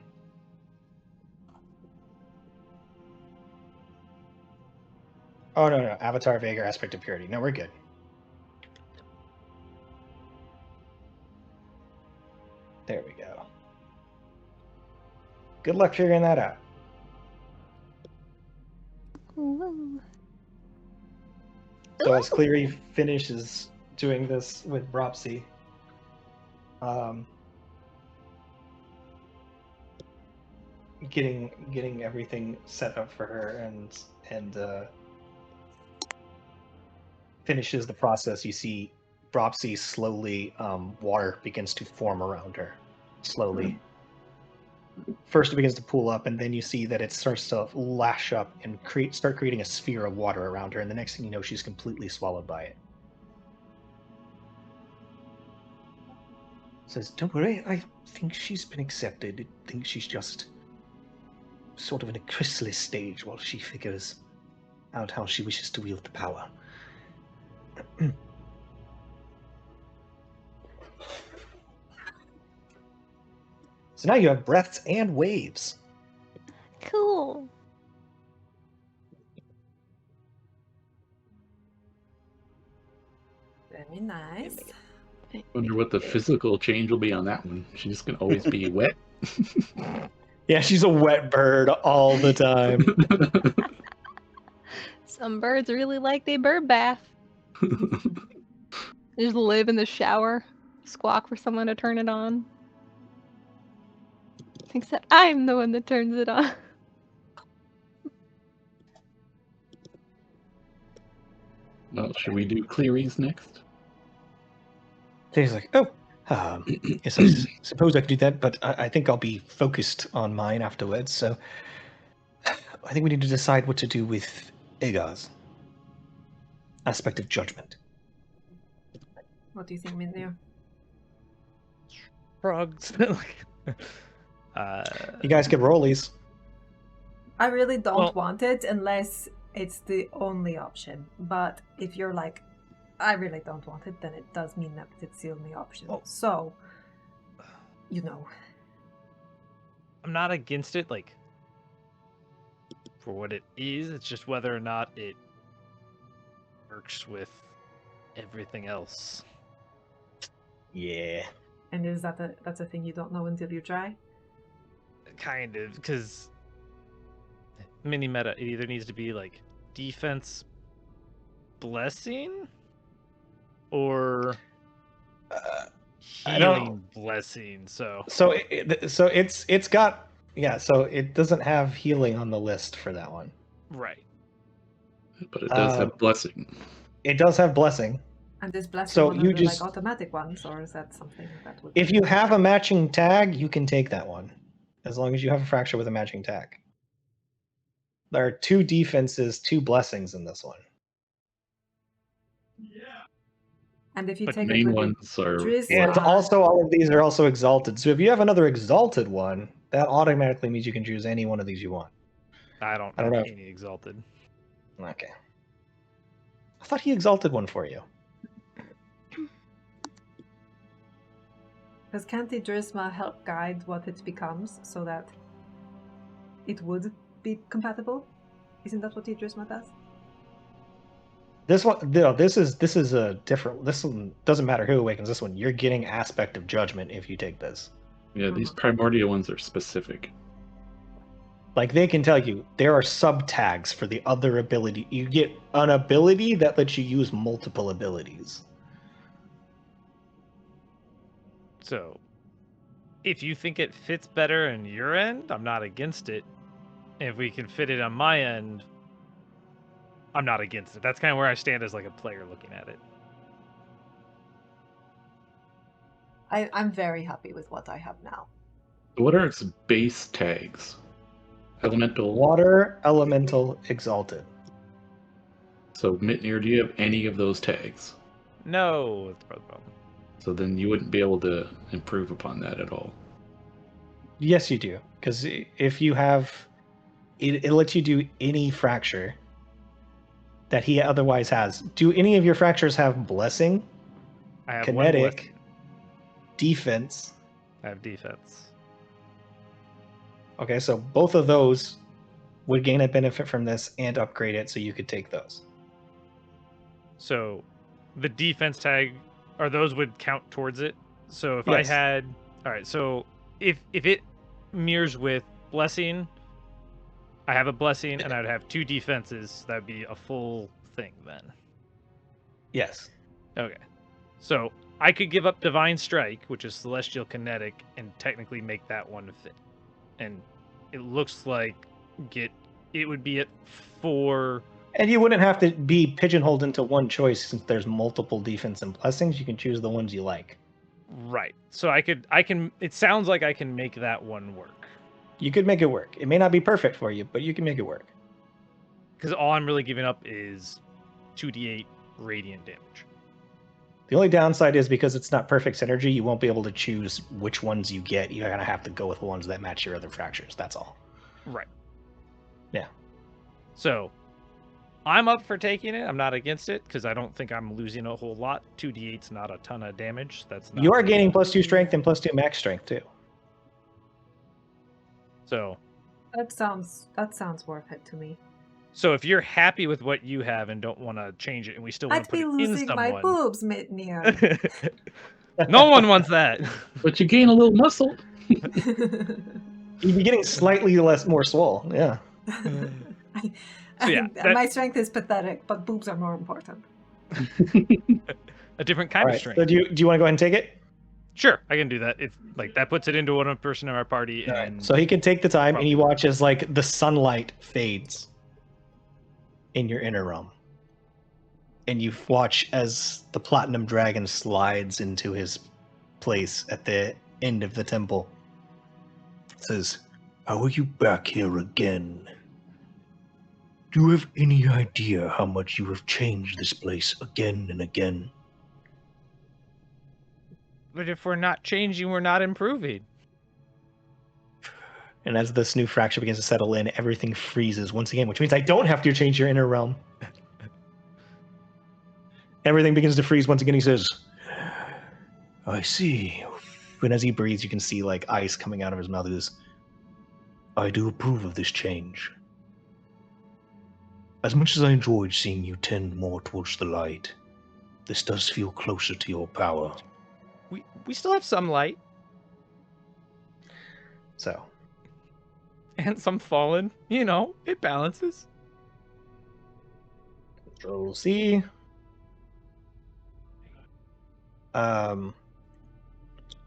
Oh, no. Avatar of Aegir, Aspect of Purity. No, we're good. There we go. Good luck figuring that out. Ooh. So as Cleary finishes doing this with Bropsy, getting everything set up for her and finishes the process, you see Bropsy slowly, water begins to form around her. Slowly. First it begins to pool up, and then you see that it starts to lash up and start creating a sphere of water around her, and the next thing you know, she's completely swallowed by it. Says, don't worry, I think she's been accepted. I think she's just sort of in a chrysalis stage while she figures out how she wishes to wield the power. So now you have breaths and waves. Cool. Very nice. Wonder what the physical change will be on that one. She's gonna always be wet. Yeah, she's a wet bird all the time. Some birds really like their bird bath. They just live in the shower, squawk for someone to turn it on. Except I'm the one that turns it on. Well, should we do Cleary's next? She's like, oh, yes, I suppose I could do that, but I think I'll be focused on mine afterwards, so I think we need to decide what to do with Aegar's aspect of judgment. What do you think, Mindir? Frogs. You guys could roll these. I really don't Well- want it unless it's the only option. But if you're like, I really don't want it, then it does mean that it's the only option. Oh. So, you know. I'm not against it, like, for what it is. It's just whether or not it works with everything else. Yeah. And is that that's a thing you don't know until you try? Kind of, because mini meta, it either needs to be like defense blessing or I don't- healing blessing. So So it's got so it doesn't have healing on the list for that one. right. But it does have blessing. It does have blessing. And is blessing So one you of the just- like automatic ones, or is that something that would? If you have a matching tag, you can take that one, as long as you have a fracture with a matching tag. There are 2 defenses, 2 blessings in this one. And if you But take main it with ones are. Drizzt- And also, all of these are also exalted. So if you have another exalted one, that automatically means you can choose any one of these you want. I don't know. have any exalted. Okay. I thought he exalted one for you. Does Canti Drisma help guide what it becomes so that it would be compatible? Isn't that what the Drisma does? This one, no, this is a different. This one doesn't matter who awakens this one. You're getting aspect of judgment if you take this. Yeah, these primordial ones are specific. Like they can tell you there are sub tags for the other ability. You get an ability that lets you use multiple abilities. So if you think it fits better in your end, I'm not against it. If we can fit it on my end, I'm not against it. That's kind of where I stand as like a player looking at it. I'm very happy with what I have now. What are its base tags? Elemental. Water, elemental, exalted. So, Mitnir, do you have any of those tags? No, that's part of the problem. So then you wouldn't be able to improve upon that at all. Yes, you do. Because if you have, it lets you do any fracture that he otherwise has. Do any of your fractures have blessing, I have kinetic, one blessing. defense? I have defense. Okay, so both of those would gain a benefit from this and upgrade it, so you could take those. So the defense tag, or those would count towards it. So if I Yes. had, all right. So if it mirrors with blessing, I have a blessing, and I would have 2 defenses. That'd be a full thing then. Yes. Okay. So I could give up Divine Strike, which is Celestial Kinetic, and technically make that one fit. And it looks like it would be at 4. And you wouldn't have to be pigeonholed into one choice since there's multiple defense and blessings. You can choose the ones you like. Right. So I can. It sounds like I can make that one work. You could make it work. It may not be perfect for you, but you can make it work. Because all I'm really giving up is 2d8 radiant damage. The only downside is because it's not perfect synergy, you won't be able to choose which ones you get. You're going to have to go with ones that match your other fractures. That's all. Right. Yeah. So I'm up for taking it. I'm not against it because I don't think I'm losing a whole lot. 2d8's not a ton of damage. That's not You are gaining +2 strength and +2 max strength, too. So That sounds worth it to me. So if you're happy with what you have and don't want to change it, and we still want I'd to put be it in losing my someone, boobs, Mitnir. no one wants that. But you gain a little muscle. You'd be getting slightly more swole. Yeah. So yeah, My strength is pathetic, but boobs are more important. A different kind All of right. strength. So do you want to go ahead and take it? Sure, I can do that. If like that puts it into one person in our party, All right. and So he can take the time, and he watches like the sunlight fades in your inner realm, and you watch as the platinum dragon slides into his place at the end of the temple. It says, How are you back here again? Do you have any idea how much you have changed this place again and again? but if we're not changing, we're not improving. And as this new fracture begins to settle in, everything freezes once again, which means I don't have to change your inner realm. Everything begins to freeze once again. He says, I see. And as he breathes, you can see like ice coming out of his mouth. He says, I do approve of this change. As much as I enjoyed seeing you tend more towards the light, this does feel closer to your power. We still have some light So, and some fallen. You know, it balances. Control C.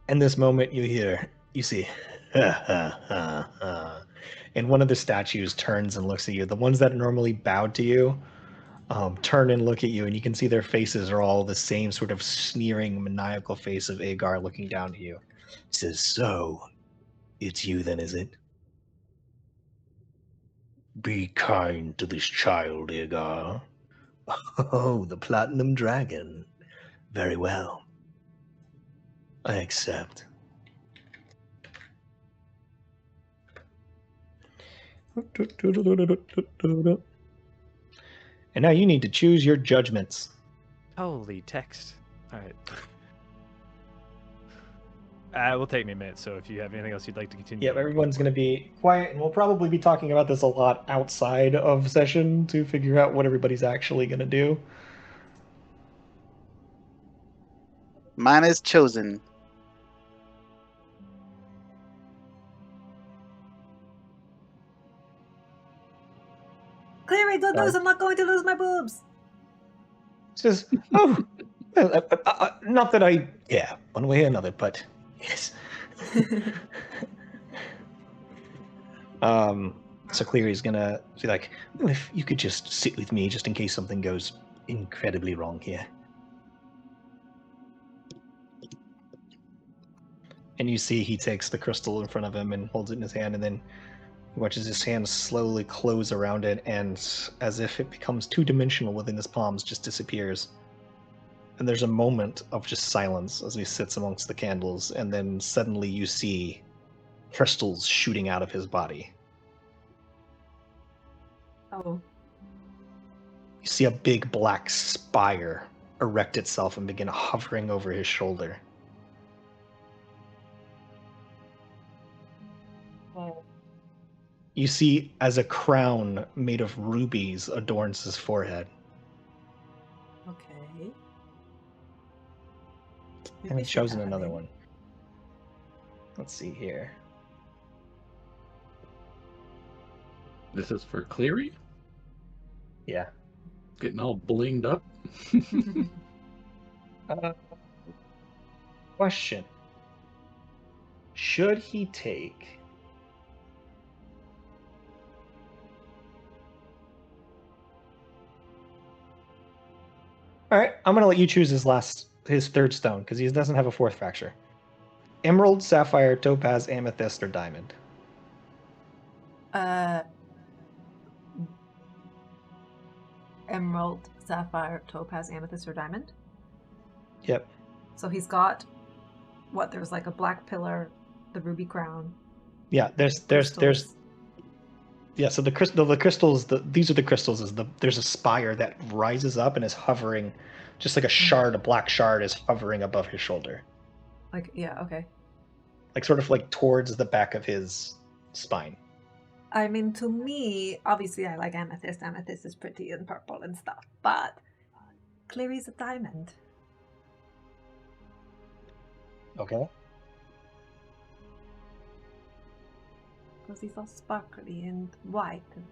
In this moment, you see, and one of the statues turns and looks at you. The ones that normally bowed to you turn and look at you, and you can see their faces are all the same sort of sneering, maniacal face of Agar looking down to you. He says, so, it's you then, is it? Be kind to this child, Agar. Oh, the Platinum Dragon. Very well. I accept. And now you need to choose your judgments. Holy text. All right. It will take me a minute, so if you have anything else you'd like to continue. Yep, everyone's going to be quiet, and we'll probably be talking about this a lot outside of session to figure out what everybody's actually going to do. Mine is chosen. Cleary, don't lose. I'm not going to lose my boobs. Says, oh, well, not that I, yeah, one way or another, but yes. So Cleary's gonna be like, well, if you could just sit with me just in case something goes incredibly wrong here. And you see he takes the crystal in front of him and holds it in his hand, and then he watches his hand slowly close around it, and as if it becomes two-dimensional within his palms, just disappears. And there's a moment of just silence as he sits amongst the candles, and then suddenly you see crystals shooting out of his body. Oh. You see a big black spire erect itself and begin hovering over his shoulder. You see as a crown made of rubies adorns his forehead. Okay. I haven't chosen another one. Let's see here. This is for Cleary? Yeah. Getting all blinged up. Question. Should he take... Alright, I'm going to let you choose his third stone, because he doesn't have a fourth fracture. Emerald, sapphire, topaz, amethyst, or diamond. Emerald, sapphire, topaz, amethyst, or diamond? Yep. So he's got what? There's like a black pillar, the ruby crown. Yeah, there's yeah, so the crystals, these are the crystals. There's a spire that rises up and is hovering, just like a shard, a black shard is hovering above his shoulder. Like, yeah, okay. Like sort of like towards the back of his spine. I mean, to me, obviously I like amethyst. Amethyst is pretty and purple and stuff, but Cleary's a diamond. Okay. Because he's all sparkly and white and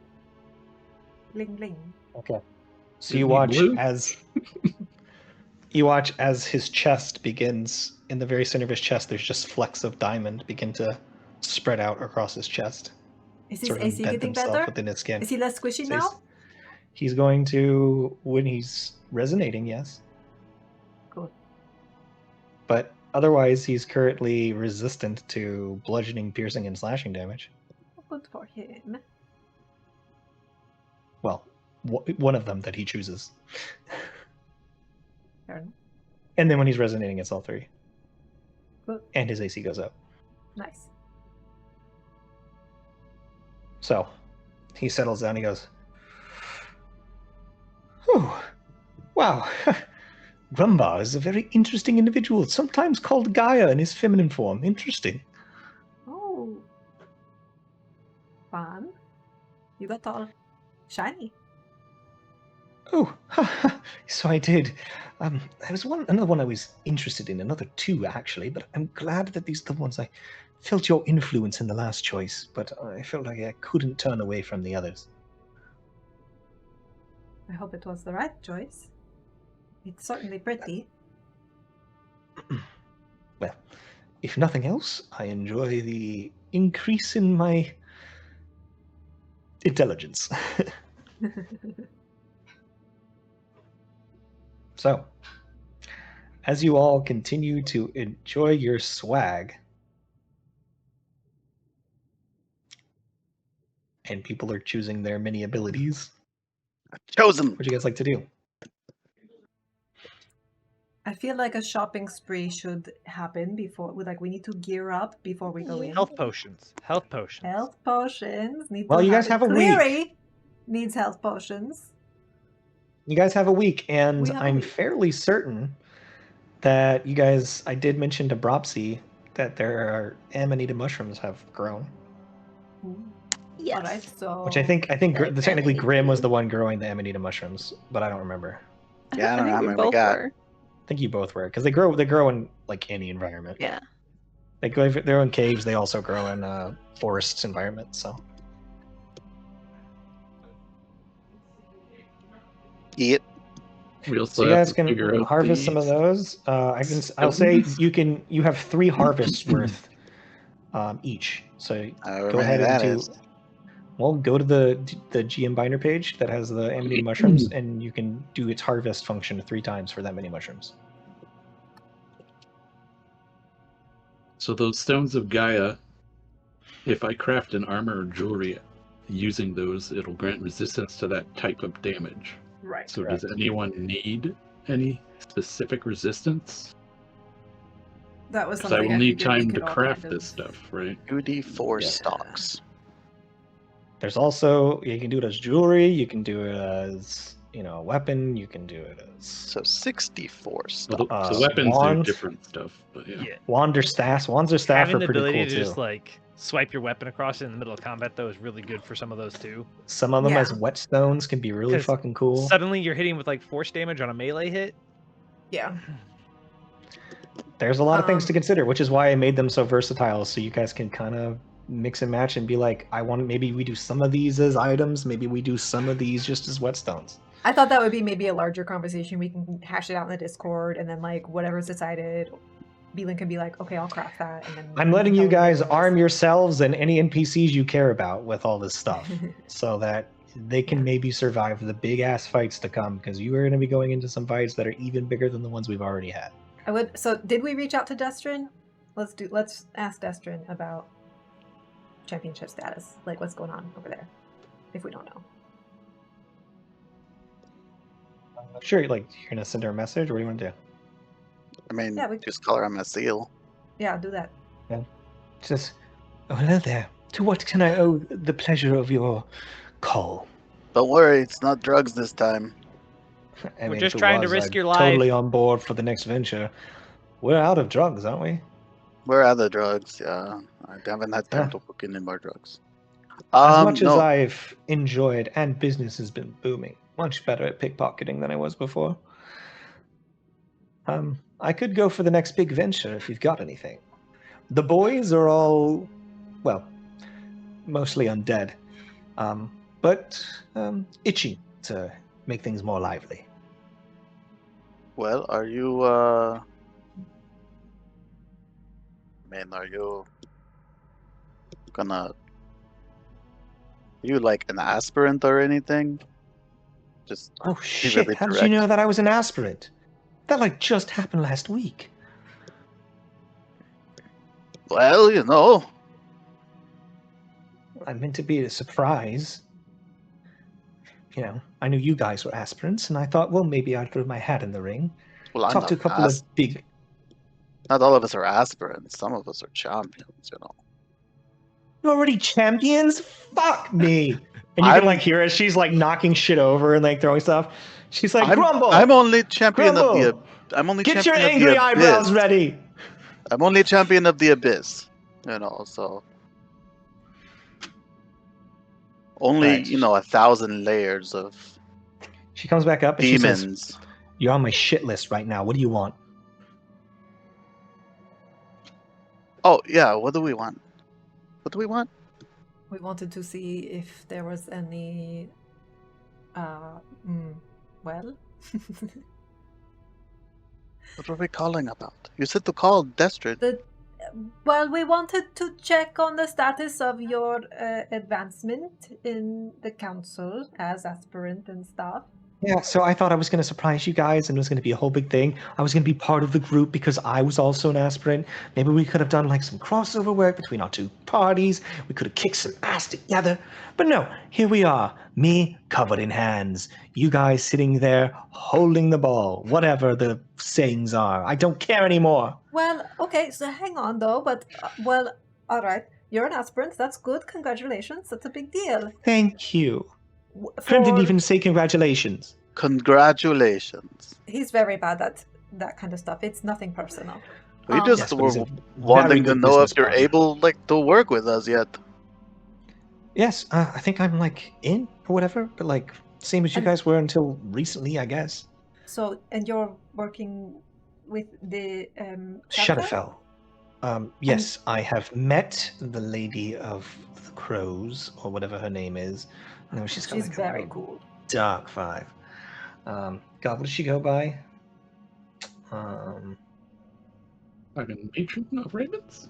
bling bling. Okay. So Isn't you he watch blue? as his chest begins, in the very center of his chest, there's just flecks of diamond begin to spread out across his chest. Is his Sort of AC embed getting themselves better? within his skin. Is he less squishy So now? he's going to, when he's resonating, yes. Cool. But otherwise, he's currently resistant to bludgeoning, piercing, and slashing damage. Good for him. Well, one of them that he chooses. Fair enough. And then when he's resonating, it's all three. Cool. And his AC goes up. Nice. So he settles down. He goes, "Oh, wow. Grumbar is a very interesting individual, sometimes called Gaia in his feminine form. Interesting." Oh. Fun. You got all shiny. "Oh, so I did. There was another one I was interested in, another two actually, but I'm glad that these are the ones I felt your influence in the last choice, but I felt like I couldn't turn away from the others." I hope it was the right choice. It's certainly pretty. Well, if nothing else, I enjoy the increase in my intelligence. So, as you all continue to enjoy your swag, and people are choosing their mini abilities, Chosen. what do you guys like to do? I feel like a shopping spree should happen before. We need to gear up before we go in. Health potions. Health potions. Health potions need Well, to you guys happen. have a week. Cleary needs health potions. You guys have a week, and We have a I'm week. fairly certain that you guys, I did mention to Bropsy that there are amanita mushrooms have grown. Yes. All right, so Which I think Like technically amanita Grim was tea. the one growing the amanita mushrams, but I don't remember. Yeah, I don't know how think we many we both got. were. I think you both were, because they grow in like any environment. Yeah. They go, if they're in caves, they also grow in forests environments. So Eat. We also you have guys to can figure out harvest some of the those. I'll say stones. you have 3 harvests worth each. So However go many ahead that and is. well, go to the GM binder page that has the amanita mushrooms, and you can do its harvest function 3 times for that many mushrooms. So those stones of Gaia, if I craft an armor or jewelry using those, it'll grant resistance to that type of damage. right. So Correct. does anyone need any specific resistance? That was Because I something will I need figured we time to could all craft kind of- this stuff, right? 2d4 Yeah. stocks. There's also, you can do it as jewelry, you can do it as, a weapon, you can do it as So 64 Well, stocks. the weapons wands. do different stuff, but yeah. Yeah. wand or staff. Wands or staff Having are the pretty ability cool to too. just like swipe your weapon across it in the middle of combat though is really good for some of those too. Some of them Yeah. as whetstones can be really 'Cause fucking cool. Suddenly you're hitting with like force damage on a melee hit. Yeah. There's a lot of things to Um, consider, which is why I made them so versatile, so you guys can kind of mix and match and be like, maybe we do some of these as items, maybe we do some of these just as whetstones. I thought that would be maybe a larger conversation. We can hash it out in the Discord, and then whatever's decided, Beelan can be like, "Okay, I'll craft that." And then I'm we letting can you tell guys everyone arm else. yourselves and any NPCs you care about with all this stuff, so that they can Yeah. maybe survive the big ass fights to come, because you are going to be going into some fights that are even bigger than the ones we've already had. I would. So, did we reach out to Destrin? Let's ask Destrin about championship status. Like, what's going on over there? If we don't know. Sure, you're gonna send her a message, or what do you want to do? I mean, Yeah, we- just color him a seal. Yeah, do that. Just, oh, hello there. To what can I owe the pleasure of your call? Don't worry, it's not drugs this time. I We're mean, just if it trying to was, risk I'd your life. Totally on board for the next venture. We're out of drugs, aren't we? We're out of drugs, yeah. I haven't had time Yeah. to look in any more drugs. As much as No, I've enjoyed, and business has been booming, much better at pickpocketing than I was before. I could go for the next big venture if you've got anything. The boys are all, well, mostly undead, but itchy to make things more lively. well, are you, are you gonna... you like an aspirant or anything? Just, Oh be shit, really how did you direct. know that I was an aspirant? That just happened last week. Well, I meant to be a surprise. I knew you guys were aspirants, and I thought, well, maybe I'd throw my hat in the ring. well, I'm Talk to a not couple of big... not all of us are aspirants. Some of us are champions, You're already champions? Fuck me. And you can like hear as she's like knocking shit over and like throwing stuff. She's like, Grumble! I'm only champion of the. Grumble! I'm only Get your champion of angry the eyebrows abyss. ready! I'm only champion of the abyss. You know, so only Right. 1,000 layers of She comes back up and she says, demons. "You're on my shit list right now. What do you want?" Oh yeah, what do we want? What do we want? We wanted to see if there was any. Well. What were we calling about? You said to call Destrid. Well, we wanted to check on the status of your advancement in the council as aspirant and stuff. Yeah, so I thought I was going to surprise you guys and it was going to be a whole big thing. I was going to be part of the group because I was also an aspirant. Maybe we could have done like some crossover work between our two parties. We could have kicked some ass together. But no, here we are, me covered in hands. You guys sitting there holding the ball, whatever the sayings are. I don't care anymore. Well, okay, so hang on though, but, well, alright. You're an aspirant, that's good, congratulations, that's a big deal. Thank you. Krim didn't even say congratulations. Congratulations. He's very bad at that kind of stuff. It's nothing personal. We just Yes, but were he's a wanting very to good know business if you're partner. able, like, to work with us yet. Yes, I think I'm like in or whatever, but like same as you And- guys were until recently, I guess. So, and you're working with the Shadowfell. Yes, I have met the Lady of the Crows, or whatever her name is. I know she's got She's like very a cool. dark vibe. God, what does she go by? Fucking matron of ravens?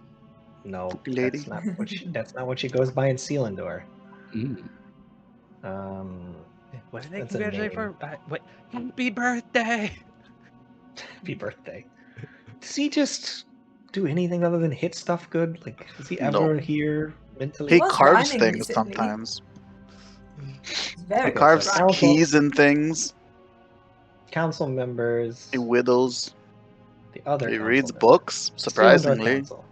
No, Lady. that's not what she goes by in Selindor. Mm. What? They That's a congratulate name. for what? Happy birthday! Happy birthday. Does he just do anything other than hit stuff good? Like, is he ever No. here mentally? He was carves rhyming things recently. sometimes. It's very He Okay, carves so Council- keys and things. Council members. He whittles. The other. He council reads members. books, Selindor surprisingly. Council.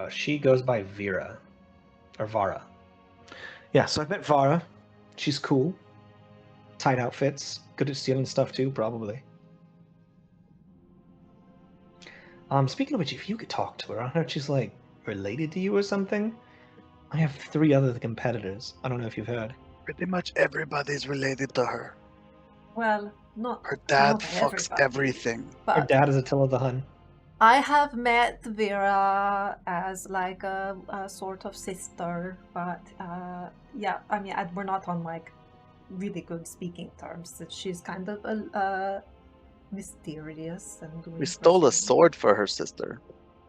She goes by Vera. Or Vara. Yeah, so I met Vara. She's cool. Tight outfits. Good at stealing stuff too, probably. Speaking of which, if you could talk to her, I don't know if she's like related to you or something. I have 3 other competitors. I don't know if you've heard. Pretty much everybody's related to her. Well, not Her dad not fucks everybody, everything. Her But dad is Attila the Hun. I have met Vera as like a sort of sister, but yeah, I mean, we're not on like really good speaking terms. She's kind of mysterious and. We stole a sword for her sister.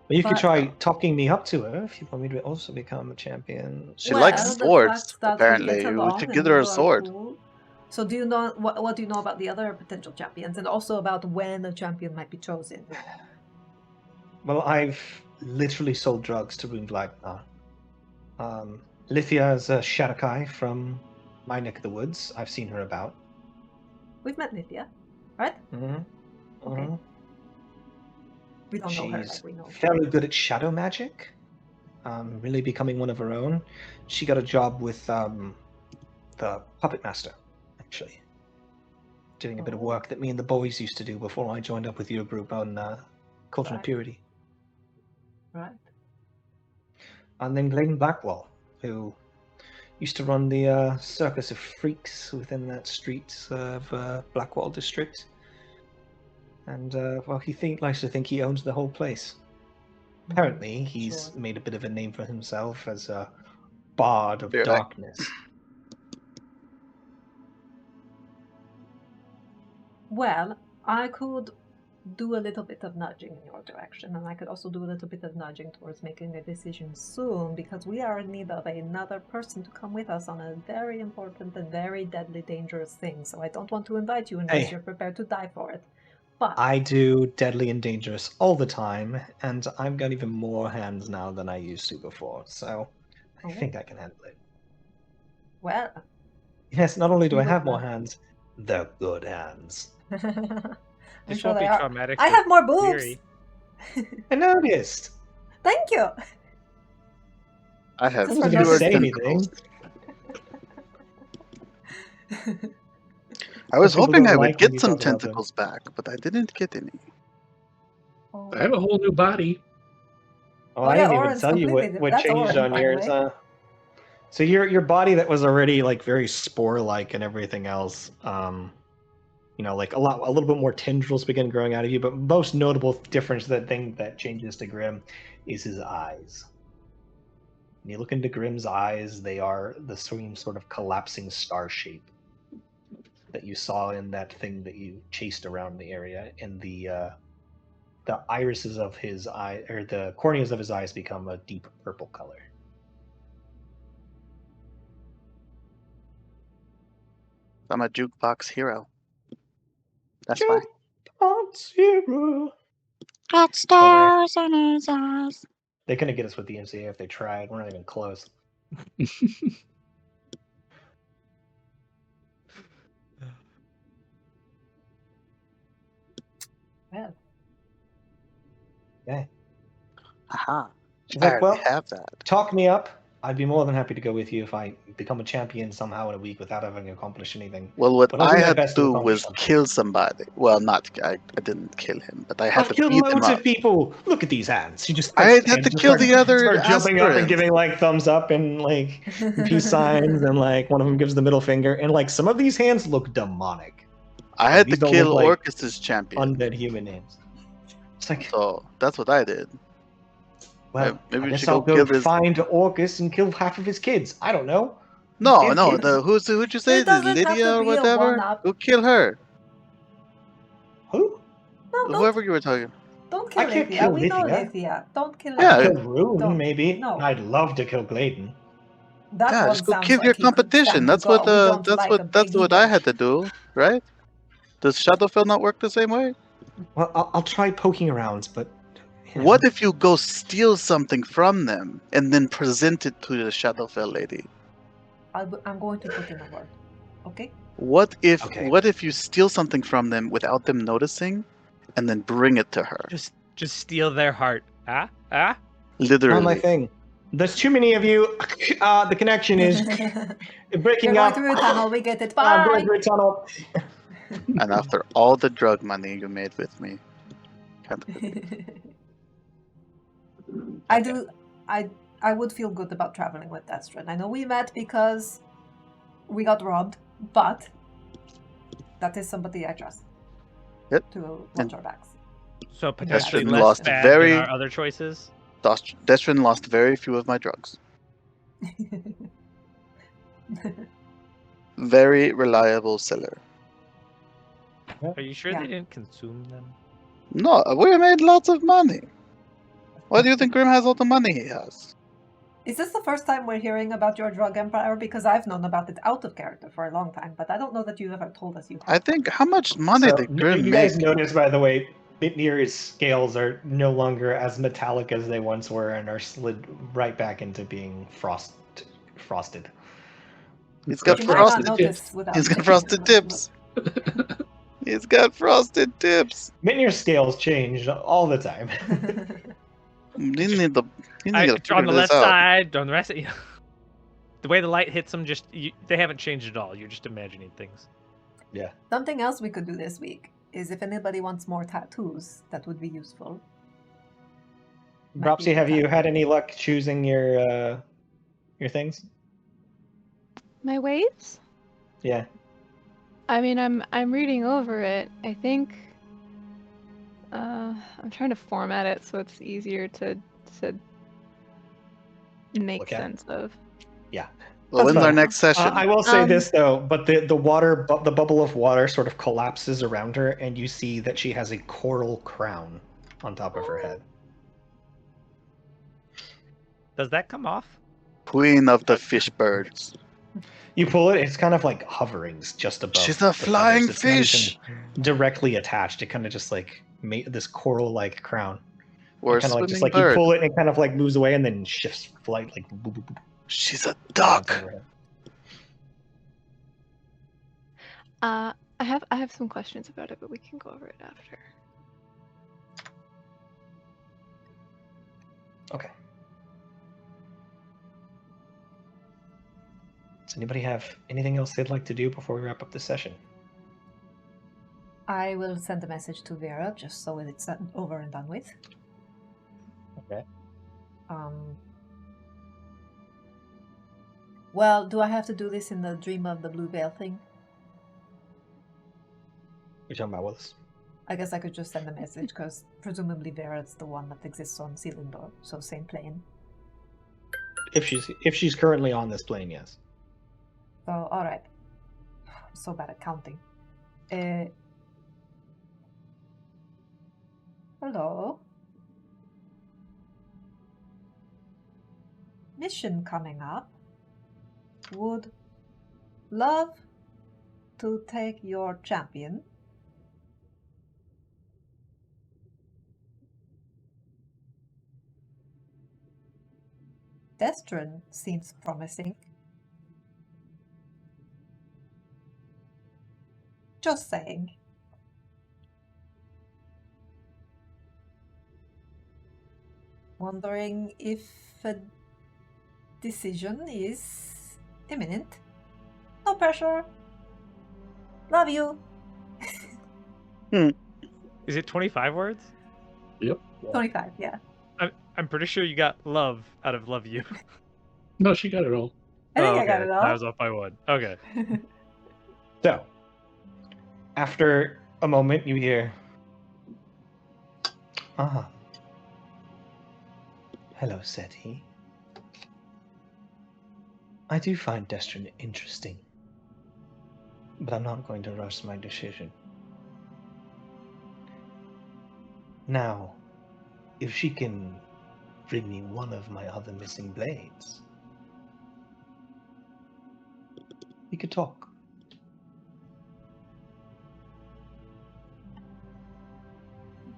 But you could But- try talking me up to her if you want me to also become a champion. She likes the swords, fact that we apparently. get We along should and give her a you are sword. cool. So do you know what do you know about the other potential champions, and also about when a champion might be chosen? Well, I've literally sold drugs to Rune Glagnar. Lithia is a Shadakai from my neck of the woods. I've seen her about. We've met Nithya, right? Mm-hmm. Okay. We don't know her She's like we know. fairly good at shadow magic. Really becoming one of her own. She got a job with the puppet master, actually. Doing a bit of work that me and the boys used to do before I joined up with your group on Cauldron of Right. Purity. Right. And then Glenn Blackwall, who used to run the circus of freaks within that street of Blackwall district. And, well, he likes to think he owns the whole place. Apparently, he's Sure. made a bit of a name for himself as a bard of Be right. darkness. Well, I could do a little bit of nudging in your direction, and I could also do a little bit of nudging towards making a decision soon, because we are in need of another person to come with us on a very important and very deadly dangerous thing. So I don't want to invite you unless Hey. you're prepared to die for it. But I do deadly and dangerous all the time, and I've got even more hands now than I used to before, so I think I can handle it. well, Yes, not only do I You have will more not. hands, The good hands. I'm This sure won't they be are. traumatic. I for have more boobs. Miri. I noticed. Thank you. I have Just for Doesn't fewer say tentacles. anything. I was People hoping don't I would like when get you some talk about them. tentacles back, but I didn't get any. Oh. I have a whole new body. Oh, Oh, I yeah, didn't even Oren's tell you completely what that's changed Oren, on by the yours. way. So your body that was already like very spore-like and everything else, like a little bit more tendrils begin growing out of you. But most notable difference, that thing that changes to Grim, is his eyes. When you look into Grim's eyes, they are the same sort of collapsing star shape that you saw in that thing that you chased around the area, and the irises of his eye, or the corneas of his eyes, become a deep purple color. I'm a jukebox hero. That's why. Jukebox hero. Got stars on his eyes. They couldn't get us with the MCA if they tried. We're not even close. Well, Yeah. Aha. She's I like, already well, have that. talk me up. I'd be more than happy to go with you if I become a champion somehow in a week without having accomplished anything. Well, what But I'll I do my had to best to do accomplish was something. kill somebody. Well, I didn't kill him, but I had I've to killed beat him loads up. of people. Look at these hands. She just I like, had to just kill the other start jumping up and aspirants. giving like thumbs up and like peace signs, and like one of them gives the middle finger, and like some of these hands look demonic. I Like, had to these don't kill look like Orcus's champion. undead human names. It's like, So that's what I did. well, maybe I we guess should I'll go go kill this. find Orcus and kill half of his kids. I don't know. No, His no. kids? Who'd you say? It The doesn't have Lydia to or be a whatever? one-up. Go kill her. Who? No, Whoever you were talking. don't kill I can't Lithia. kill We know Lithia. Lithia. Don't kill Yeah. I'll her. kill Rune, Don't. maybe. No. I'd love to kill Gladen. That Yeah, one just go sounds kill like your he could competition. stand to That's go. what We don't like a that's big what I ego. had to do, right? Does Shadowfell not work the same way? Well, I'll try poking around, but What if you go steal something from them and then present it to the Shadowfell lady? I'm going to put in a word. Okay? What if Okay. you steal something from them without them noticing, and then bring it to her? Just steal their heart. Ah? Literally. not my thing. There's too many of you. The connection is breaking You're up. going through a tunnel. We get it. I'm going Bye. through a tunnel. And after all the drug money you made with me, can't believe. I would feel good about traveling with Destrin. I know we met because we got robbed, but that is somebody I trust. Yep. To watch our backs. So potentially Destrin less lost bad very- than our other choices. Destrin lost very few of my drugs. Very reliable seller. Are you sure Yeah. they didn't consume them? No, we made lots of money. Why do you think Grim has all the money he has? Is this the first time we're hearing about your drug empire? Because I've known about it out of character for a long time, but I don't know that you ever told us you I had. think, how much money So, did Grim you make? guys notice, by the way, Bitnir's scales are no longer as metallic as they once were and are slid right back into being frosted. He's got You might not frosted notice tips. without He's got taking frosted a tips. He's got frosted tips. Bitnir's scales change all the time. You need to On figure the this left out. side, on the rest, the way the light hits them, they haven't changed at all. You're just imagining things. Something else we could do this week is if anybody wants more tattoos, that would be useful. Might be Ropsy, have good you time. had any luck choosing your things? My weights? Yeah. I mean, I'm reading over it. I think I'm trying to format it so it's easier to make Look at. sense of. Yeah. Well, That's when's our fine. next session? I will say Um, this though, but the bubble of water sort of collapses around her, and you see that she has a coral crown on top of her head. Does that come off? Queen of the fish birds. You pull it; it's kind of like hovering just above. She's a the flying feathers. It's not even fish. directly attached. It kind of just like made this coral-like crown. Or a Kind of like swimming just like bird. you pull it, and it kind of like moves away, and then shifts flight like. Boop, boop, boop, She's a down duck. over her head. I have some questions about it, but we can go over it after. Okay. Does anybody have anything else they'd like to do before we wrap up this session? I will send a message to Vera just so it's over and done with. Okay. Well, do I have to do this in the Dream of the Blue Veil thing? You're talking about Willis? I guess I could just send a message because presumably Vera's the one that exists on Selindor, so same plane. If she's currently on this plane, yes. So all right. I'm so bad at counting. Hello. Mission coming up. Would love to take your champion. Destron seems promising. Just saying. Wondering if a decision is imminent. No pressure. Love you. Is it 25 words? Yep. 25, yeah. I'm pretty sure you got love out of love you. No, she got it all. I think I got okay. it all. I was off by one. Okay. So, after a moment, you hear, "Ah, hello, Seti. I do find Destron interesting, but I'm not going to rush my decision. Now, if she can bring me one of my other missing blades, we could talk."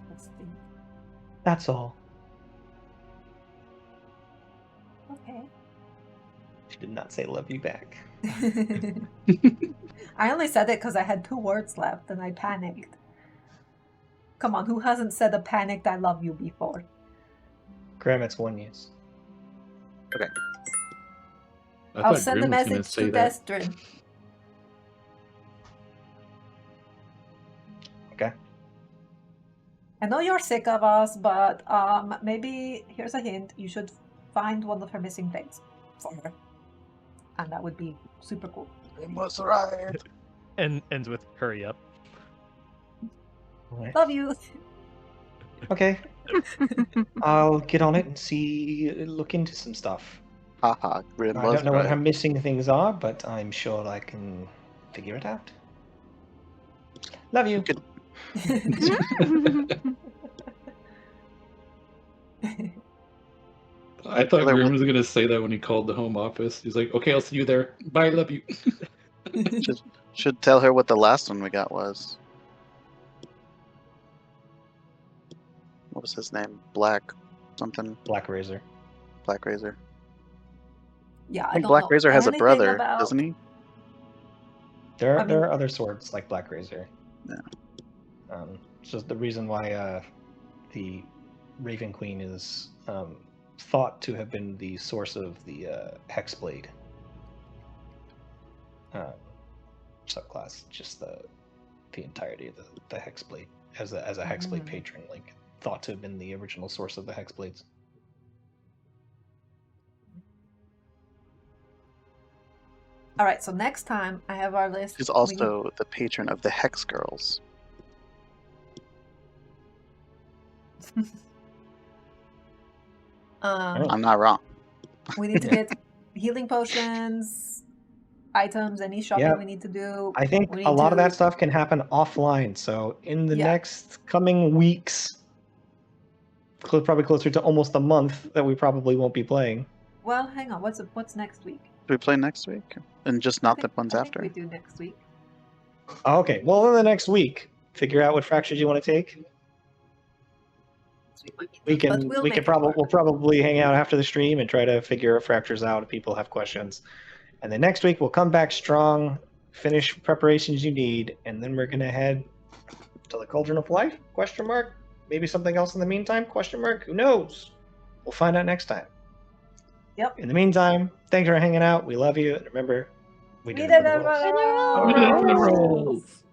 Interesting. That's all. Okay. She did not say love you back. I only said it because I had 2 words left and I panicked. Come on, who hasn't said a panicked I love you before? Graham, it's 1 yes. I'll send a message to Destron. Okay. I know you're sick of us, but maybe here's a hint. You should find one of her missing blades for her. And that would be super cool. They must ride. And ends with hurry up. Love you. Okay. I'll get on it and look into some stuff. Haha, Grim I must don't know what her ride. missing things are, but I'm sure I can figure it out. Love you. Good. I thought Grim was going to say that when he called the home office. He's like, okay, I'll see you there. Bye, love you. Should tell her what the last one we got was. What was his name? Black something? Black Razor. Black Razor. Yeah, I I think don't Black know Razor has a anything brother, about... doesn't he? There I mean- are other swords like Black Razor. Yeah. It's just the reason why the Raven Queen is thought to have been the source of the Hexblade subclass. Just the entirety of the Hexblade as a Hexblade patron, like thought to have been the original source of the Hexblades. All right, so next time I have our list. He's also the patron of the Hex Girls. I'm not wrong. We need to get healing potions, items, any shopping Yeah. we need to do. I think We a need lot of to- that stuff can happen offline. So in the Yeah. next coming weeks, probably closer to almost a month, that we probably won't be playing. Well, hang on. What's next week? Do we play next week? And just I not think- the ones I think after? we do next week. Okay, well, in the next week, figure out what fractures you want to take. We'll probably hang out after the stream and try to figure fractures out if people have questions. And then next week we'll come back strong, finish preparations you need, and then we're gonna head to the Cauldron of Life? Question mark. Maybe something else in the meantime? Question mark. Who knows? We'll find out next time. Yep. In the meantime, thanks for hanging out. We love you, and remember, we We did did it it for the rolls. for the We did it for the rolls. rolls.